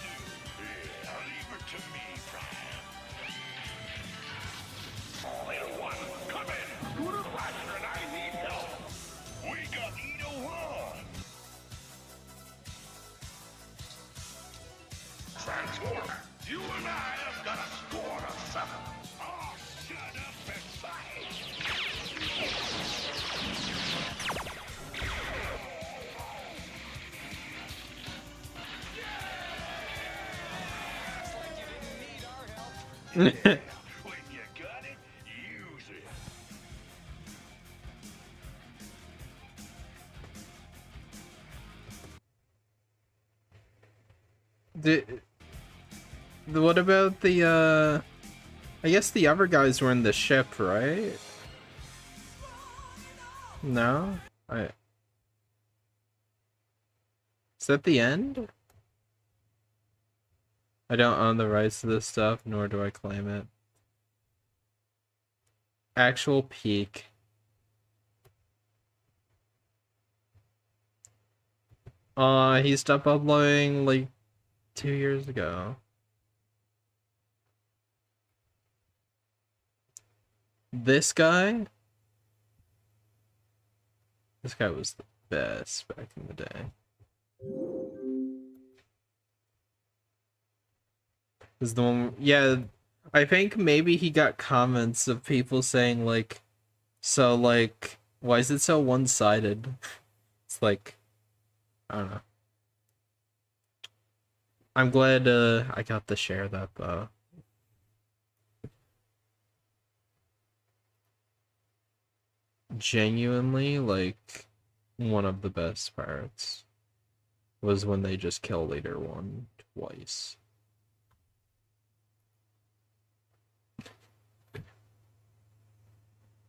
Yeah, leave it to me, Prime. Little one, come in. Blaster and I need help. We got Edo on. Transformer, you and I have got a score to settle. Oh, shut up and fight. When you got it, use it. What about the, I guess the other guys were in the ship, right? No? Is that the end? I don't own the rights to this stuff, nor do I claim it. Actual peak. He stopped uploading like 2 years ago. This guy? This guy was the best back in the day. Is the one, yeah, I think maybe he got comments of people saying like, so like, why is it so one-sided? It's like, I don't know. I'm glad I got to share that though. Genuinely, like, one of the best parts was when they just kill Leader 1 twice.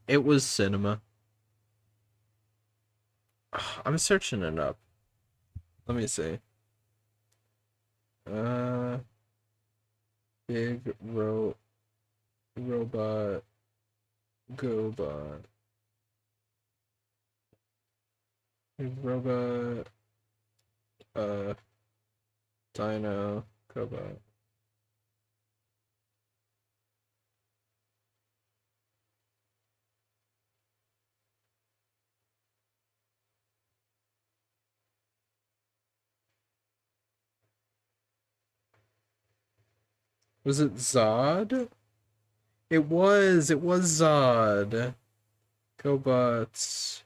It was cinema. I'm searching it up. Let me see. Big robot GoBot. Big robot Dino GoBot. Was it Zod? It was Zod. GoBots.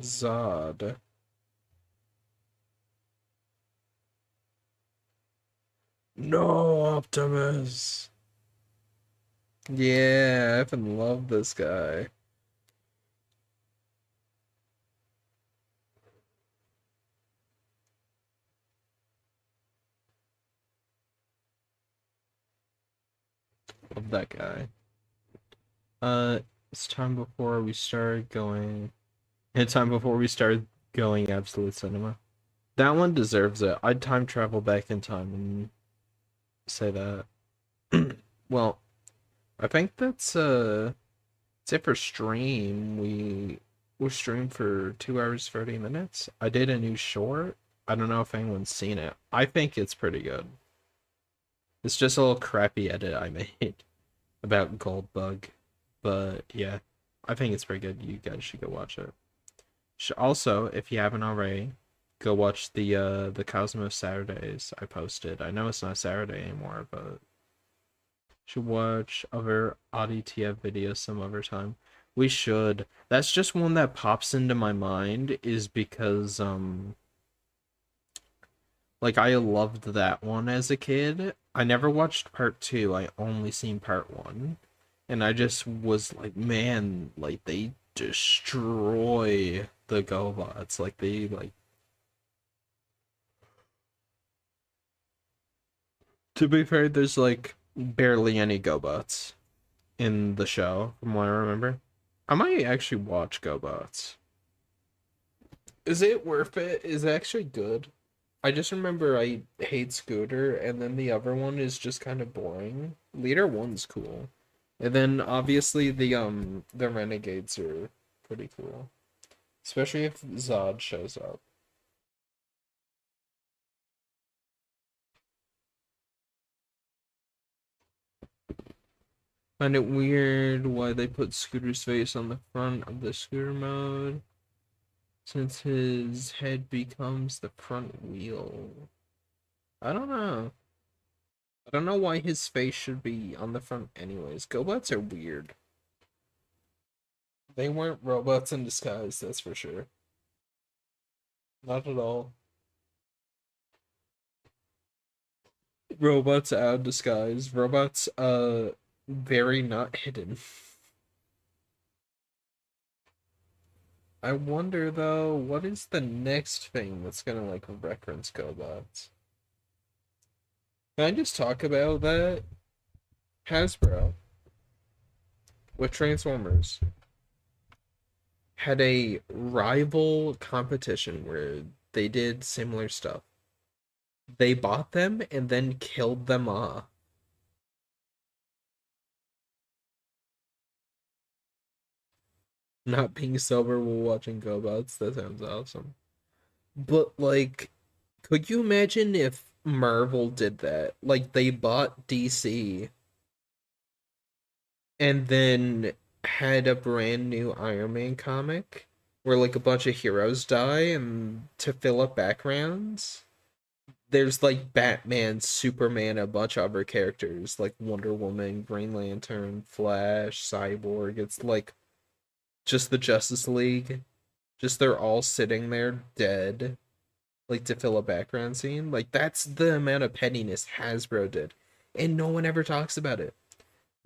Zod. No, Optimus. Yeah, I even love this guy. Love that guy. It's time before we start going. It's time before we start going absolute cinema. That one deserves it. I'd time travel back in time and say that. Well, I think that's it for stream. We're streamed for 2 hours 30 minutes. I did a new short. I don't know if anyone's seen it. I think it's pretty good. It's just a little crappy edit I made about Goldbug. But yeah, I think it's pretty good. You guys should go watch it. Also, if you haven't already, go watch the Cosmos Saturdays I posted. I know it's not Saturday anymore, but you should watch other AudiTF videos some other time. We should. That's just one that pops into my mind is because like I loved that one as a kid. I never watched part 2. I only seen part 1. And I just was like, man, like they destroy the GoBots. Like they like. To be fair, there's like barely any GoBots in the show, from what I remember. I might actually watch GoBots. Is it worth it? Is it actually good? I just remember I hate Scooter, and then the other one is just kind of boring. Leader one's cool, and then obviously the Renegades are pretty cool, especially if Zod shows up. Find it weird why they put Scooter's face on the front of the Scooter mode, since his head becomes the front wheel. I don't know. I don't know why his face should be on the front anyways. GoBots are weird. They weren't robots in disguise, that's for sure. Not at all. Robots out of disguise. Robots, very not hidden. I wonder though, what is the next thing that's gonna like reference GoBots? Can I just talk about that? Hasbro with Transformers had a rival competition where they did similar stuff. They bought them and then killed them off. Not being sober while watching GoBots, that sounds awesome. But like, could you imagine if Marvel did that? Like they bought DC and then had a brand new Iron Man comic where like a bunch of heroes die and to fill up backgrounds. There's like Batman, Superman, a bunch of other characters like Wonder Woman, Green Lantern, Flash, Cyborg. It's like just the Justice League. Just they're all sitting there dead, like to fill a background scene. Like that's the amount of pettiness Hasbro did. And no one ever talks about it.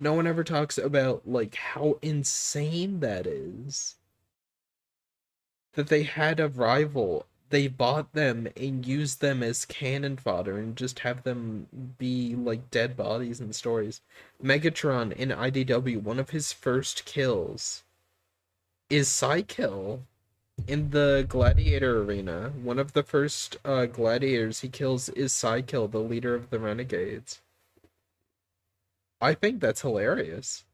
No one ever talks about like how insane that is. That they had a rival. They bought them and used them as cannon fodder and just have them be like dead bodies in stories. Megatron in IDW, one of his first kills is Psykill in the Gladiator arena. One of the first gladiators he kills is Psykill, the leader of the Renegades. I think that's hilarious.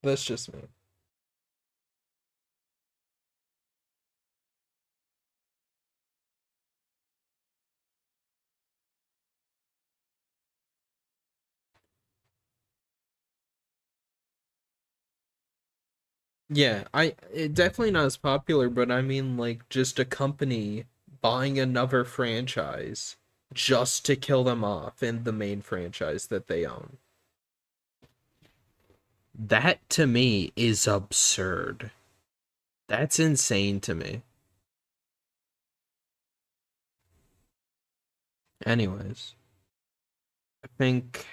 That's just me. Yeah, definitely not as popular, but I mean like just a company buying another franchise just to kill them off in the main franchise that they own. That to me is absurd. That's insane to me. Anyways, I think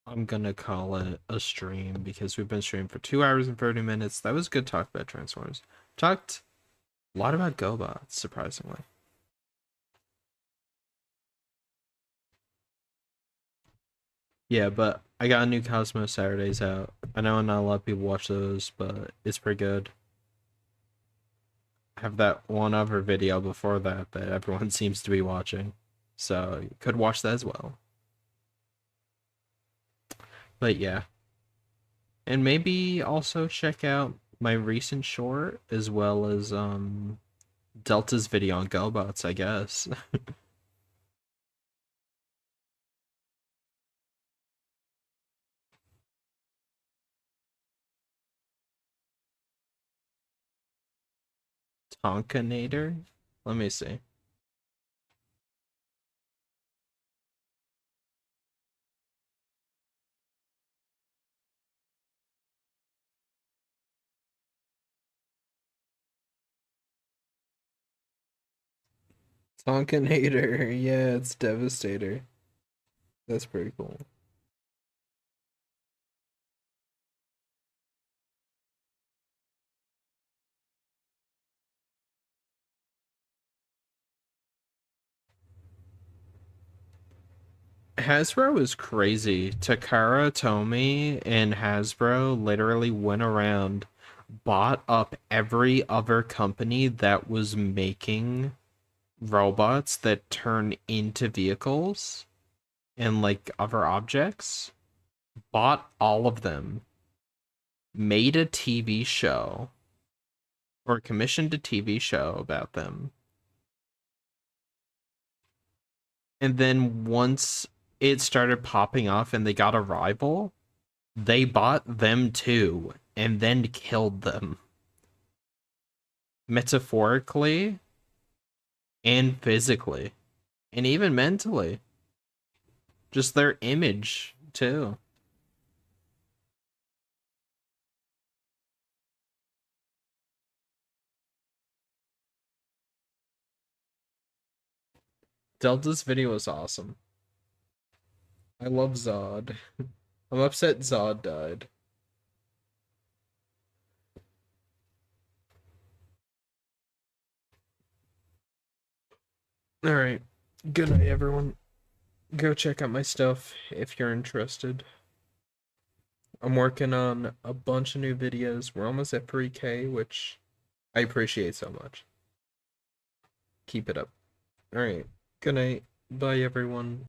I'm gonna call it a stream because we've been streaming for 2 hours and 30 minutes. That was good talk about Transformers. Talked a lot about GoBots, surprisingly. Yeah, but I got a new Cosmo Saturdays out. I know not a lot of people watch those, but it's pretty good. I have that one other video before that that everyone seems to be watching. So you could watch that as well. But yeah. And maybe also check out my recent short as well as Delta's video on GoBots, I guess. Tonkanator? Let me see. Tonkanator, yeah, it's Devastator. That's pretty cool. Hasbro is crazy. Takara Tomy and Hasbro literally went around, bought up every other company that was making robots that turn into vehicles and like other objects, bought all of them, made a TV show or commissioned a TV show about them. And then once it started popping off and they got a rival, they bought them too and then killed them. Metaphorically and physically and even mentally. Just their image too. Delta's video was awesome. I love Zod. I'm upset Zod died. Alright. Good night, everyone. Go check out my stuff if you're interested. I'm working on a bunch of new videos. We're almost at 3K, which I appreciate so much. Keep it up. Alright. Good night. Bye, everyone.